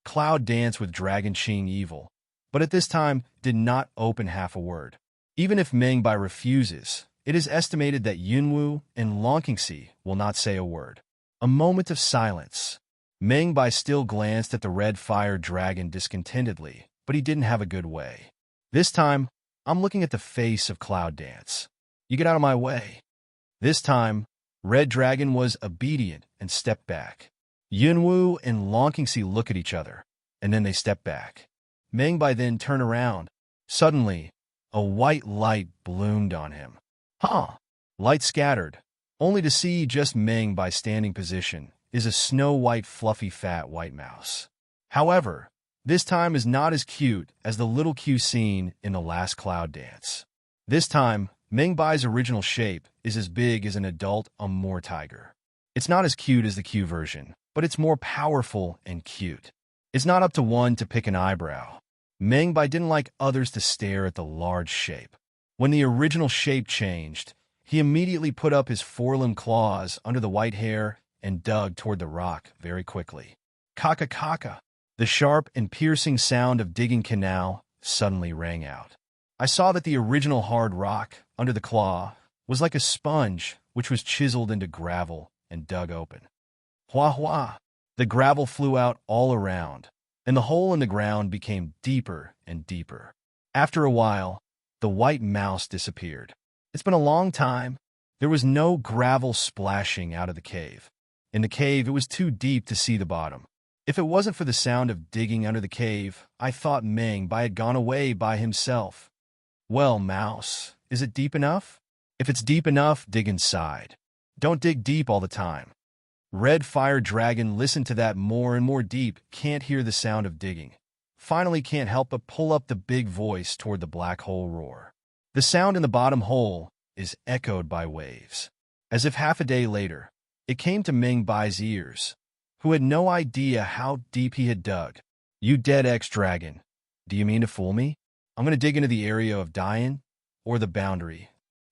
Cloud danced with Dragon Qing Evil, but at this time did not open half a word. Even if Meng Bai refuses, it is estimated that Yunwu and Longqingxi will not say a word. A moment of silence. Meng Bai still glanced at the Red Fire Dragon discontentedly, but he didn't have a good way. This time, I'm looking at the face of Cloud Dance. You get out of my way. This time, Red Dragon was obedient and stepped back. Yunwu and Longqingxi look at each other, and then they step back. Meng Bai then turned around. Suddenly, a white light bloomed on him. Light scattered, only to see just Meng Bai standing position is a snow-white fluffy fat white mouse. However, this time is not as cute as the little Q scene in the last cloud dance. This time, Mengbai's original shape is as big as an adult Amur tiger. It's not as cute as the Q version, but it's more powerful and cute. It's not up to one to pick an eyebrow. Mengbai didn't like others to stare at the large shape. When the original shape changed, he immediately put up his forelimb claws under the white hair and dug toward the rock very quickly. Kaka kaka! The sharp and piercing sound of digging canal suddenly rang out. I saw that the original hard rock under the claw was like a sponge which was chiseled into gravel and dug open. Hua hua! The gravel flew out all around, and the hole in the ground became deeper and deeper. After a while, the white mouse disappeared. It's been a long time. There was no gravel splashing out of the cave. In the cave, it was too deep to see the bottom. If it wasn't for the sound of digging under the cave, I thought Mengbai had gone away by himself. Well, mouse, is it deep enough? If it's deep enough, dig inside. Don't dig deep all the time. Red Fire Dragon listened to that more and more deep, can't hear the sound of digging. Finally can't help but pull up the big voice toward the black hole roar. The sound in the bottom hole is echoed by waves. As if half a day later, it came to Mengbai's ears, who had no idea how deep he had dug. You dead ex-dragon. Do you mean to fool me? I'm going to dig into the area of Dian, or the boundary.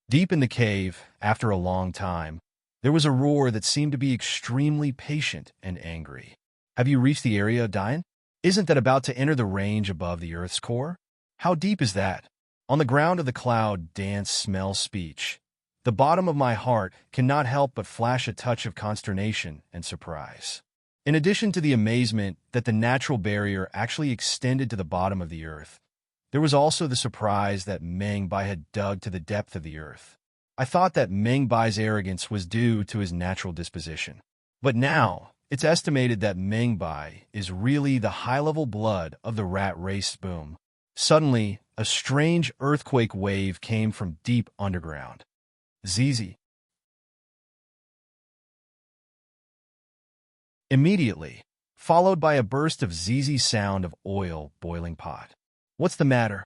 Deep in the cave, after a long time, there was a roar that seemed to be extremely patient and angry. Have you reached the area of Dian? Isn't that about to enter the range above the Earth's core? How deep is that? On the ground of the cloud dance smells speech. The bottom of my heart cannot help but flash a touch of consternation and surprise. In addition to the amazement that the natural barrier actually extended to the bottom of the Earth, there was also the surprise that Mengbai had dug to the depth of the Earth. I thought that Mengbai's arrogance was due to his natural disposition. But now, it's estimated that Mengbai is really the high-level blood of the rat race boom. Suddenly, a strange earthquake wave came from deep underground. Zizi. Immediately, followed by a burst of zizi sound of oil boiling pot. What's the matter?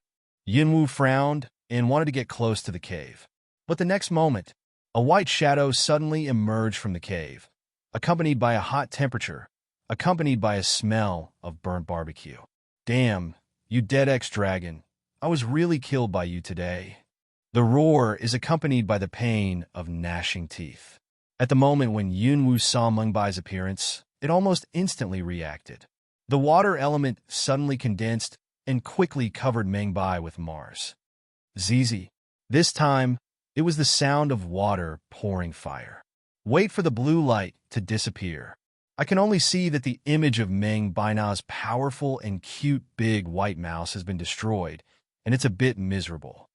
Yunwu frowned and wanted to get close to the cave. But the next moment, a white shadow suddenly emerged from the cave, accompanied by a hot temperature, accompanied by a smell of burnt barbecue. Damn, you dead ex-dragon. I was really killed by you today. The roar is accompanied by the pain of gnashing teeth. At the moment when Yunwu saw Mengbai's appearance, it almost instantly reacted. The water element suddenly condensed and quickly covered Mengbai with Mars. Zizi. This time, it was the sound of water pouring fire. Wait for the blue light to disappear. I can only see that the image of Mengbaina's powerful and cute big white mouse has been destroyed, and it's a bit miserable.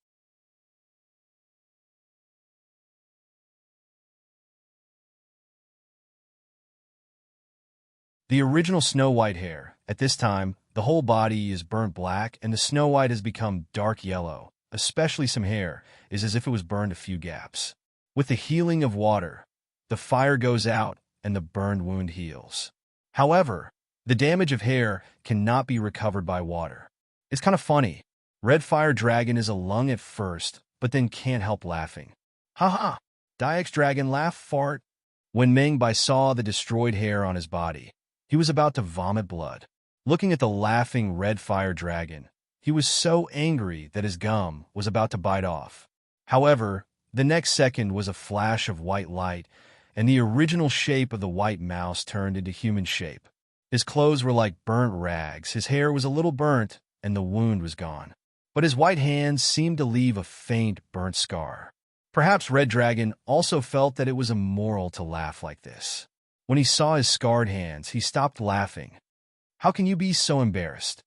The original Snow White hair, at this time, the whole body is burnt black and the Snow White has become dark yellow, especially some hair, is as if it was burned a few gaps. With the healing of water, the fire goes out and the burned wound heals. However, the damage of hair cannot be recovered by water. It's kind of funny. Red Fire Dragon is a lung at first, but then can't help laughing. Haha! Diex Dragon laugh fart. When Mengbai saw the destroyed hair on his body, he was about to vomit blood. Looking at the laughing Red Fire Dragon, he was so angry that his gum was about to bite off. However, the next second was a flash of white light, and the original shape of the white mouse turned into human shape. His clothes were like burnt rags, his hair was a little burnt, and the wound was gone. But his white hands seemed to leave a faint burnt scar. Perhaps Red Dragon also felt that it was immoral to laugh like this. When he saw his scarred hands, he stopped laughing. How can you be so embarrassed?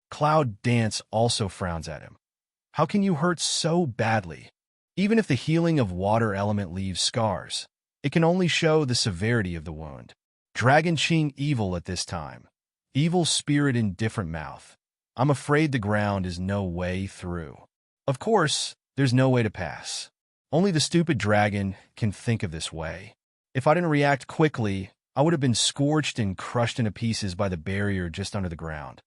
Cloud Dance also frowns at him. How can you hurt so badly? Even if the healing of water element leaves scars, it can only show the severity of the wound. Dragon Ching evil at this time. Evil spirit in different mouth. I'm afraid the ground is no way through. Of course, there's no way to pass. Only the stupid dragon can think of this way. If I didn't react quickly, I would have been scorched and crushed into pieces by the barrier just under the ground.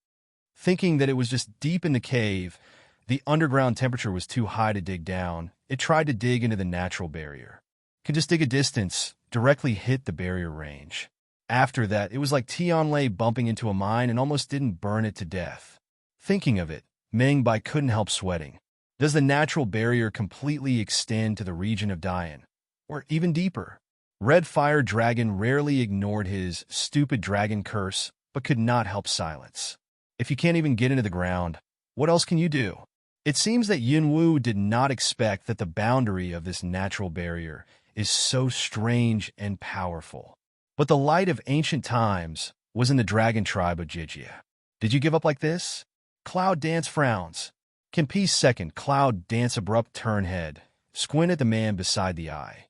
Thinking that it was just deep in the cave, the underground temperature was too high to dig down, it tried to dig into the natural barrier. Could just dig a distance, directly hit the barrier range. After that, it was like Tianlei bumping into a mine and almost didn't burn it to death. Thinking of it, Meng Bai couldn't help sweating. Does the natural barrier completely extend to the region of Dian? Or even deeper? Red Fire Dragon rarely ignored his stupid dragon curse, but could not help silence. If you can't even get into the ground, what else can you do? It seems that Yunwu did not expect that the boundary of this natural barrier is so strange and powerful. But the light of ancient times was in the dragon tribe of Jijia. Did you give up like this? Cloud Dance frowns. Can peace second Cloud Dance abrupt turn head, squint at the man beside the eye.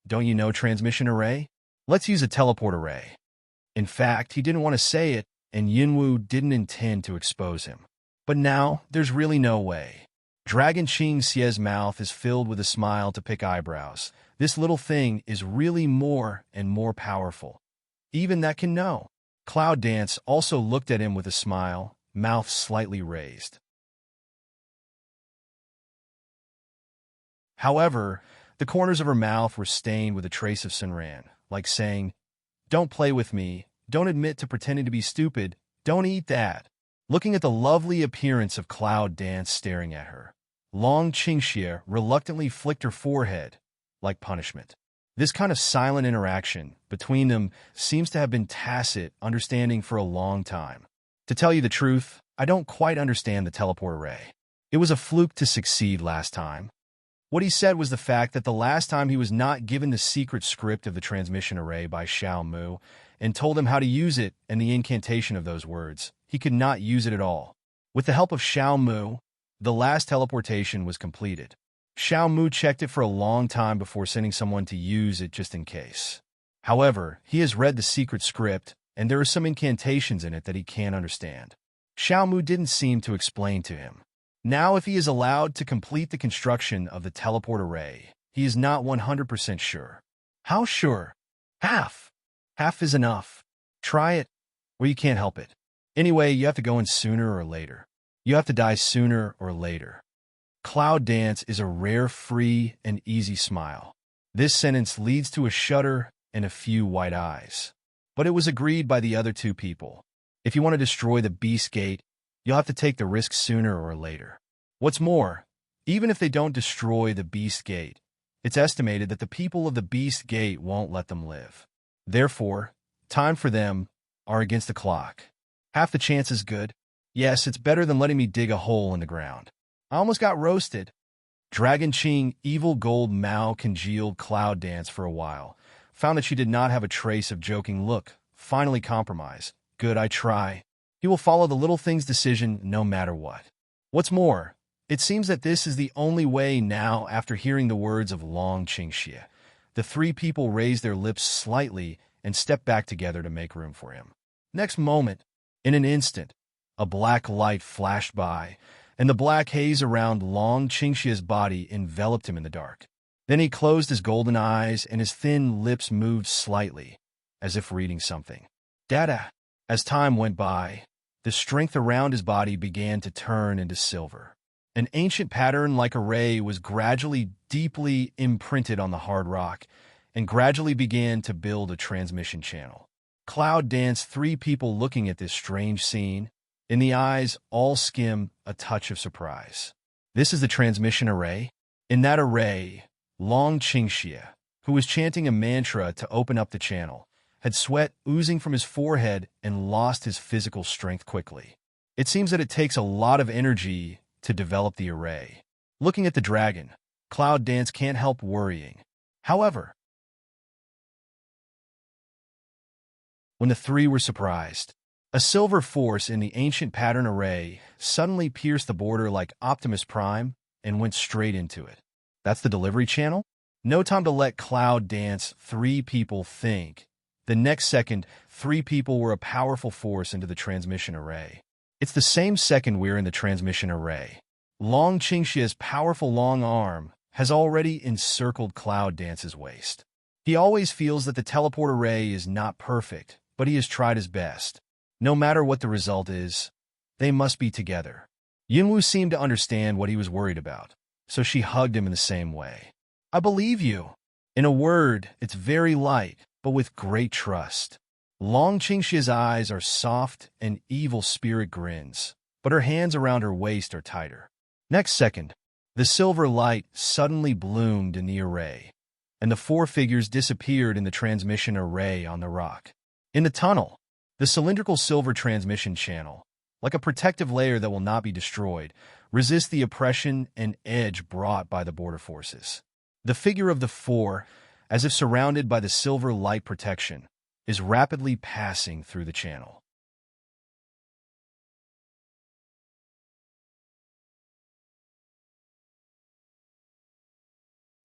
Don't you know transmission array? Let's use a teleport array. In fact, he didn't want to say it, and Yunwu didn't intend to expose him. But now, there's really no way. Dragon Qing Xie's mouth is filled with a smile to pick eyebrows. This little thing is really more and more powerful. Even that can know. Cloud Dance also looked at him with a smile, mouth slightly raised. However, the corners of her mouth were stained with a trace of Sunran, like saying, "Don't play with me, don't admit to pretending to be stupid, don't eat that." Looking at the lovely appearance of Cloud Dance staring at her, Long Qingxie reluctantly flicked her forehead, like punishment. This kind of silent interaction between them seems to have been tacit understanding for a long time. To tell you the truth, I don't quite understand the teleport array. It was a fluke to succeed last time. What he said was the fact that the last time he was not given the secret script of the transmission array by Xiao Mu and told him how to use it and the incantation of those words, he could not use it at all. With the help of Xiao Mu, the last teleportation was completed. Xiao Mu checked it for a long time before sending someone to use it just in case. However, he has read the secret script, and there are some incantations in it that he can't understand. Xiao Mu didn't seem to explain to him. Now, if he is allowed to complete the construction of the teleport array, he is not 100% sure. How sure? Half. Half is enough. Try it, or you can't help it. Anyway, you have to go in sooner or later. You have to die sooner or later. Cloud Dance is a rare, free, and easy smile. This sentence leads to a shudder and a few white eyes. But it was agreed by the other two people. If you want to destroy the Beast Gate, you'll have to take the risk sooner or later. What's more, even if they don't destroy the Beast Gate, it's estimated that the people of the Beast Gate won't let them live. Therefore, time for them are against the clock. Half the chance is good. Yes, it's better than letting me dig a hole in the ground. I almost got roasted. Dragon Qing Evil Gold Mao congealed Cloud Dance for a while, found that she did not have a trace of joking look, finally compromised. Good, I try. He will follow the little thing's decision no matter what. What's more, it seems that this is the only way now after hearing the words of Long Qingxie. The three people raised their lips slightly and stepped back together to make room for him. Next moment, in an instant, a black light flashed by, and the black haze around Long Qingxie's body enveloped him in the dark. Then he closed his golden eyes and his thin lips moved slightly, as if reading something. Data. As time went by, the strength around his body began to turn into silver. An ancient pattern like a ray was gradually deeply imprinted on the hard rock and gradually began to build a transmission channel. Cloud danced, three people looking at this strange scene. In the eyes, all skim a touch of surprise. This is the transmission array? In that array, Long Qingxie, who was chanting a mantra to open up the channel, had sweat oozing from his forehead and lost his physical strength quickly. It seems that it takes a lot of energy to develop the array. Looking at the dragon, Cloud Dance can't help worrying. However, when the three were surprised, a silver force in the ancient pattern array suddenly pierced the border like Optimus Prime and went straight into it. That's the delivery channel? No time to let Cloud Dance three people think. The next second, three people were a powerful force into the transmission array. It's the same second we're in the transmission array. Long Qingxie's powerful long arm has already encircled Cloud Dance's waist. He always feels that the teleport array is not perfect, but he has tried his best. No matter what the result is, they must be together. Yunwu seemed to understand what he was worried about, so she hugged him in the same way. I believe you. In a word, it's very light, but with great trust. Long Qingxia's eyes are soft and evil spirit grins, but her hands around her waist are tighter. Next second, the silver light suddenly bloomed in the array, and the four figures disappeared in the transmission array on the rock. In the tunnel, the cylindrical silver transmission channel, like a protective layer that will not be destroyed, resists the oppression and edge brought by the border forces. The figure of the four, as if surrounded by the silver light protection, is rapidly passing through the channel.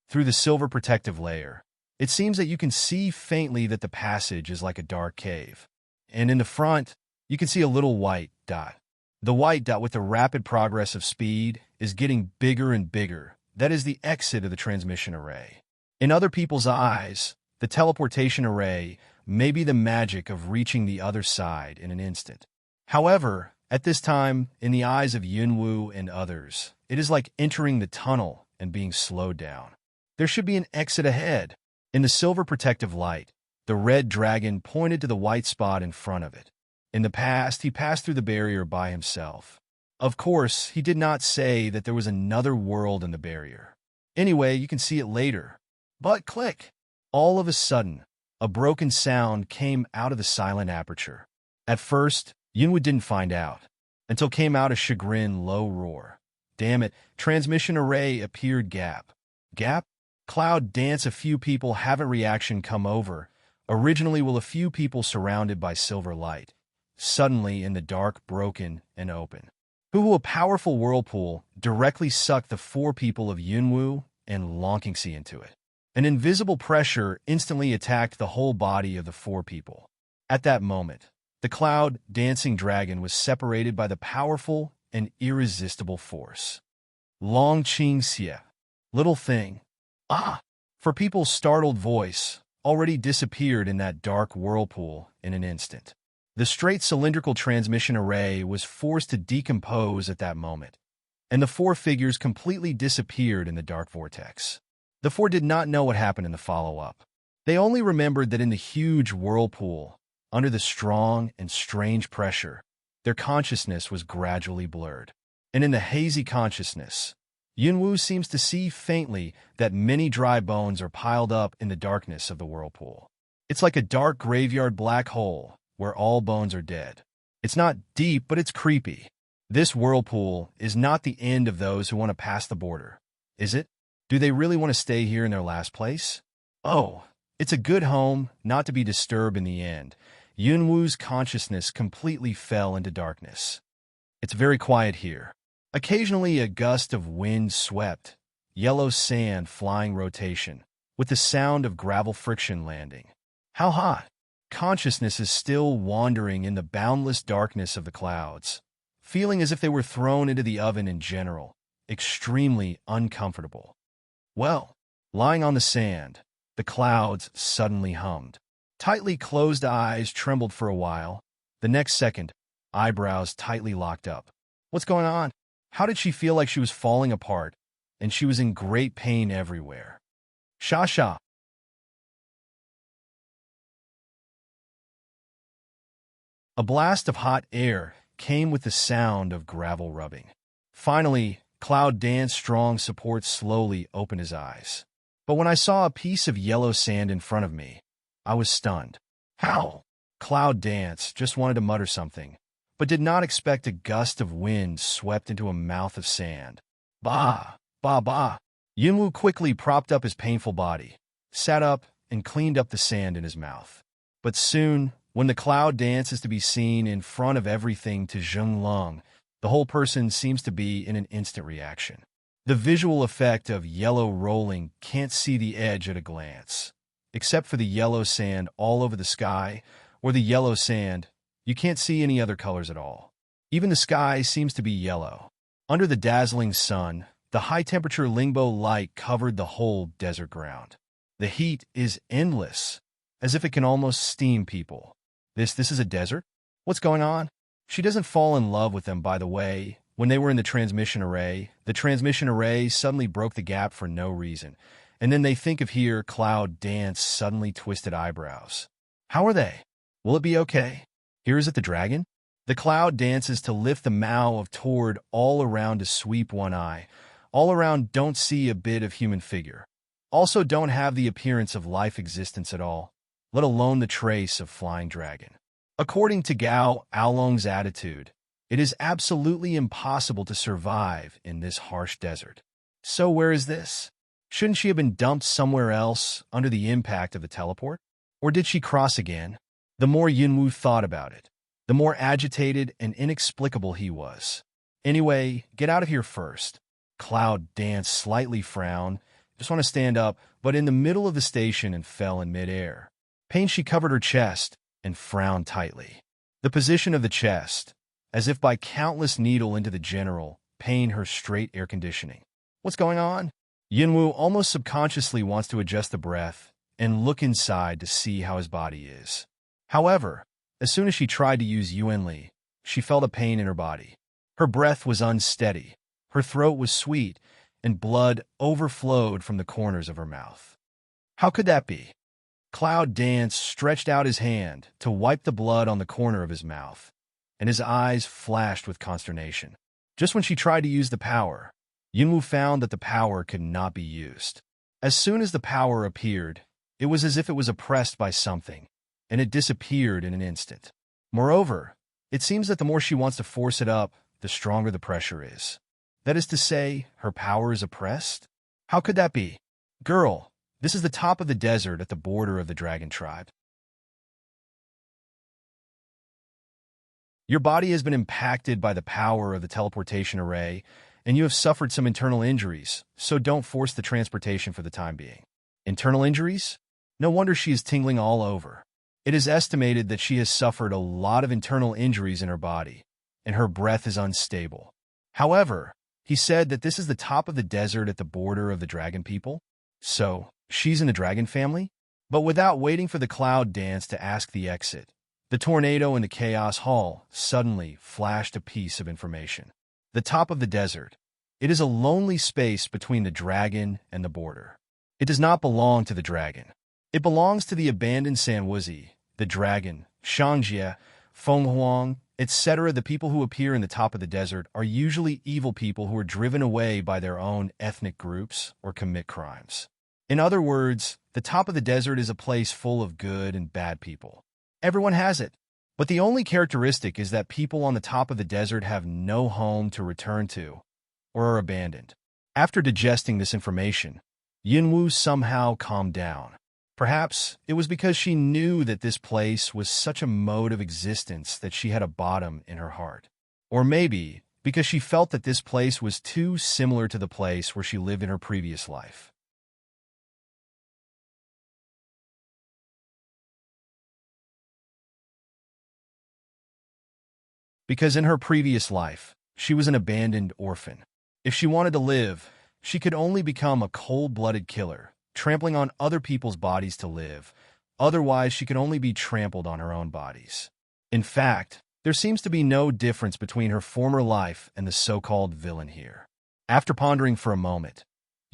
Through the silver protective layer, it seems that you can see faintly that the passage is like a dark cave. And in the front, you can see a little white dot. The white dot, with the rapid progress of speed, is getting bigger and bigger. That is the exit of the transmission array. In other people's eyes, the teleportation array may be the magic of reaching the other side in an instant. However, at this time, in the eyes of Yunwu and others, it is like entering the tunnel and being slowed down. There should be an exit ahead. In the silver protective light, the red dragon pointed to the white spot in front of it. In the past, he passed through the barrier by himself. Of course, he did not say that there was another world in the barrier. Anyway, you can see it later. But click! All of a sudden, a broken sound came out of the silent aperture. At first, Yunwu didn't find out, until came out a chagrin low roar. Damn it, transmission array appeared gap. Gap? Cloud dance. A few people haven't reaction come over. Originally will a few people surrounded by silver light. Suddenly in the dark, broken and open. Who a powerful whirlpool directly sucked the four people of Yunwu and Longqingxi into it. An invisible pressure instantly attacked the whole body of the four people. At that moment, the cloud dancing dragon was separated by the powerful and irresistible force. Longqingxi, little thing. Ah! For people's startled voice, already disappeared in that dark whirlpool in an instant. The straight cylindrical transmission array was forced to decompose at that moment, and the four figures completely disappeared in the dark vortex. The four did not know what happened in the follow-up. They only remembered that in the huge whirlpool, under the strong and strange pressure, their consciousness was gradually blurred. And in the hazy consciousness, Yunwu seems to see faintly that many dry bones are piled up in the darkness of the whirlpool. It's like a dark graveyard black hole where all bones are dead. It's not deep, but it's creepy. This whirlpool is not the end of those who want to pass the border, is it? Do they really want to stay here in their last place? Oh, it's a good home, not to be disturbed in the end. Yunwu's consciousness completely fell into darkness. It's very quiet here. Occasionally a gust of wind swept, yellow sand flying rotation, with the sound of gravel friction landing. How hot! Consciousness is still wandering in the boundless darkness of the clouds, feeling as if they were thrown into the oven in general, extremely uncomfortable. Well, lying on the sand, the clouds suddenly hummed. Tightly closed eyes trembled for a while. The next second, eyebrows tightly locked up. What's going on? How did she feel like she was falling apart, and she was in great pain everywhere? Sha. A blast of hot air came with the sound of gravel rubbing. Finally, Cloud Dan's strong support slowly opened his eyes. But when I saw a piece of yellow sand in front of me, I was stunned. How? Cloud Dance just wanted to mutter something, but did not expect a gust of wind swept into a mouth of sand. Bah! Yunwu quickly propped up his painful body, sat up, and cleaned up the sand in his mouth. But soon, when the Cloud Dance is to be seen in front of everything to Zhenglong, the whole person seems to be in an instant reaction. The visual effect of yellow rolling can't see the edge at a glance. Except for the yellow sand all over the sky, or the yellow sand, you can't see any other colors at all. Even the sky seems to be yellow. Under the dazzling sun, the high-temperature Lingbo light covered the whole desert ground. The heat is endless, as if it can almost steam people. This is a desert? What's going on? She doesn't fall in love with them, by the way. When they were in the transmission array suddenly broke the gap for no reason. And then they think of here, Cloud dance suddenly twisted eyebrows. How are they? Will it be okay? Here is it the dragon? The cloud dances to lift the mow of toward all around to sweep one eye. All around don't see a bit of human figure. Also don't have the appearance of life existence at all, let alone the trace of flying dragon. According to Gao Aolong's attitude, it is absolutely impossible to survive in this harsh desert. So where is this? Shouldn't she have been dumped somewhere else under the impact of the teleport? Or did she cross again? The more Yunwu thought about it, the more agitated and inexplicable he was. Anyway, get out of here first. Cloud danced slightly frowned, just want to stand up, but in the middle of the station and fell in midair. Pain, she covered her chest and frowned tightly. The position of the chest, as if by countless needle into the general, pain her straight air conditioning. What's going on? Yunwu almost subconsciously wants to adjust the breath and look inside to see how his body is. However, as soon as she tried to use Yuanli, she felt a pain in her body. Her breath was unsteady, her throat was sweet, and blood overflowed from the corners of her mouth. How could that be? Cloud Dance stretched out his hand to wipe the blood on the corner of his mouth, and his eyes flashed with consternation. Just when she tried to use the power, Yunwu found that the power could not be used. As soon as the power appeared, it was as if it was oppressed by something, and it disappeared in an instant. Moreover, it seems that the more she wants to force it up, the stronger the pressure is. That is to say, her power is oppressed? How could that be? Girl, this is the top of the desert at the border of the dragon tribe. Your body has been impacted by the power of the teleportation array, and you have suffered some internal injuries, so don't force the transportation for the time being. Internal injuries? No wonder she is tingling all over. It is estimated that she has suffered a lot of internal injuries in her body, and her breath is unstable. However, he said that this is the top of the desert at the border of the dragon people. So, she's in the dragon family? But without waiting for the cloud dance to ask the exit, the tornado in the chaos hall suddenly flashed a piece of information. The top of the desert. It is a lonely space between the dragon and the border. It does not belong to the dragon. It belongs to the abandoned Sanwuzi, the dragon, Shangjie, Fenghuang, etc. The people who appear in the top of the desert are usually evil people who are driven away by their own ethnic groups or commit crimes. In other words, the top of the desert is a place full of good and bad people. Everyone has it, but the only characteristic is that people on the top of the desert have no home to return to or are abandoned. After digesting this information, Yunwu somehow calmed down. Perhaps it was because she knew that this place was such a mode of existence that she had a bottom in her heart. Or maybe because she felt that this place was too similar to the place where she lived in her previous life. Because in her previous life, she was an abandoned orphan. If she wanted to live, she could only become a cold-blooded killer, trampling on other people's bodies to live. Otherwise, she could only be trampled on her own bodies. In fact, there seems to be no difference between her former life and the so-called villain here. After pondering for a moment,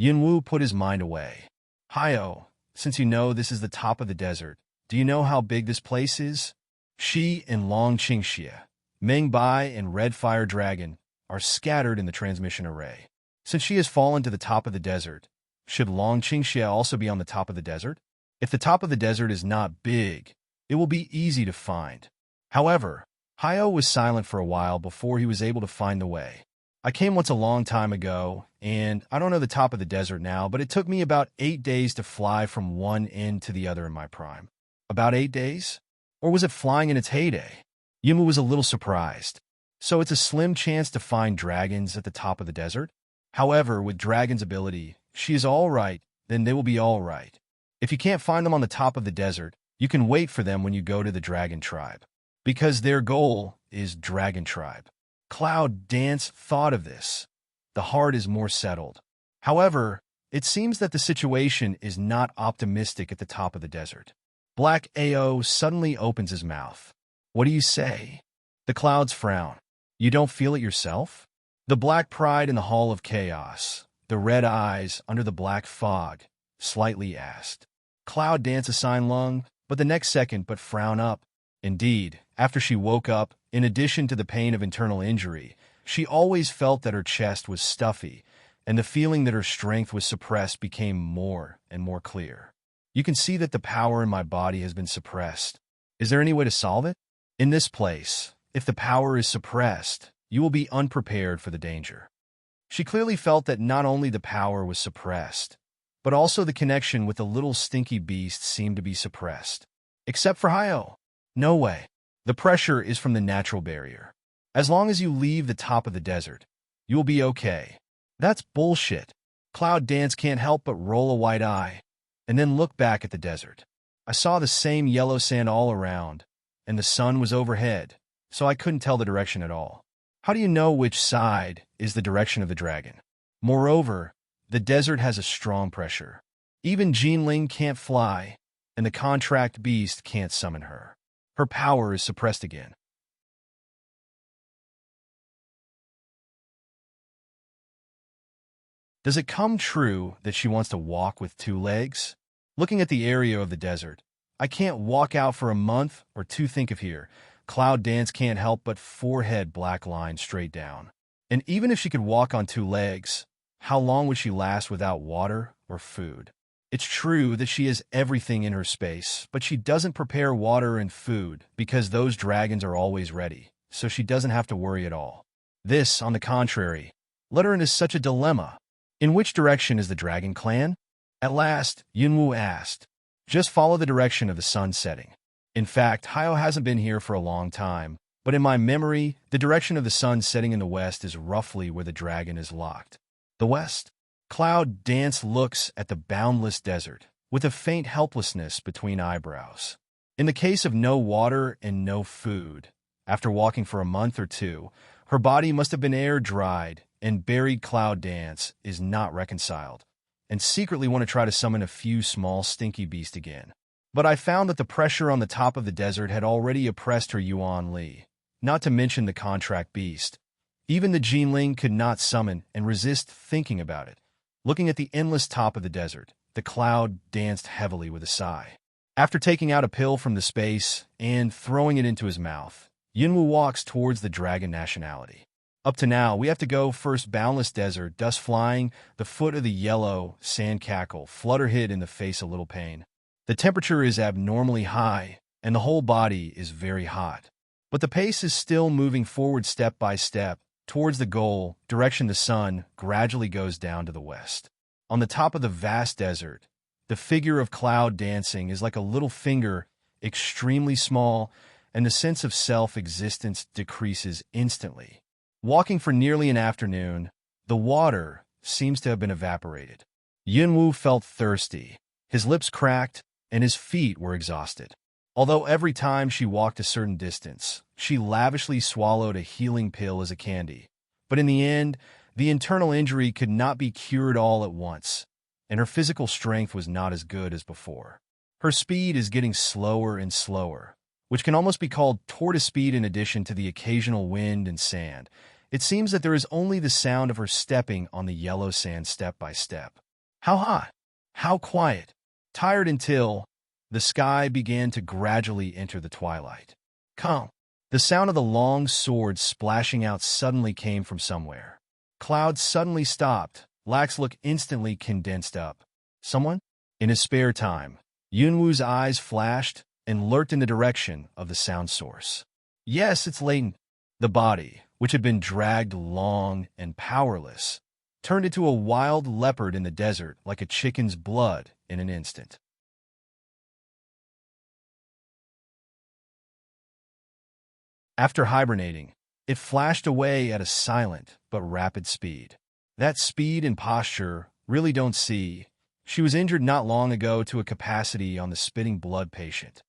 Yunwu put his mind away. Hayo, since you know this is the top of the desert, do you know how big this place is? She and Long Qingxie, Meng Bai and Red Fire Dragon are scattered in the transmission array. Since she has fallen to the top of the desert, should Long Qingxie also be on the top of the desert? If the top of the desert is not big, it will be easy to find. However, Hayo was silent for a while before he was able to find the way. I came once a long time ago, and I don't know the top of the desert now, but it took me about 8 days to fly from one end to the other in my prime. About 8 days? Or was it flying in its heyday? Yuma was a little surprised. So it's a slim chance to find dragons at the top of the desert? However, with Dragon's ability, she is all right, then they will be all right. If you can't find them on the top of the desert, you can wait for them when you go to the dragon tribe. Because their goal is dragon tribe. Cloud Dance thought of this. The heart is more settled. However, It seems that the situation is not optimistic at the top of the desert. Black Ao suddenly opens his mouth. What do you say? The clouds frown. You don't feel it yourself? The black pride in the hall of chaos, the red eyes under the black fog, slightly asked. Cloud dance a sign lung, but the next second but frown up. Indeed, after she woke up, in addition to the pain of internal injury, she always felt that her chest was stuffy, and the feeling that her strength was suppressed became more and more clear. You can see that the power in my body has been suppressed. Is there any way to solve it? In this place, if the power is suppressed, you will be unprepared for the danger. She clearly felt that not only the power was suppressed, but also the connection with the little stinky beast seemed to be suppressed. Except for Hyo. No way. The pressure is from the natural barrier. As long as you leave the top of the desert, you will be okay. That's bullshit. Cloud Dance can't help but roll a white eye, and then look back at the desert. I saw the same yellow sand all around, and the sun was overhead, so I couldn't tell the direction at all. How do you know which side is the direction of the dragon? Moreover, the desert has a strong pressure. Even Jinling can't fly, and the contract beast can't summon her. Her power is suppressed again. Does it come true that she wants to walk with two legs? Looking at the area of the desert, I can't walk out for a month or two. Think of here. Cloud Dance can't help but forehead black line straight down. And even if she could walk on two legs, how long would she last without water or food? It's true that she has everything in her space, but she doesn't prepare water and food because those dragons are always ready, so she doesn't have to worry at all. This, on the contrary, led her into such a dilemma. In which direction is the dragon clan? At last, Yunwu asked. Just follow the direction of the sun setting. In fact, Hyo hasn't been here for a long time, but in my memory, the direction of the sun setting in the west is roughly where the dragon is locked. The west? Cloud Dance looks at the boundless desert, with a faint helplessness between eyebrows. In the case of no water and no food, after walking for a month or two, her body must have been air-dried, and buried. Cloud Dance is not reconciled, and secretly want to try to summon a few small stinky beasts again. But I found that the pressure on the top of the desert had already oppressed her Yuan Li, not to mention the contract beast. Even the Jinling could not summon and resist thinking about it. Looking at the endless top of the desert, the Cloud danced heavily with a sigh. After taking out a pill from the space and throwing it into his mouth, Yunwu walks towards the dragon nationality. Up to now, we have to go first. Boundless desert, dust flying, the foot of the yellow sand cackle, flutter hit in the face a little pain. The temperature is abnormally high, and the whole body is very hot. But the pace is still moving forward step by step, towards the goal, direction the sun gradually goes down to the west. On the top of the vast desert, the figure of Cloud dancing is like a little finger, extremely small, and the sense of self-existence decreases instantly. Walking for nearly an afternoon, the water seems to have been evaporated. Yunwu felt thirsty, his lips cracked, and his feet were exhausted. Although every time she walked a certain distance, she lavishly swallowed a healing pill as a candy. But in the end, the internal injury could not be cured all at once, and her physical strength was not as good as before. Her speed is getting slower and slower, which can almost be called tortoise speed. In addition to the occasional wind and sand, it seems that there is only the sound of her stepping on the yellow sand step by step. How hot! How quiet! Tired until the sky began to gradually enter the twilight. Come! The sound of the long sword splashing out suddenly came from somewhere. Cloud suddenly stopped. Lax's look instantly condensed up. Someone? In his spare time, Yunwu's eyes flashed and lurked in the direction of the sound source. Yes, it's Leighton. The body, which had been dragged long and powerless, turned into a wild leopard in the desert like a chicken's blood in an instant. After hibernating, it flashed away at a silent but rapid speed. That speed and posture really don't see. She was injured not long ago to a capacity on the spitting blood patient.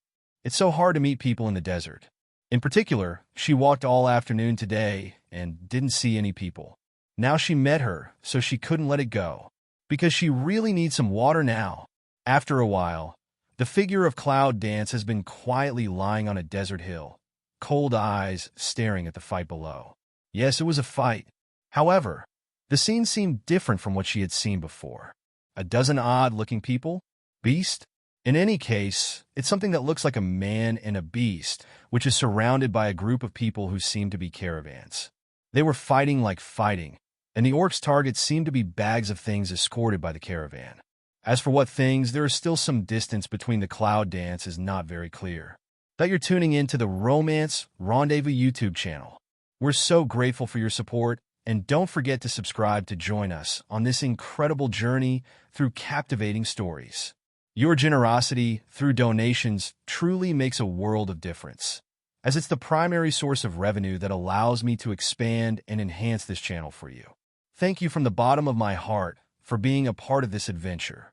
It's so hard to meet people in the desert. In particular, she walked all afternoon today and didn't see any people. Now she met her, so she couldn't let it go. because she really needs some water now. After a while, the figure of Cloud Dance has been quietly lying on a desert hill, cold eyes staring at the fight below. Yes, it was a fight. However, the scene seemed different from what she had seen before. A dozen odd-looking people? Beast? In any case, it's something that looks like a man and a beast, which is surrounded by a group of people who seem to be caravans. They were fighting like fighting, and the orcs' targets seemed to be bags of things escorted by the caravan. As for what things, there is still some distance between the Cloud Dance is not very clear. That you're tuning in to the Romance Rendezvous YouTube channel. We're so grateful for your support, and don't forget to subscribe to join us on this incredible journey through captivating stories. Your generosity through donations truly makes a world of difference, as it's the primary source of revenue that allows me to expand and enhance this channel for you. Thank you from the bottom of my heart for being a part of this adventure.